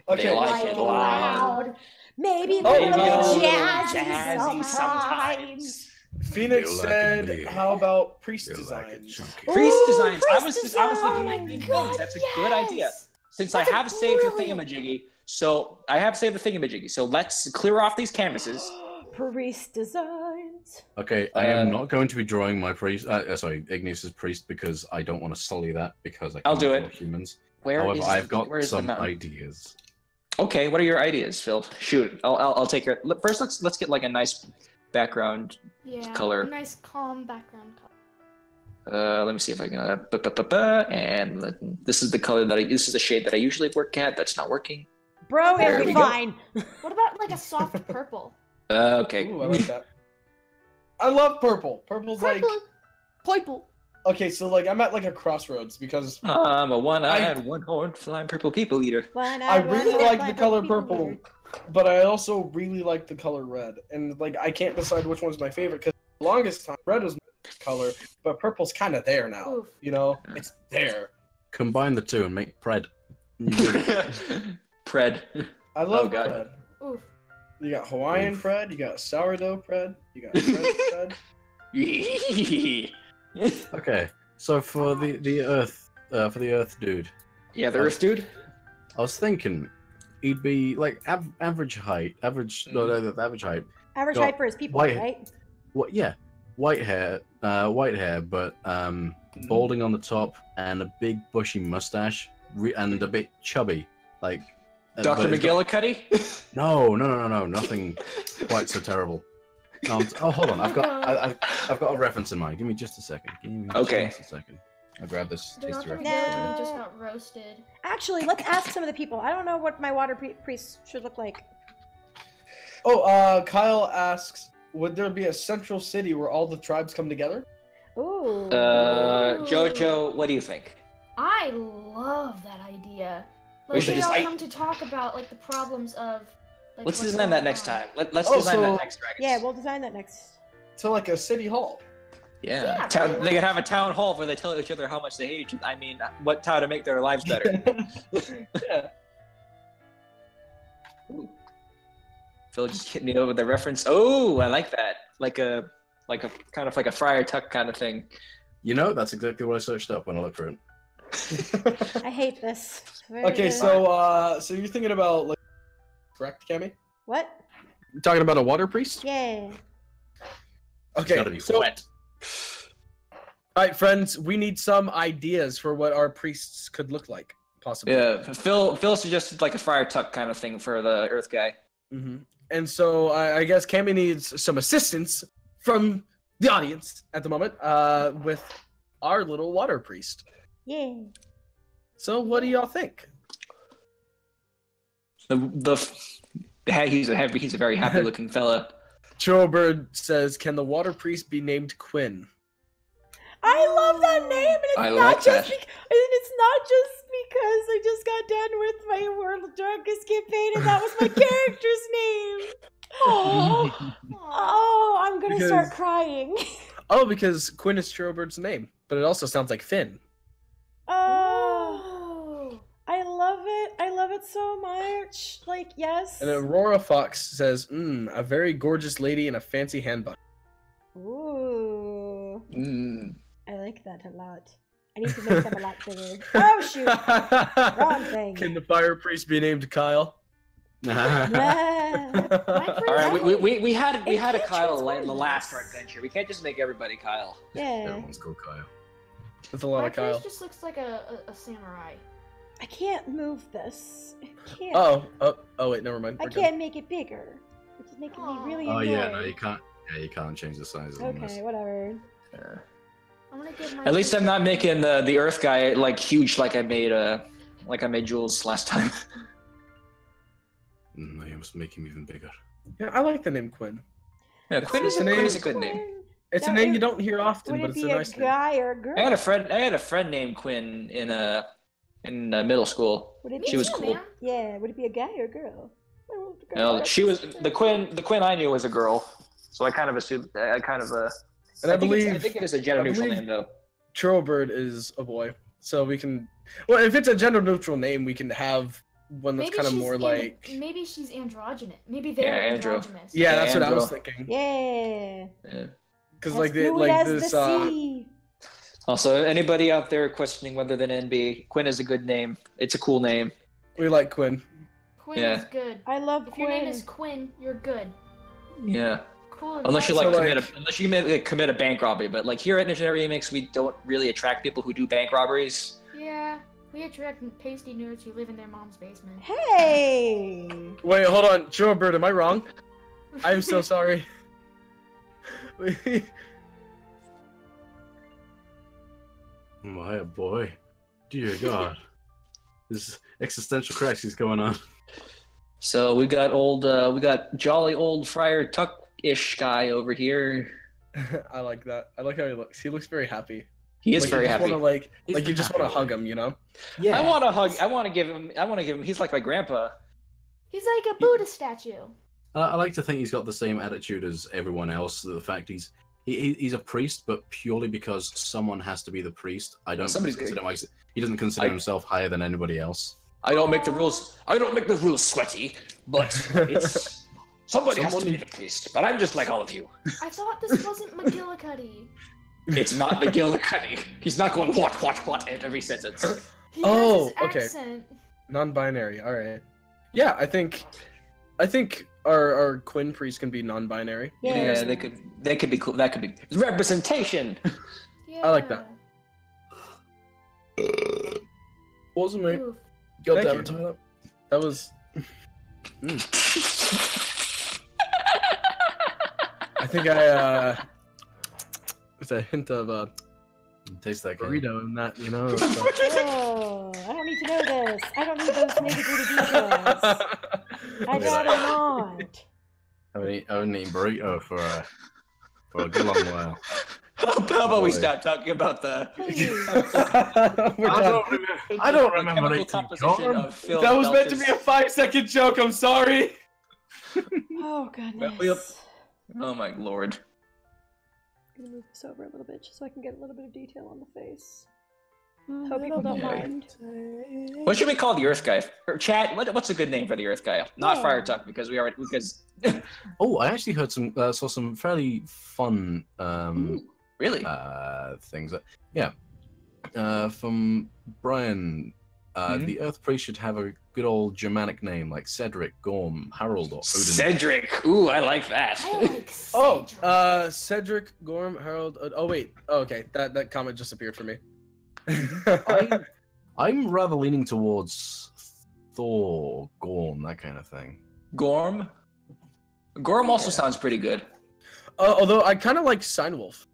Okay. They like it loud. Maybe a Oh, little no. jazzy sometimes. Phoenix Feel like said, it big. "How about priest Feel like it designs?" chunky. Priest designs. I priest was thinking design. like God, things. That's a good idea. yes. Since That's I a have saved the brilliant- thingamajiggy, so I have saved the thingamajiggy. So let's clear off these canvases. Priest designs. Okay, I am not going to be drawing my priest. Sorry, Igneous's priest because I don't want to sully that because I I'll can't do draw it. humans. Where However, is I've got where is the some mountain? ideas. Okay, what are your ideas, Phil? Shoot, I'll take care. First, let's get like a nice background Yeah. color. A nice calm background color. Let me see if I can. This is the color this is the shade that I usually work at. That's not working. Bro, There it'll we be go. fine. What about like a soft purple? Okay. Ooh, I like that. I love purple. Purple's like Purple. okay, so like I'm at like a crossroads because I'm a one-eyed, one-horned, flying purple people eater. I really like the color purple, but I also really like the color red, and like I can't decide which one's my favorite because the longest time red was my color, but purple's kind of there now. Oof. You know, it's there. Combine the two and make pred. Pred. I love God. bread. Oof. You got Hawaiian bread, you got sourdough bread, you got French bread. Okay, so for the Earth dude, Yeah, the Earth dude. I was thinking he'd be like average height, average height. Average Got height for his people, white- right? What? Yeah, white hair, but balding on the top and a big bushy mustache and a bit chubby, like. Dr. but he's got- McGillicuddy? No, nothing quite so terrible. Oh, hold on, I've got a reference in mind. Give me just a second. Okay. Just a second. I'll grab this The tasty Dr. reference. McGillicuddy just got roasted. Actually, let's ask some of the people. I don't know what my water priest should look like. Oh, Kyle asks, would there be a central city where all the tribes come together? Ooh. Jojo, what do you think? I love that idea. We Like should they just- all come to talk about like the problems of. Like, Let's what's design that going next on. time. Let's Oh, design so- that next Dragons. Yeah, we'll design that next. So like a city hall. Yeah. Yeah, They could have a town hall where they tell each other how much they hate each other. I mean, how to make their lives better. Yeah. Phil just hit me over the reference. Oh, I like that. Like a kind of like a Friar Tuck kind of thing. You know, that's exactly what I searched up when I looked for it. I hate this. Very Okay, good. so you're thinking about like, correct, Cammy? What? You're talking about a water priest? Yeah. It's gotta Okay, be so wet. all right, friends, we need some ideas for what our priests could look like, possibly. Yeah. Phil suggested like a Friar Tuck kind of thing for the Earth guy. Mm-hmm. And so I guess Cammy needs some assistance from the audience at the moment with our little water priest. Yeah. So what do y'all think? He's a very happy looking fella. Chillbird says, "Can the water priest be named Quinn?" I love that name, and it's I not like just that. and it's not just because I just got done with my World of Darkness campaign, and that was my character's name. Oh, I'm gonna start Because- crying. Oh, because Quinn is Chillbird's name, but it also sounds like Finn. Oh, I love it. I love it so much. Like, yes. And Aurora Fox says, a very gorgeous lady in a fancy handbag." Ooh, Mm. I like that a lot. I need to make them a lot bigger. Oh shoot! Wrong thing. Can the fire priest be named Kyle? Ah. All right, we had a can't Kyle transform in the last this. ArtVenture. We can't just make everybody Kyle. Yeah, Everyone's called Kyle. That's a lot My of Kyle. priest just looks like a samurai. I can't move this. I can't. Oh, wait, never mind. I We're good. can't make it bigger, which is making me really Oh annoyed. yeah, no, you can't. Yeah, you can't change the size of them. Okay, whatever. I'm gonna give my. At least I'm not making the Earth guy like huge like I made Jules last time. No, you must make him even bigger. Yeah, I like the name Quinn. Yeah, Quinn is a good name. It's a That name would- you don't hear often, Would but it it's be a a nice name. guy or a girl? I had a friend named Quinn in middle school. Would it Me be She was too, cool. man. Yeah, would it be a guy or a girl? I want the girl. No, she was the Quinn I knew was a girl, so I kind of assumed And I I believe think it is a gender neutral believe- name though. Churlbird is a boy, so we can. Well, if it's a gender neutral name, we can have one that's Maybe kind of she's more like. Maybe she's androgynous. Maybe they're Yeah, andro. androgynous. Yeah, that's what I Andro. was thinking. Yeah. Yeah. Because As like they fluid like as this. the sea. Also, anybody out there questioning whether the NB Quinn is a good name? It's a cool name. We like Quinn. Quinn Yeah. is good. I love If your name Quinn. is Quinn, you're good. Yeah. Cool. Unless you nice. like So, unless you commit a bank robbery, but like here at Legendary Remix, we don't really attract people who do bank robberies. Yeah. We attract pasty nerds who live in their mom's basement. Hey! Wait, hold on. Joe Bird, am I wrong? I'm so sorry. My boy. Dear God. This existential crisis going on. So we got jolly old Friar Tuck-ish guy over here. I like that. I like how he looks. He looks very happy. He is Like, very you just happy. Wanna, like He's you just want to happy. hug him, you know? Yeah. I want to hug. I want to give him. He's like my grandpa. He's like a Buddha statue. I like to think he's got the same attitude as everyone else. The fact he's a priest, but purely because someone has to be the priest. I don't Somebody's consider he doesn't consider himself higher than anybody else. I don't make the rules. I don't make the rules sweaty, but it's somebody has to be the priest. But I'm just like all of you. I thought this wasn't McGillicuddy. It's not McGillicuddy. He's not going what at every sentence. He Oh, has his okay. accent. Non-binary. All right. Yeah, I think our Quinn priest can be non-binary. Yeah, they could be cool. That could be representation. Yeah. I like that. Wasn't me. Oof. Got Thank that you. Tyler. That was. I think there's a hint of Taste that guy. burrito in that, you know. So. Oh, I don't need to know this. I don't need those nitty-gritty details. I'd rather not. I haven't eaten burrito for a good long while. How about we stop talking about the We're done. I don't remember chemical eating composition corn. of Phil That was meant to Belch's- be a 5-second joke. I'm sorry. Oh, goodness. Yep. Oh my lord. I'm gonna move this over a little bit just so I can get a little bit of detail on the face. Hope people don't mind. What should we call the Earth guy? Or chat. What's a good name for the Earth guy? Not Yeah. Friar Tuck because Oh, I actually heard saw some fairly fun really. things. From Brian. The Earth Priest should have a good old Germanic name like Cedric, Gorm, Harold, or Odin. Cedric. Ooh, I like that. I like Oh, Cedric. Cedric, Gorm, Harold. Oh wait. Oh, okay. That comment just appeared for me. I'm rather leaning towards Thor, Gorm, that kind of thing. Gorm. Gorm also sounds pretty good. Although I kind of like Cynewulf.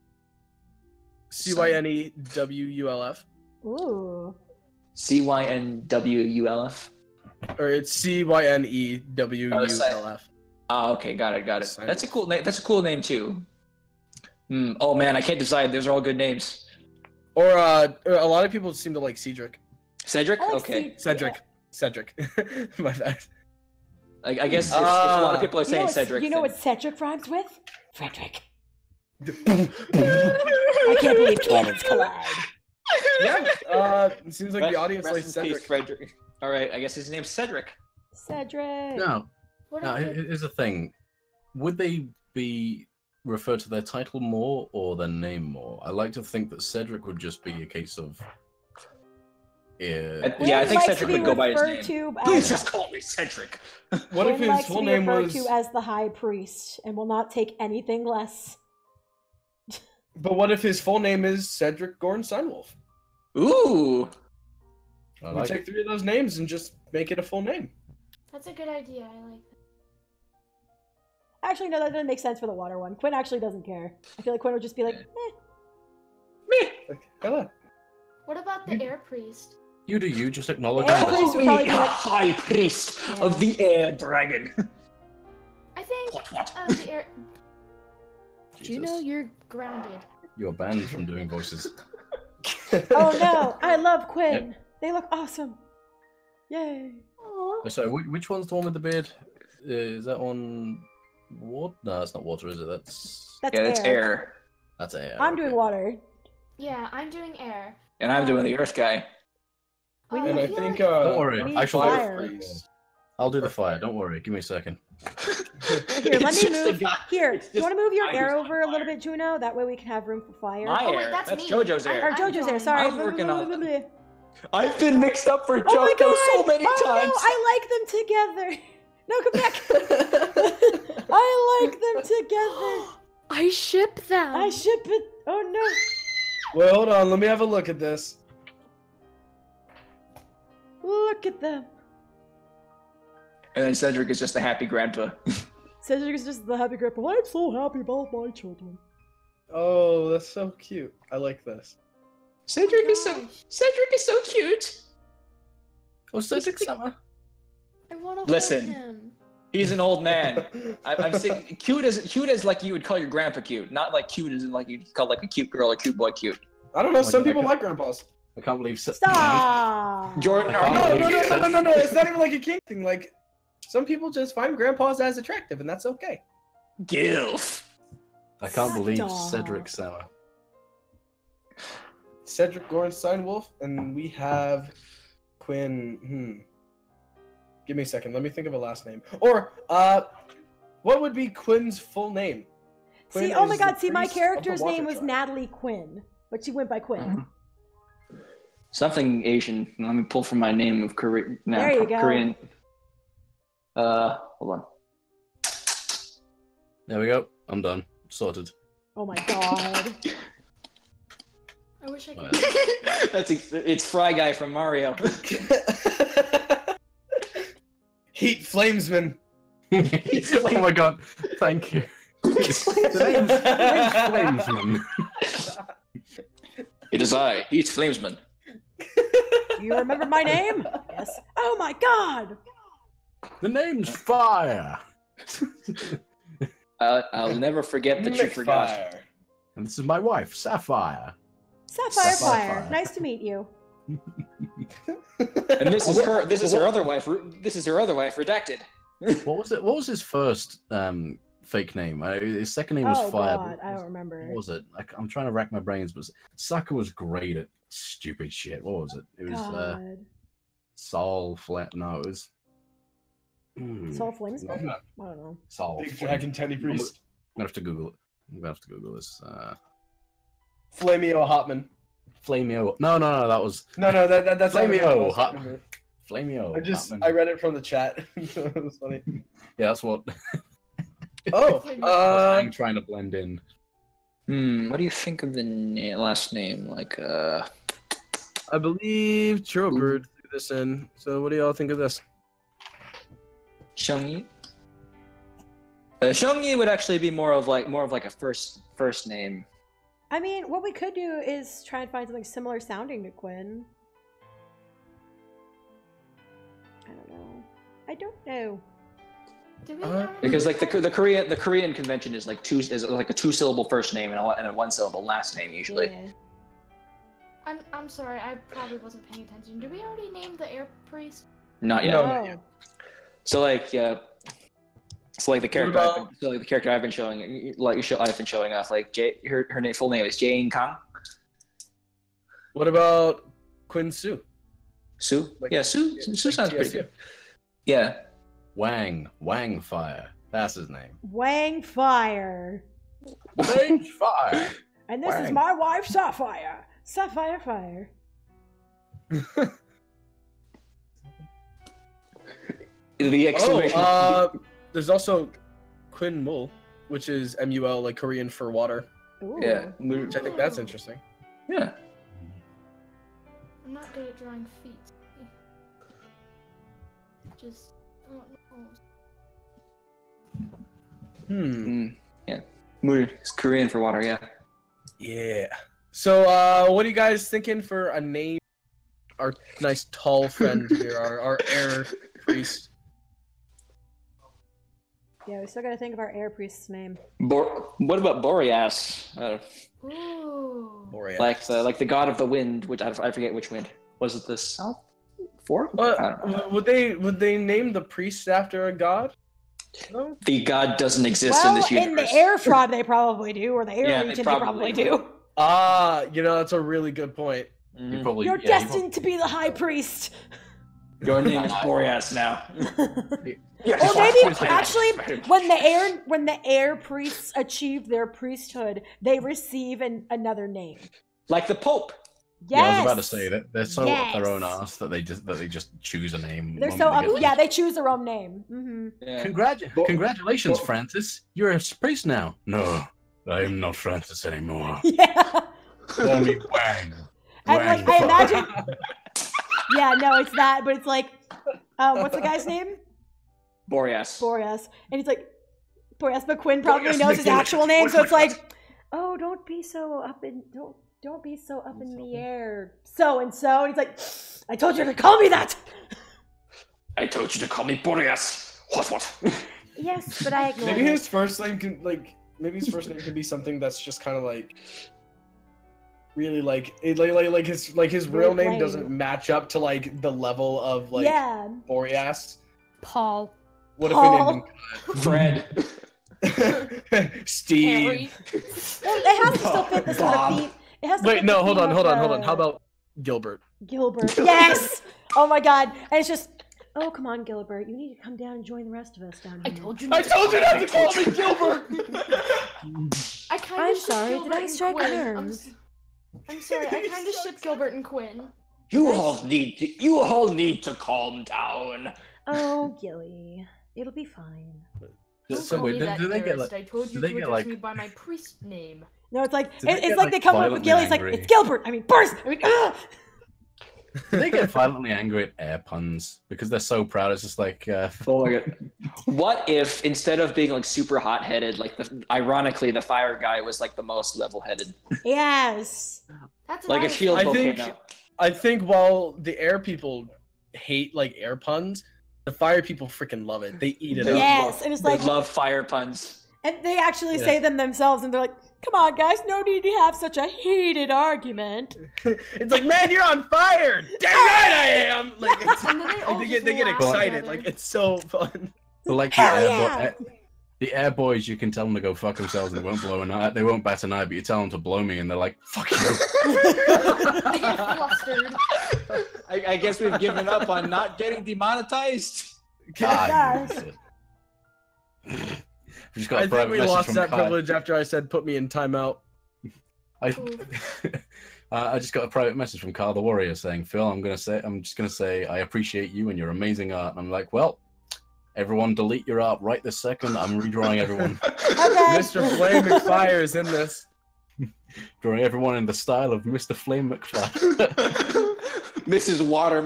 Cynewulf. Ooh. Cynwulf. Or it's Cynewulf. Oh, okay, got it. Cynewulf. That's a cool name. That's a cool name too. Oh man, I can't decide. Those are all good names. Or a lot of people seem to like Cedric. Cedric. I like Okay. Cedric. My bad. I guess if a lot of people are You know saying what- Cedric. You know then- what Cedric rhymes with? Frederick. I can't believe cannons collide. Yeah. It seems like the audience Rest likes in Cedric. peace, Frederick. All right, I guess his name's Cedric. Cedric. Now, What now if it- here's the thing: would they be referred to their title more or their name more? I like to think that Cedric would just be a case of. Yeah, I Quinn think likes Cedric to be would go by his referred name. to Please as- just call me Cedric. What if Quinn his likes full to be name referred was? to as the High Priest and will not take anything less. But what if his full name is Cedric Gorn Cynewulf? Ooh. I We like take it. 3 of those names and just make it a full name. That's a good idea. I like that. Actually, no, that doesn't make sense for the water one. Quinn actually doesn't care. I feel like Quinn would just be like, Like, hello. What about the air priest? You do you, just acknowledge Yeah. it. Priest would probably be like- High Priest of the Air Dragon. I think What? the air. Do you Jesus. know you're grounded? You're banned from doing voices. oh no, I love Quinn. They look awesome. Yay. So, which one's the one with the beard? Is that one water? No, that's not water, is it? That's That's Yeah, it's air. that's air. I'm okay. doing water. Yeah, I'm doing air. And I'm doing the Earth guy. And I feel think, like- Don't worry, We need actually, fire. I'll do the fire. Don't worry. Give me a second. Here, let It's me just a move. guy- Here, it's you want to move your I air who's over on a little fire. bit, Juno? That way we can have room for fire. My Oh, wait, air. that's That's me. JoJo's I- air. Or JoJo's there. going. Sorry. I'm working on it. Oh I've been mixed up for my JoJo god! so many oh, times. No, I like them together. No, come back. I like them together. I ship them. I ship it. Oh no. Well, hold on. Let me have a look at this. Look at them. And then Cedric is just a happy grandpa. Cedric is just the happy grandpa. I'm so happy about my children. Oh, that's so cute. I like this. Cedric is so cute. Oh, Cedric Summer. I want to hold Listen. him. He's an old man. I'm saying cute as like you would call your grandpa cute, not like cute as in like you'd call like a cute girl or cute boy cute. I don't know. Like, Some people like grandpas. I can't believe. Stop. Jordan, No. It's not even like a king thing. Like, some people just find grandpas as attractive, and that's okay. Gilf. I can't believe Stop. Cedric Summer. Cedric Gorenstein Wolf, and we have Quinn. Give me a second. Let me think of a last name. Or, what would be Quinn's full name? Quinn See, oh my is god, the see, my priest of the character's water name was tribe. Natalie Quinn, but she went by Quinn. Something Asian. Let me pull from my name of Korean. No, There you go. Korean. Hold on. There we go. I'm done. Sorted. Oh my god. I wish I could. It's Fry Guy from Mario. Heat Flamesman. Oh my god. Thank you. The name's Flamesman. It is I, Heat Flamesman. Do you remember my name? Yes. Oh my god. The name's Fire. I'll never forget that you forgot. Fire. And this is my wife, Sapphire. Sapphire Sapphire. Fire. Nice to meet you. And this is her. This is her other wife. This is her other wife. Redacted. What was it? What was his first fake name? His second name was Oh Fire. god, I don't remember. What was it? I'm trying to rack my brains, but Saka was great at stupid shit. What was it? It was God. Sol Flat. No, it was Soul Flames? I No, don't know. Sol. Big Dragon Teddy Priest. I'm gonna have to Google it. I'm gonna have to Google this. Flamio Hotman. Flamio. No, that was No, that's not Flamio what Hot. it was. Flamio. I read it from the chat. So it was funny. Yeah, that's what. Oh, I'm trying to blend in. What do you think of the last name? Like, I believe Churlbird threw this in. So what do y'all think of this? Shungyi. Shungyi would actually be more of like a first name. I mean, what we could do is try and find something similar sounding to Quinn. I don't know. I don't know. Do we have Because like the Korean convention is like a 2-syllable first name and a 1-syllable last name usually. Yeah. I'm sorry, I probably wasn't paying attention. Did we already name the air priest? Not yet. No. Oh. So like the character about- I've been showing I've been showing off like her name, full name is Jane Kang. What about Quinn Sue? Sue? Like- Yeah, Sue sounds pretty TSU. good. Yeah. Wang Fire. That's his name. Wang Fire. Wang Fire. And this is Wang. my wife, Sapphire. Sapphire Fire. The exclamation. There's also Quinn Mul, which is MUL, like Korean for water, Ooh. Yeah. which I think that's interesting. Yeah. I'm not good at drawing feet. Just I don't know. Yeah. Mood is Korean for water, yeah. Yeah. So, what are you guys thinking for a name? Our nice tall friend here, our air priest. Yeah, we still gotta think of our air priest's name. What about Boreas? Ooh. Boreas. Like the god of the wind, which I forget which wind. Was it the South Fork? I don't know. Would they name the priest after a god? No. The god doesn't exist Well, in this universe. the air fraud they probably do, or the air Yeah, they legion probably they probably do. That's a really good point. You probably, You're yeah, you destined to be the high priest. Your name is Boreas now. Or maybe actually, when the air priests achieve their priesthood, they receive another name. Like the Pope. Yes. Yeah, I was about to say that they're so up their own Yes. ass that they just choose a name. They're the so moment up. they Yeah, get they choose their own name. Mm-hmm. Yeah. Congratulations, Francis. You're a priest now. No, I am not Francis anymore. Yeah. Call me Wang. And like, I imagine, Yeah, no, it's that, but it's like, what's the guy's name? Boreas. Boreas. And he's like, Boreas, but Quinn probably knows his actual name, so it's like, oh, don't be so up in the air, so and so. And he's like, I told you to call me that. I told you to call me Boreas. What? Yes, but I ignored Maybe it. his first name can could be something that's just kind of like really like his real name doesn't match up to like the level of like Boreas. Paul. What if we named him Fred. Steve? Harry. Well, it has to still fit the sort of theme. It has to Wait, fit no, the hold theme on. of How about Gilbert? Gilbert? Yes. Oh my God! And it's just, oh come on, Gilbert, you need to come down and join the rest of us down here. I told you I not told you not to call me Gilbert. I'm sorry. Did I strike a nerve? I'm sorry. I kind of ship Gilbert and Quinn. You all need to calm down. Oh, Gilly, it'll be fine. So wait, do they get like? I told you do they to get, address like- me by my priest name. No, it's like Do they it's get, like they come up with violently Gilly. It's like angry? it's Gilbert. I mean, Burst. I mean, Do they get violently angry at air puns because they're so proud? It's just like, Oh my God. What if instead of being like super hot-headed, like ironically the fire guy was like the most level-headed, yes. That's like a nice. shield I volcano. think I think while the air people hate like air puns, the fire people freaking love it. They eat it up. Yes, and it's They like, love fire puns. and they actually say them themselves, and they're like, "Come on, guys, no need to have such a heated argument." It's like, man, you're on fire. Damn right I am. Like, it's, And then they all they just get laugh excited. together. Like, it's so fun. but like the air boys, you can tell them to go fuck themselves and they won't blow an eye. They won't bat an eye, but you tell them to blow me and they're like, fuck you. They get flustered. I guess we've given up on not getting demonetized. God, Yes. We've just got I a think private we message lost from that Kai. privilege after I said, "Put me in timeout." I just got a private message from Carl the Warrior saying, Phil, I'm just gonna say I appreciate you and your amazing art. And I'm like, well, everyone delete your art right this second. I'm redrawing everyone. Okay. Mr. Flame McFire is in this. Drawing everyone in the style of Mr. Flame McFly. Mrs. Water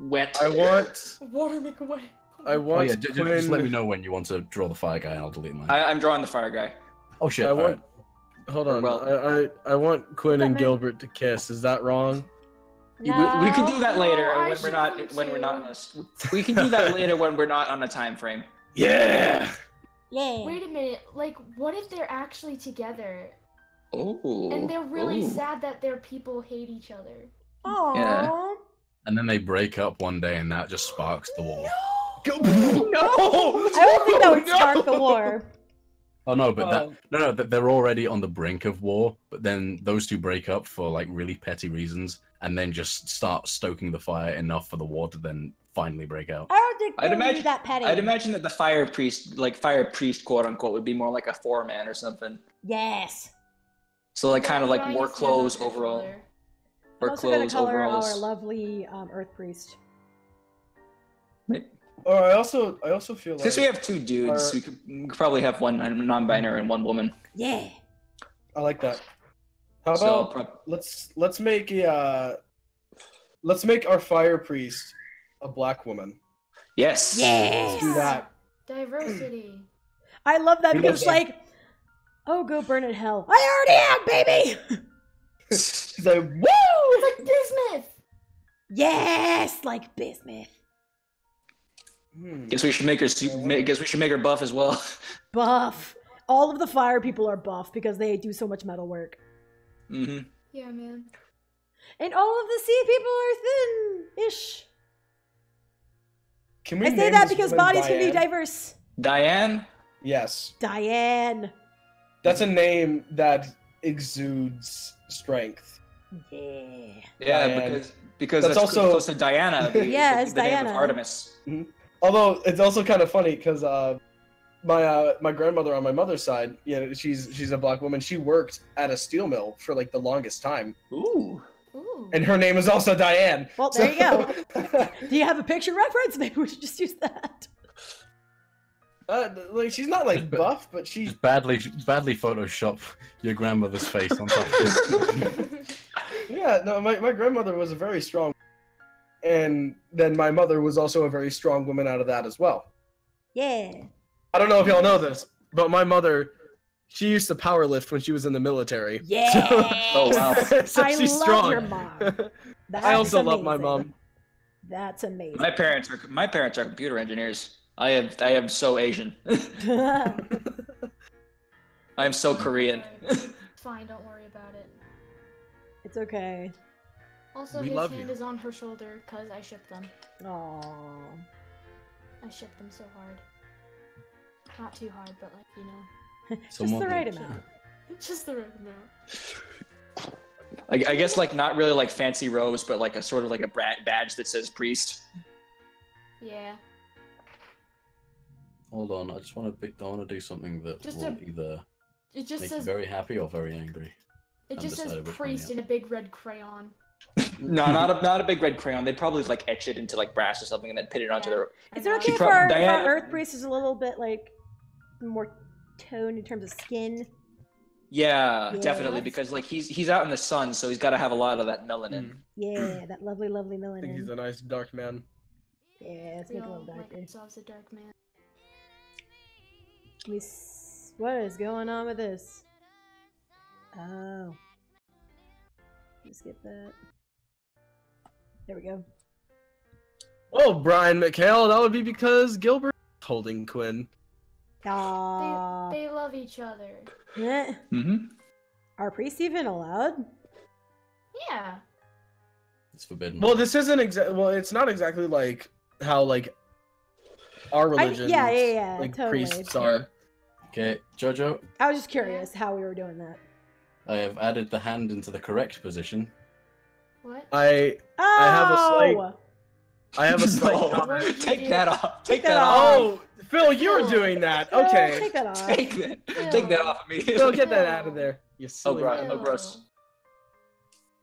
Wet. I want. Water make away. I Oh want. yeah, just let me know when you want to draw the fire guy and I'll delete mine. I'm drawing the fire guy. Oh shit, I want. Hold on. Well- I want Quinn and man. Gilbert to kiss. Is that wrong? We can do that later No, I when we're not should when we're not. too. We can do that later when we're not on a time frame. Yeah. Yeah. Wait a minute. Like, what if they're actually together Oh. and they're really sad that their people hate each other? Aww. Yeah. And then they break up one day and that just sparks the war. Go. No. I don't think that would spark the war. Oh no, but they're already on the brink of war, but then those two break up for like really petty reasons and then just start stoking the fire enough for the war to then finally break out. I don't think I'd they would be imagine- that petty. I'd imagine that the fire priest, quote unquote, would be more like a foreman or something. Yes. So like kind of like Drawing more is never clothes official overall, there. I'm or also gonna clothes color overalls. our lovely Earth Priest. Or I also feel like Since we have two dudes, we could probably have one non-binary and one woman. Yeah. I like that. How So about let's make our fire priest a black woman. yes. Let's do that. Diversity. I love that We because love that. like, oh, go burn in hell. I already am, baby. He's like, woo! It's like Bismuth. Yes, like bismuth. Guess we should make her. Guess we should make her buff as well. Buff. All of the fire people are buff because they do so much metal work. Mm-hmm. Yeah, man. And all of the sea people are thin-ish. Can we I say name that this because woman bodies can be Diane? diverse. Diane. Yes, Diane. that's a name that exudes strength. Yeah. Yeah, Diane. because That's that's also- close to Diana. Yeah, it's the name of Diana. Artemis. Although it's also kind of funny because my grandmother on my mother's side, she's a black woman. She worked at a steel mill for like the longest time, Ooh. Ooh. and her name is also Diane. Well, there you go. Do you have a picture reference? Maybe we should just use that. Like she's not like buff, but she's Just badly Photoshop your grandmother's face on top of it. Yeah, no, my grandmother was a very strong, and then my mother was also a very strong woman out of that as well. Yeah. I don't know if y'all know this, but my mother, she used to power lift when she was in the military. Yeah. Oh wow. So I she's love strong. your mom. That's I also love my amazing. mom. That's amazing. My parents are computer engineers. I am so Asian. I am so Korean. It's fine, don't worry about it. It's okay. Also, We his love hand you. is on her shoulder because I shipped them. Aww. I shipped them so hard. Not too hard, but like, you know. Just the right amount. Just the right amount. I guess like not really like fancy robes, but like a sort of like a badge that says priest. Yeah. Hold on, I just want to do something that Just will either It just make you says very happy or very angry. it just says undecided which one priest yet. in a big red crayon. No, not a big red crayon. They'd probably like etch it into like brass or something and then pin it onto Yeah. their. Is it okay She if prob- our Diana- Earth Priest is a little bit like more toned in terms of skin? Yeah, Yeah. definitely because like he's out in the sun, so he's got to have a lot of that melanin. Yeah, that lovely, lovely I think he's melanin. a nice dark man. Yeah, let's We make it a all little like darker. ourselves a dark man. What is going on with this? Oh. Let's get that. There we go. Oh, Brian McHale, that would be because Gilbert is holding Quinn. Aww. They love each other. Eh. Mm-hmm. Are priests even allowed? Yeah. It's forbidden. Well, this isn't well, it's not exactly like how like our religion. yeah, like totally. priests are. Okay, Jojo, I was just curious how we were doing that. I have added the hand into the correct position. What? I Oh! have a slight. No. What did you Take do? that off. Take Take that that off. off. Oh, Phil, you were doing that. Phil, Okay. Take that off. Take that off immediately. Phil, get that out of there. You Oh, silly. gross. Ew. Oh, gross.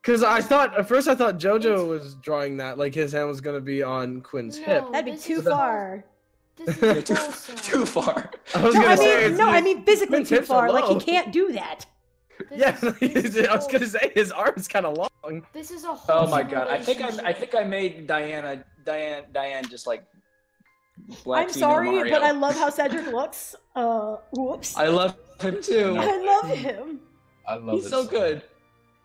Because at first I thought JoJo was drawing that, like his hand was gonna be on Quinn's hip. No, That'd be this too is far. This is also. Too far. I was No, gonna I say, mean, it's no, like- I mean physically Quinn's too hips are far. Like he low. can't do that. Yeah, This I was gonna say his arm's kind of long. This is a whole. Oh my god. I think I made Diane just like black I'm female sorry, Mario. but I love how Cedric looks. Whoops. I love him too. I love him. I love He's it. so good.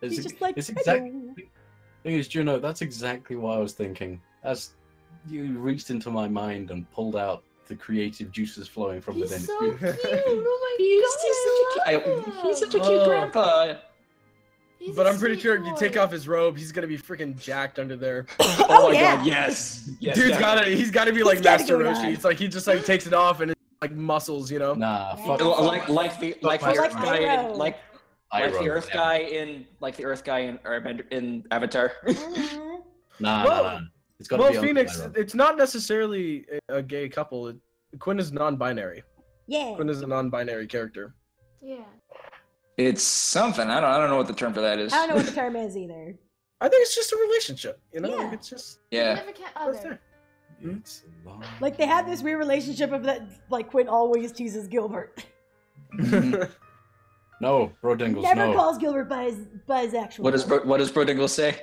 It's, He's just like, it's hello. exactly. Thing is, Juno, that's exactly what I was thinking. As you reached into my mind and pulled out the creative juices flowing from He's within. so cute. Oh my god. He's such a cute Oh. grandpa. He's But a I'm pretty sweet sure if you boy. take off his robe, he's gonna be freaking jacked under there. Oh my yeah. god, yes. Yes. He's definitely. gotta be like gotta Master go Roshi. on. It's like he just like takes it off and it's like muscles, you know? Nah, fuck. Yeah. Like the Like Earth guy Iroh. in like the Earth guy in Avatar. Mhm. Nah, Well- nah, nah. It's gotta Well, be Uncle Phoenix, Iroh. it's not necessarily a gay couple. Quinn is non-binary. Yeah. Quinn is a non-binary character. Yeah. It's something. I don't know what the term for that is. I don't know what the term is either. I think it's just a relationship, you know? Yeah. Like, it's just Yeah. Significant that's other. there. It's a long- Like they have this weird relationship of that, like Quinn always teases Gilbert. No, Bro Dingles, Never no. calls Gilbert by his actual. What does Bro Dingle say?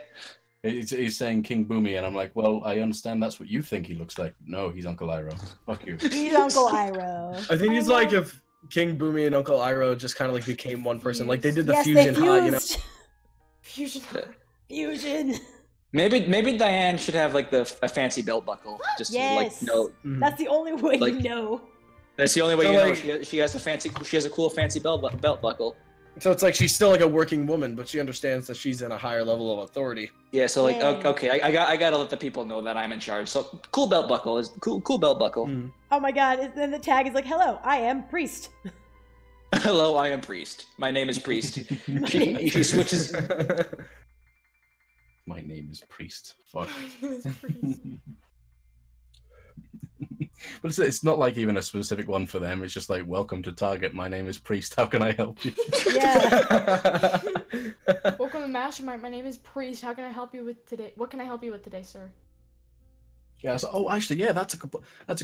He's saying King Boomy, and I'm like, well, I understand that's what you think he looks like. No, he's Uncle Iroh. Fuck you. He's Uncle Iroh. I think it's I like love- if King Boomy and Uncle Iroh just kind of like became one person. Like they did the Yes, fusion they high, you know? fused. Fusion. Fusion. Maybe Diane should have like a fancy belt buckle. Just Yes. to, like no. Mhm. That's the only way Like- you know. That's the only way So, you know like- she has a cool fancy belt buckle. So it's like she's still like a working woman, but she understands that she's in a higher level of authority. Yeah, so like Yeah. okay, I gotta let the people know that I'm in charge. So cool belt buckle is cool belt buckle. Mhm. Oh my god, and then the tag is like, hello, I am priest. Hello, I am Priest. My name is Priest. she switches. My name is Priest. Fuck. But it's not like even a specific one for them. It's just like, welcome to Target. My name is Priest. How can I help you? Yeah. Welcome to Mastermind. My name is Priest. How can I help you with today? What can I help you with today, sir? Yeah. So, oh, actually, yeah, that's a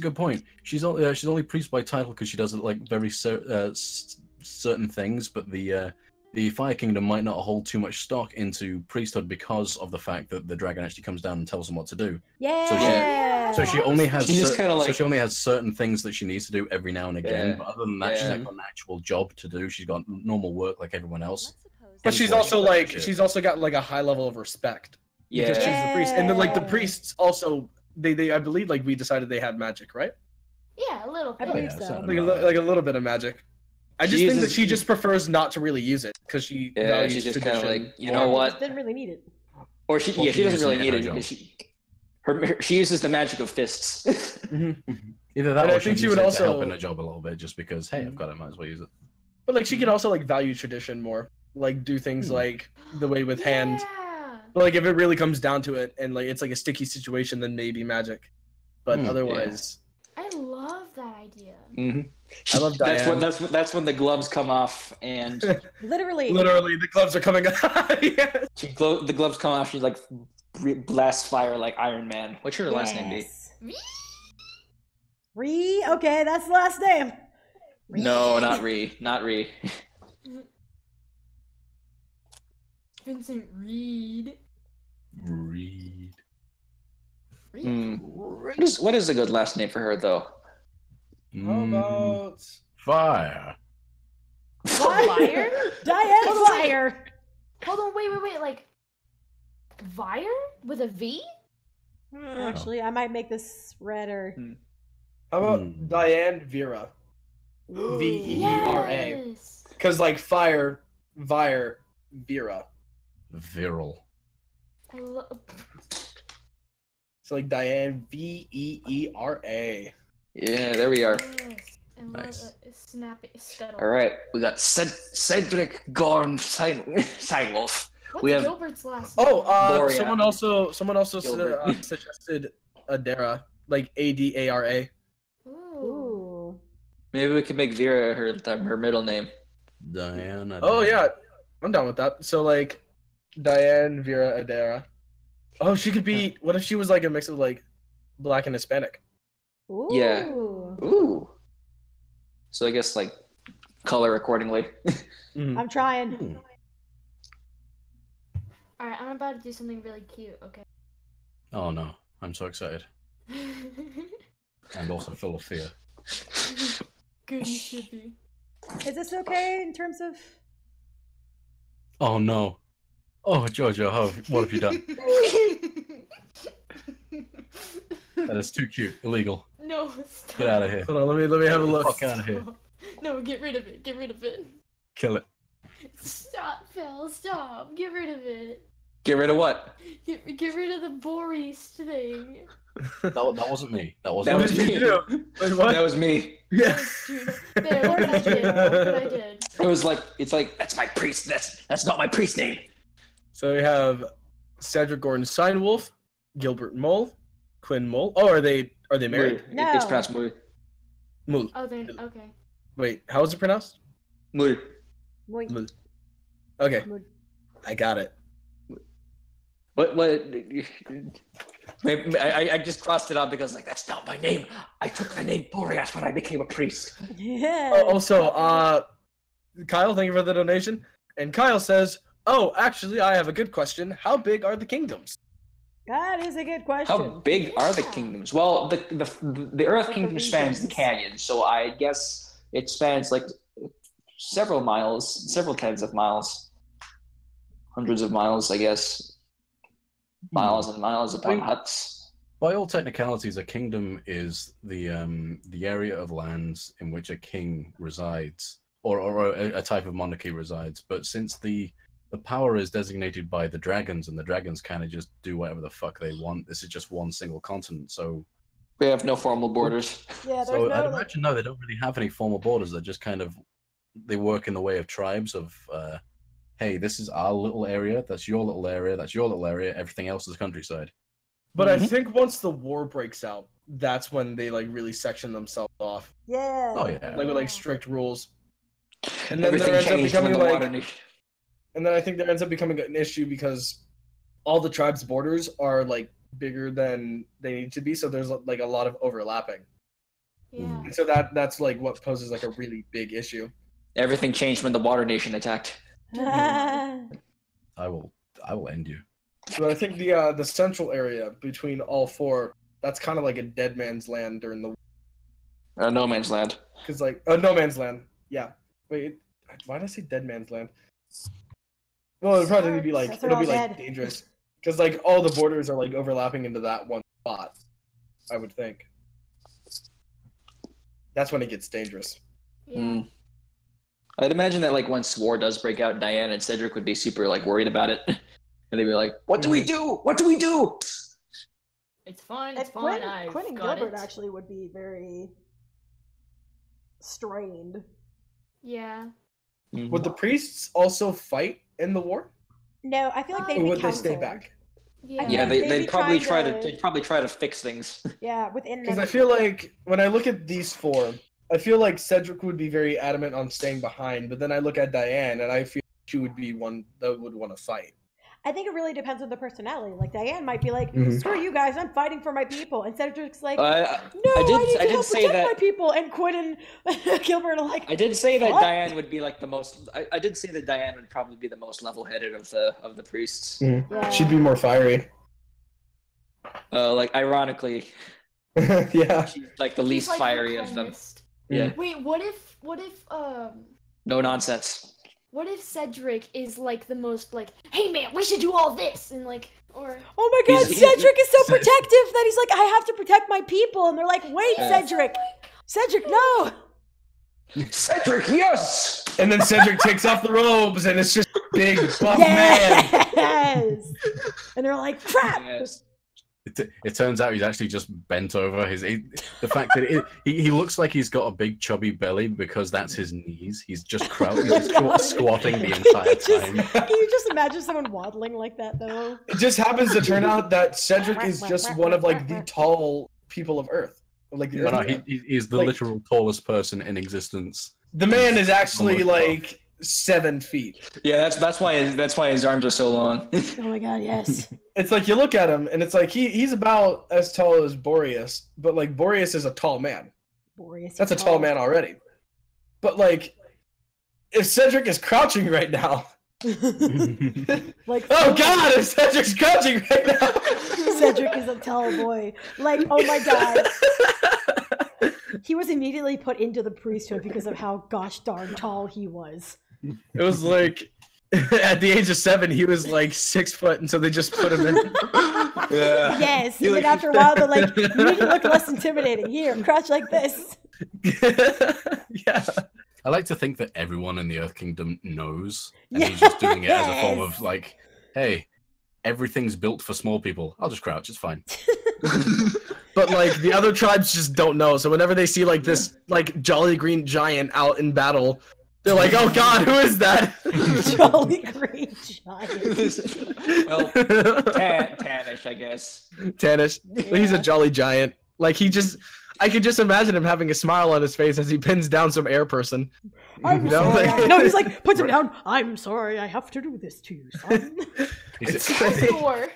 good point. She's only Priest by title because she does like very certain things, but the the Fire Kingdom might not hold too much stock into priesthood because of the fact that the dragon actually comes down and tells them what to do. Yeah. So she only has She just kinda like- so she only has certain things that she needs to do every now and again. Yeah. But other than that, she's Yeah. got an actual job to do. She's got normal work like everyone else. But she's also she's also got like a high level of respect because she's the priest, and then like the priests also they I believe like we decided they had magic, right? Yeah, a little I bit. believe yeah, so. so- Like a little bit of magic. I just think that she just prefers not to really use it because she values she's just kind of tradition. like, you know what? Didn't really need it. Or she Well, doesn't uses really it in need her it job. because she uses the magic of fists. Either that And or I think she she would would also help also- in her job a little bit just because hey, I've got it, might as well use it. But like she could also like value tradition more, like do things like the way with hand. Yeah. But like if it really comes down to it, and like it's like a sticky situation, then maybe magic. But otherwise, I love that idea. I love Diane. That's when the gloves come off and Literally. Literally, the gloves are coming out. Yeah. the gloves come off. She like blasts fire like Iron Man. What's your last name be? Yes. Okay, that's the last name. No, not Ree. Not Ree. Vincent Reed. Read. What is a good last name for her though? How about Fire? Fire? Diane Fire. Hold on, wait. Like, Vire with a V? Actually, I might make this redder. how about Diane Vera? Vera. Yes. Because like fire, Vire, Vera. Viral. I love. So like Diane Vera. Yeah, there we are. Yes. I love Nice. a snappy scuttle. All right, we got Cedric Gorn Steinwolf. What's We have- Gilbert's last name? Oh, Borea. someone also Gilbert. suggested Adara, like Adara. Ooh. Ooh. Maybe we can make Vera her middle name. Diana. Oh yeah, I'm down with that. So like Diane Vera Adara. Oh, she could be. What if she was like a mix of like black and Hispanic? Ooh. Yeah. Ooh. So I guess like color accordingly. I'm trying. Alright, I'm about to do something really cute, okay? Oh no, I'm so excited and also full of fear. Good, you should be. Is this okay in terms of? Oh no. Oh Jojo, what have you done? That is too cute. Illegal. No, stop. Get out of here. Hold on, let me have a look. Fuck out of here. No, get rid of it. Get rid of it. Kill it. Stop, Phil. Stop. Get rid of it. Get rid of what? Get rid of the Boris thing. That wasn't me. That That wasn't was me. me. Wait, what? That was me. Yeah. There, look what I did. Look what I did. It's like that's my priest. That's not my priest name. So we have Cedric Gordon Steinwolf, Gilbert Mole, Quinn Mole. Oh, are they married? No. It's pronounced Muri. Mul. Oh, then okay. Wait, how is it pronounced? Muri. Wait. Mul. Okay, Mul. I got it. What? I just crossed it out because like that's not my name. I took the name Boreas when I became a priest. Yeah. Oh, also, Kyle, thank you for the donation. And Kyle says, "Oh, actually, I have a good question. How big are the kingdoms?" That is a good question. How big are the kingdoms? Well, the Earth Kingdom spans the canyon, so I guess it spans like several tens of miles, hundreds of miles, I guess. Miles and miles upon huts. By all technicalities, a kingdom is the area of lands in which a king resides, or a type of monarchy resides. But since the power is designated by the dragons, and the dragons kind of just do whatever the fuck they want, this is just one single continent. So We have no formal borders. Yeah, there's so no. I'd imagine no, they don't really have any formal borders. They're just kind of they work in the way of tribes of. Hey, this is our little area, that's your little area, that's your little area, everything else is countryside. But I think once the war breaks out, that's when they like really section themselves off, Yeah. Oh yeah. like with like strict rules. And then Everything there ends up changed when becoming the like, water nation. and then I think there ends up becoming an issue because all the tribes' borders are like bigger than they need to be, so there's like a lot of overlapping. Yeah. And so that's like what poses like a really big issue. Everything changed when the water nation attacked. I will end you. But I think the central area between all four, that's kind of like a dead man's land during the. No Man's Land. Because like no man's land. Yeah. Wait, why did I say dead man's land? Well, it'll probably be like dangerous. Because like all the borders are like overlapping into that one spot. I would think. That's when it gets dangerous. Yeah. I'd imagine that like once war does break out, Diane and Cedric would be super like worried about it, and they'd be like, "What do we do? What do we do?" It's fine. It's fine. Quinn and Gilbert actually would be very strained. Yeah. Would the priests also fight in the war? No, I feel like they'd Or be would they stay counseled. back? Yeah. They'd probably try to fix things. Yeah, within Because I feel like when I look at these four, I feel like Cedric would be very adamant on staying behind, but then I look at Diane and I feel she would be one that would want to fight. I think it really depends on the personality. Like Diane might be like, "Screw you guys, I'm fighting for my people," and Cedric's like, "No, I need to help protect my people." And Quinn and Gilbert are like, I did say that "What?" Diane would be like the most. I did say that Diane would probably be the most level-headed of the priests. Yeah. She'd be more fiery. Like ironically, Yeah. she's like the least like fiery the of them. calmest. Yeah. Wait, what if No nonsense. what if Cedric is like the most like, "Hey man, we should do all this," and like, or "Oh my God, He's- Cedric is so protective that he's like, I have to protect my people," and they're like, "Wait, Cedric, no." Cedric, yes. And then Cedric takes off the robes and it's just a big buff man. Yes. And they're like, "Trap." Yes. It turns out he's actually just bent over. The fact that he looks like he's got a big chubby belly because that's his knees. He's just crouching, squatting the entire time. Can you just imagine someone waddling like that though? It just happens to turn out that Cedric is just one of like the tall people of Earth. Like the No, he's the literal tallest person in existence. The man is actually like 7 feet. Yeah, that's why his arms are so long. Oh my God, yes. It's like you look at him and it's like he's about as tall as Boreas, but like Boreas is a tall man. Boreas. That's a tall man already. But like, if Cedric is crouching right now, Like, oh God, if Cedric's crouching right now, Cedric is a tall boy. Like, oh my God. He was immediately put into the priesthood because of how gosh darn tall he was. it was like at the age of 7, he was like 6 foot, and so they just put him in. Yeah. Yes, and then after a while, they're like, "You need to look less intimidating. Here, crouch like this." Yeah. I like to think that everyone in the Earth Kingdom knows, and he's just doing it as a form of like, hey, everything's built for small people. I'll just crouch. It's fine. But like the other tribes just don't know. So whenever they see like this like jolly green giant out in battle, they're like, "Oh God, who is that?" Jolly green giant. Well, Tannish, I guess. Tannish. He's a jolly giant. Like I could just imagine him having a smile on his face as he pins down some air person. I'm You know, sorry. like- No, he's like, puts him down. "I'm sorry, I have to do this to you, son." It's Score.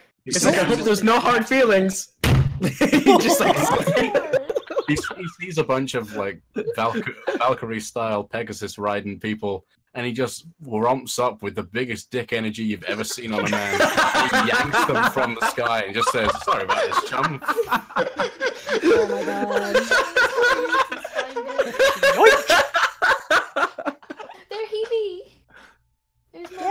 like, I hope there's no hard feelings. He just like He sees a bunch of like Valkyrie style Pegasus riding people, and he just romps up with the biggest dick energy you've ever seen on a man. He yanks them from the sky and just says, "Sorry about this, chum." Oh my God. There he be. There's my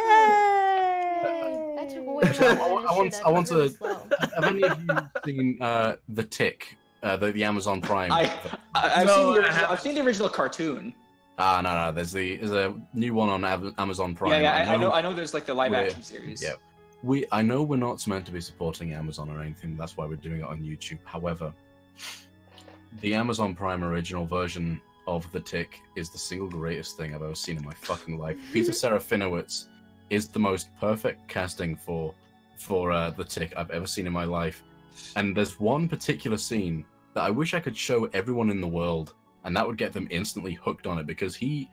Yay! That took way longer. I want to. Have any of you seen The Tick, the Amazon Prime? I've seen the original cartoon. No. There's a new one on Amazon Prime. Yeah, I know. There's like the live action series. Yeah, I know we're not meant to be supporting Amazon or anything. That's why we're doing it on YouTube. However, the Amazon Prime original version of The Tick is the single greatest thing I've ever seen in my fucking life. Peter Serafinowicz is the most perfect casting for The Tick I've ever seen in my life. And there's one particular scene that I wish I could show everyone in the world, and that would get them instantly hooked on it, because he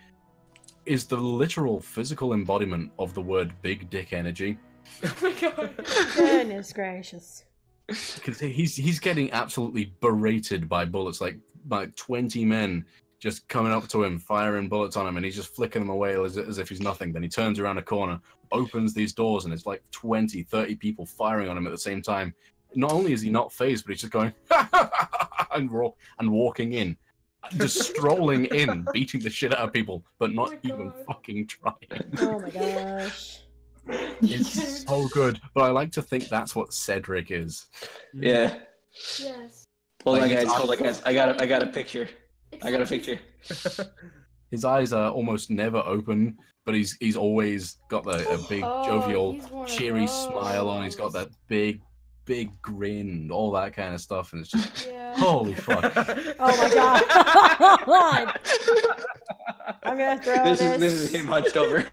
is the literal physical embodiment of the word big dick energy. Oh my God. Goodness gracious. Because he's getting absolutely berated by bullets, like by 20 men just coming up to him, firing bullets on him, and he's just flicking them away as if he's nothing. Then he turns around a corner, opens these doors, and it's like 20, 30 people firing on him at the same time. Not only is he not phased, but he's just going and walking in, just strolling in, beating the shit out of people, but not even fucking trying. Oh my gosh. It's so good, but I like to think that's what Cedric is. Yeah. Yes. Hold on, Like, guys. Hold on, guys. I got a picture. I got a picture. His eyes are almost never open, but he's always got a big jovial, he's one of cheery those. smile on. He's got that big grin, all that kind of stuff, and it's just Yeah. holy fuck. Oh my god. I'm gonna throw this. This is him hunched over.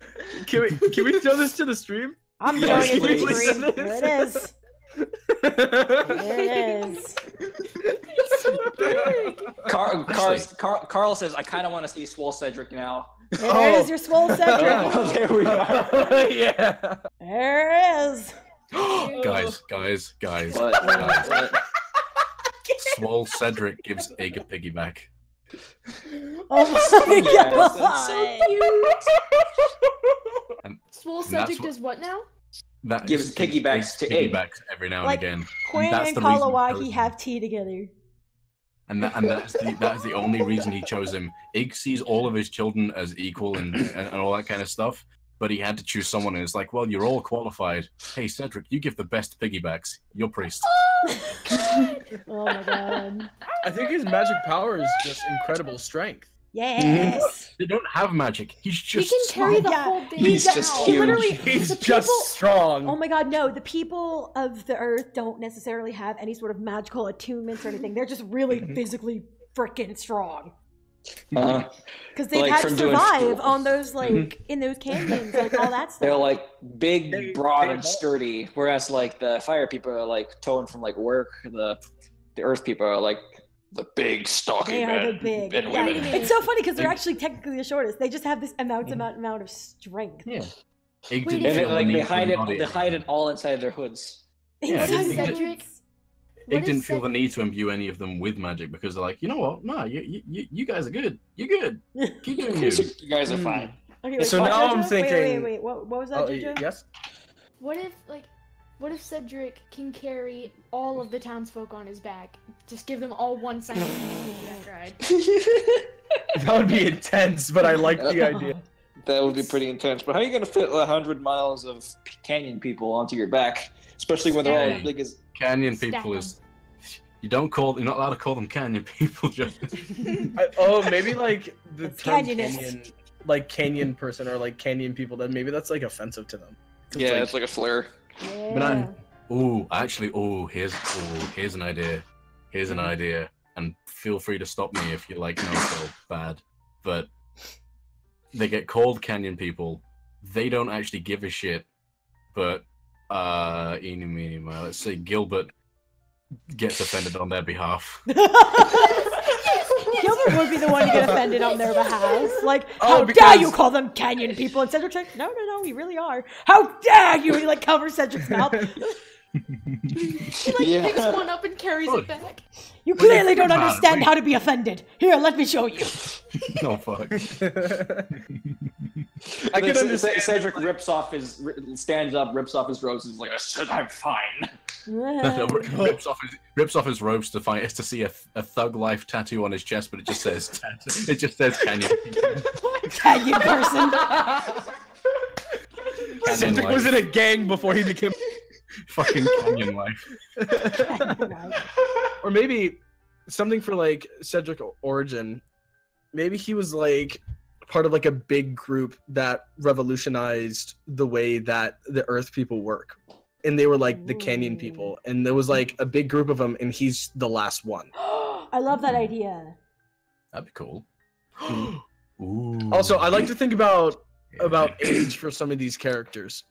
Can we throw this to the stream? I'm Yes, throwing it to the please. stream. There it is. There it is. Carl says, I kind of want to see Swole Cedric now. There is your swole Cedric. Oh, there we go. Yeah. There it is. guys. What? Swole Cedric gives Egg a piggyback. Oh my Yes, god. that's so And Swole that's Cedric what- does what now? that Gives piggybacks to Egg. piggybacks every now and Like, again. Quinn that's and the reason he chose Kalawaki him. have tea together. And that's the only reason he chose him. Ig sees all of his children as equal and all that kind of stuff, but he had to choose someone, and it's like, well, you're all qualified. Hey, Cedric, you give the best piggybacks. You're priest. Oh my god. I think his magic power is just incredible strength. Yes. They don't have magic. He's He just can carry the Yeah. whole thing He's down. just He huge. literally, He's the just people, strong. oh my god, no, the people of the earth don't necessarily have any sort of magical attunements or anything. They're just really physically freaking strong. Uh, Because they've Like had to from doing- survive on those, like, in those canyons, like, all that they're stuff. like big, broad, and they- sturdy, whereas like the fire people are like toned from like work. The earth people are like the big, stocky They are men the big. and Yeah, women. it's so funny because they're actually technically the shortest. They just have this amount of strength. yeah. Ig Wait, didn't And feel then, the like need they to hide embody it. They hide it all inside their hoods. Yeah, Inside Ig- their Cedric- hoods. What Ig is didn't feel the Ced- need to imbue any of them with magic because they're like, you know what? No, you guys are good. You're good. Keep doing you. You guys are fine. Okay, wait, So what, now Jojo? I'm Wait, thinking- Wait, what was that, Oh, Jojo? yes. What if Cedric can carry all of the townsfolk on his back? Just give them all one side of the piggyback ride. That would be intense, but I like the idea. That would be pretty intense. But how are you going to fit 100 miles of canyon people onto your back, especially when they're all Hey. as big as? Canyon Stack people 'em. is you're not allowed to call them canyon people. Just Maybe like the It's term canyonist. canyon, like canyon person or like canyon people. Then maybe that's like offensive to them. Yeah, like, it's like a flare. Yeah. here's an idea. Here's an idea, and feel free to stop me if you like. No, so bad, but they get called canyon people. They don't actually give a shit, but eeny, meeny, miny, let's say Gilbert gets offended on their behalf. Gilbert would be the one to get offended on their behalf. Like, Oh, how dare because- you call them canyon people? And Cedric's like, no, we really are. How dare you? And he like covers Cedric's mouth. He like Yeah. picks one up and carries Good. it back. You clearly think don't about it, understand wait. how to be offended. Here, let me show you. No fuck. I can understand. Cedric stands up, rips off his robes, and is like, I said I'm fine. rips off his robes to see a thug life tattoo on his chest, but it just says canyon. Canyon person. Cedric life. was in a gang before he became. Fucking canyon life. Or maybe something for like Cedric origin. Maybe he was like part of like a big group that revolutionized the way that the Earth people work, and they were like the Canyon people, and there was like a big group of them, and he's the last one. I love that idea. That'd be cool. Ooh. Also, I like to think about Yeah. age for some of these characters.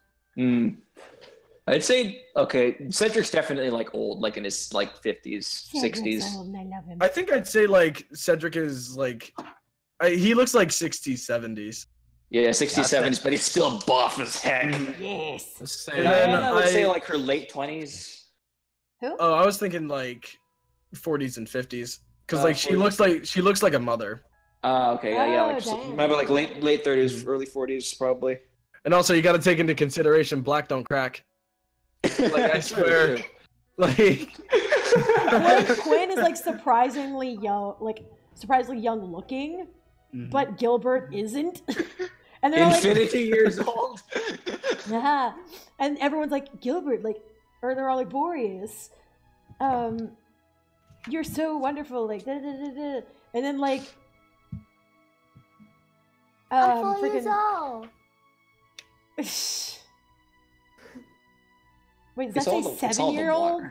I'd say Cedric's definitely like old, like in his like 50s, 60s. I love him. I think I'd say like Cedric is like he looks like 60s, 70s. Yeah, 60s, 70s, but he's still buff as heck. Yes. Let's say And that. then I would say I- like her late 20s. Who? Oh, I was thinking like 40s and 50s because Oh, like she 40s. looks like a mother. Okay, yeah, Oh, like damn. maybe like late 30s, early 40s, probably. And also, you got to take into consideration black don't crack. Like I swear, like Quinn is like surprisingly young looking, but Gilbert isn't. And they're Infinity years old. yeah, and everyone's like Gilbert, like, or they're all like Boreas. You're so wonderful, like da, da, da, da. And then like I'm 4 years freaking old. wait, does that say 7-year-old?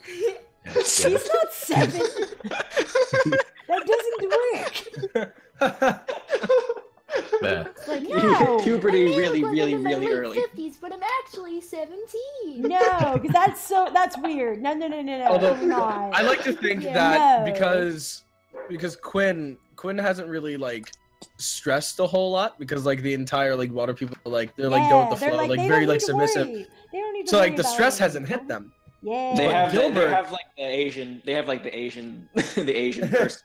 Yes. He's not 7. That doesn't work. There. It's like, No. Puberty I may really, look like really, I'm in my really late early. 50s, but I'm actually 17. No, because that's weird. No, Although, I'm not. I like to think Yeah. that No. because Quinn hasn't really like stressed a whole lot because like the entire like water people are like they're like go with the they're flow, like they very don't like need to submissive. worry. They don't need to So worry like the about stress it. hasn't hit them. Yeah. They But have Gilbert- like the Asian. They have like the Asian, the Asian person.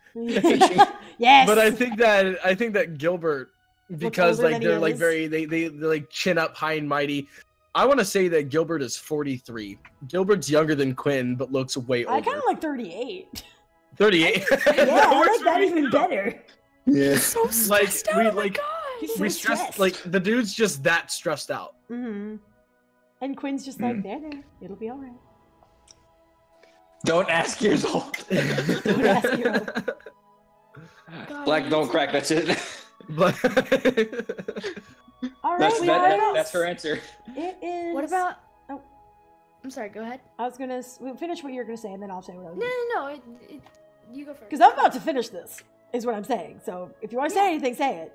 Yes. But I think that Gilbert, because older like than they're he like is. very they like chin up high and mighty. I want to say that Gilbert is 43. Gilbert's younger than Quinn, but looks way older. I kind of like 38. 38. Yeah, I Works like for that me. even better. Yeah. So Like stressed out. we Oh my like God. He's so we stressed stressed. like the dude's just that stressed out. Mm-hmm. And Quinn's just like, there, it'll be all right. Don't ask years old. Don't ask your own. God, Black don't crack. That's it. But All right, That's her answer. It is. What about? Oh. I'm sorry. Go ahead. I was gonna finish what you were gonna say, and then I'll say what I was. No. You go first. Because I'm about to finish this. Is what I'm saying. So if you want to say anything, say it.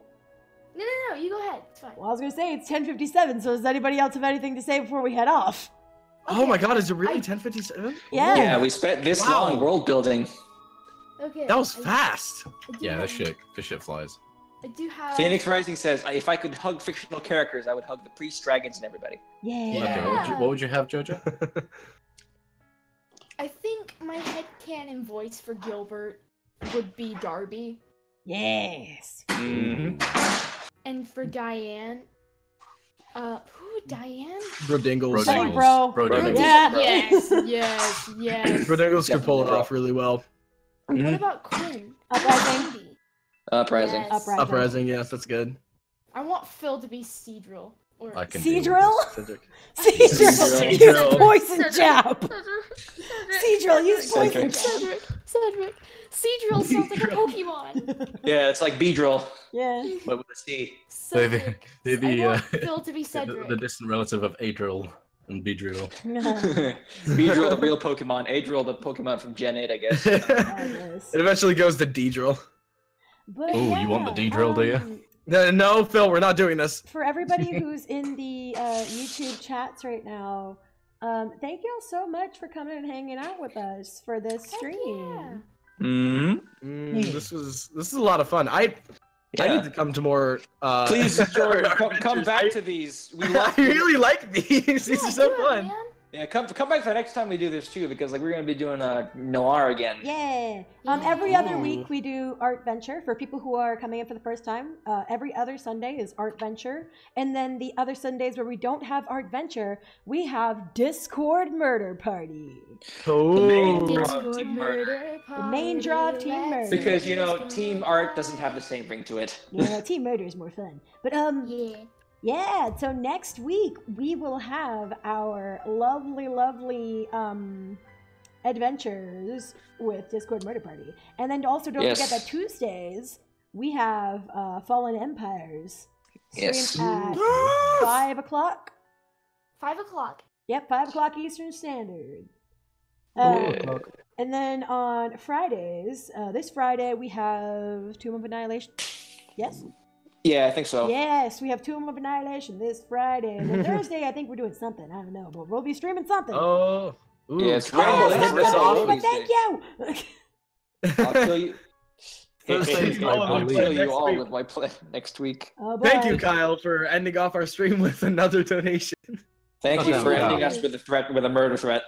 No. You go ahead. It's fine. Well, I was gonna say it's 10:57. So does anybody else have anything to say before we head off? oh my God, is it really 10:57? Yeah. Yeah, we spent this Wow. long world building. Okay. That was I- fast. I do Yeah, have- this shit flies. I do have. Phoenix Rising says, if I could hug fictional characters, I would hug the priests, dragons, and everybody. Yeah. Okay, what would you have, Jojo? I think my headcanon voice for Gilbert would be Darby, Yes. Mm-hmm. and for Diane, who Diane? Brodingles. Hey, bro. Brodingles. Yeah. Yes. Brodingles could pull it off really well. What about Quinn? Uprising. Andy? Uprising. Yes. Uprising. Uprising, yes, that's good. I want Phil to be Seadrill. Or I can deal with Seadrill? Cedric. Seadrill. Use a poison jab. Seadrill, use poison Cedric. jab. Cedric. Seadrill sounds like a Pokemon. Yeah, it's like Beedrill, Yeah. but with a C. Cedric. The I want Phil to be the Cedric. distant relative of Adrill and Beedrill. Beedrill, the real Pokemon. Adrill, the Pokemon from Gen 8, I guess. It eventually goes to D-Drill. But Ooh, you want the D-drill, do you? No, Phil, we're not doing this. For everybody who's in the YouTube chats right now, thank you all so much for coming and hanging out with us for this stream. Mm-hmm. This is a lot of fun. I need to come to more. Please, George, come back to these. We I love really like these. These are so do it, fun. man. Yeah, come back the next time we do this too, because like we're gonna be doing Noir again. Yeah. Every other week we do ArtVenture for people who are coming in for the first time. Every other Sunday is ArtVenture, and then the other Sundays where we don't have ArtVenture, we have Discord Murder Party. Oh. Discord murder The main draw of Team party, Murder. let's Because you know, just Team go Art doesn't wild. have the same ring to it. Yeah, Team Murder is more fun. But Yeah. yeah, so next week we will have our lovely adventures with Discord Murder Party. And then also don't Yes. forget that Tuesdays we have Fallen Empires. Yes. Streamed at 5 o'clock. 5 o'clock. Yep, 5 o'clock Eastern Standard. And then on Fridays, this Friday we have Tomb of Annihilation. Yes? Yeah, I think so. Yes, we have Tomb of Annihilation this Friday. And then Thursday, I think we're doing something. I don't know, but we'll be streaming something. Oh. Ooh. Yeah, it's Yes, Rainbow that's Six what Rainbow I Six. mean, thank you. I'll kill you. Thursday's I'll all kill next you all week. with my play next week. Oh, Thank you, boy. Kyle, for ending off our stream with another donation. Thank Oh, you no, for no. ending us with a murder threat.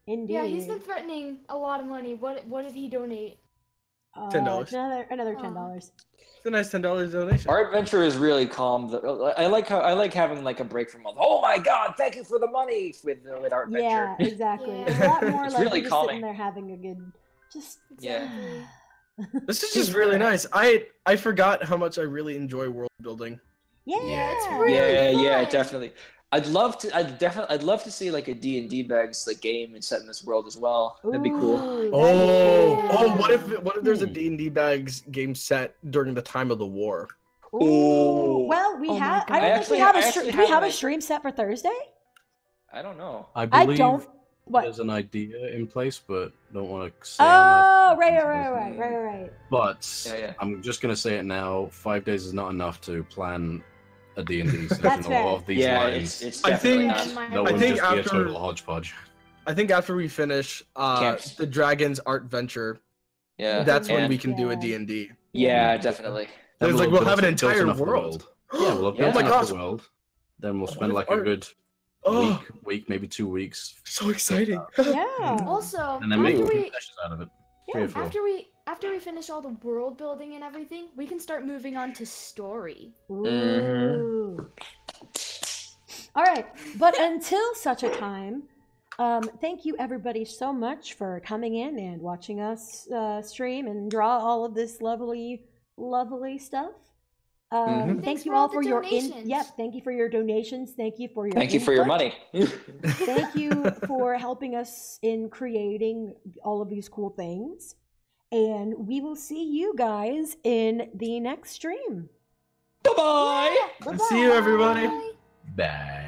Indeed. Yeah, he's been threatening a lot of money. What did he donate? $10. Another $10. It's a nice $10 donation. ArtVenture is really calm. I like having like a break from all. Oh my God! Thank you for the money with ArtVenture. Yeah, exactly. Yeah. It's a lot more It's like really you're just calming. sitting there having a good, just Yeah. This is just really nice. I forgot how much I really enjoy world building. Yeah, it's really Yeah, fun. definitely. I'd love to see like a D&D bags like game and set in this world as well. That'd be cool. Ooh, What if there's a D&D bags game set during the time of the war? Ooh. Well, we Oh my have. God. I don't think we have a stream. Do we have a like- stream set for Thursday? I don't know. I I believe don't. What? there's an idea in place, but don't want to say. Oh, right. But Yeah. I'm just gonna say it now. 5 days is not enough to plan a D&D session. That's A fair. lot of these Yeah, lines. it's I definitely think- not. That I would think just be a after- total hodgepodge. I think after we finish Camps. the Dragons ArtVenture, Yeah, that's when and- we can do a Yeah. D&D. Yeah, definitely. Then It's like we'll have an build entire enough of the world. Yeah, we'll have Yeah. built Oh my enough gosh. the world. Then we'll What spend if like a art- good Oh, week, maybe 2 weeks, so exciting. Yeah. Also, and then make after some we sessions out of it. Yeah, 3 or 4. after we finish all the world building and everything, we can start moving on to story. Ooh. All right, but until such a time, thank you everybody so much for coming in and watching us stream and draw all of this lovely stuff. Mhm. Thanks Thank you for all all the for your donations. thank you for your donations. Thank you for your Thank you for your input. money. Thank you for helping us in creating all of these cool things. And we will see you guys in the next stream. Bye bye. Bye-bye. See you, everybody. Bye. Bye.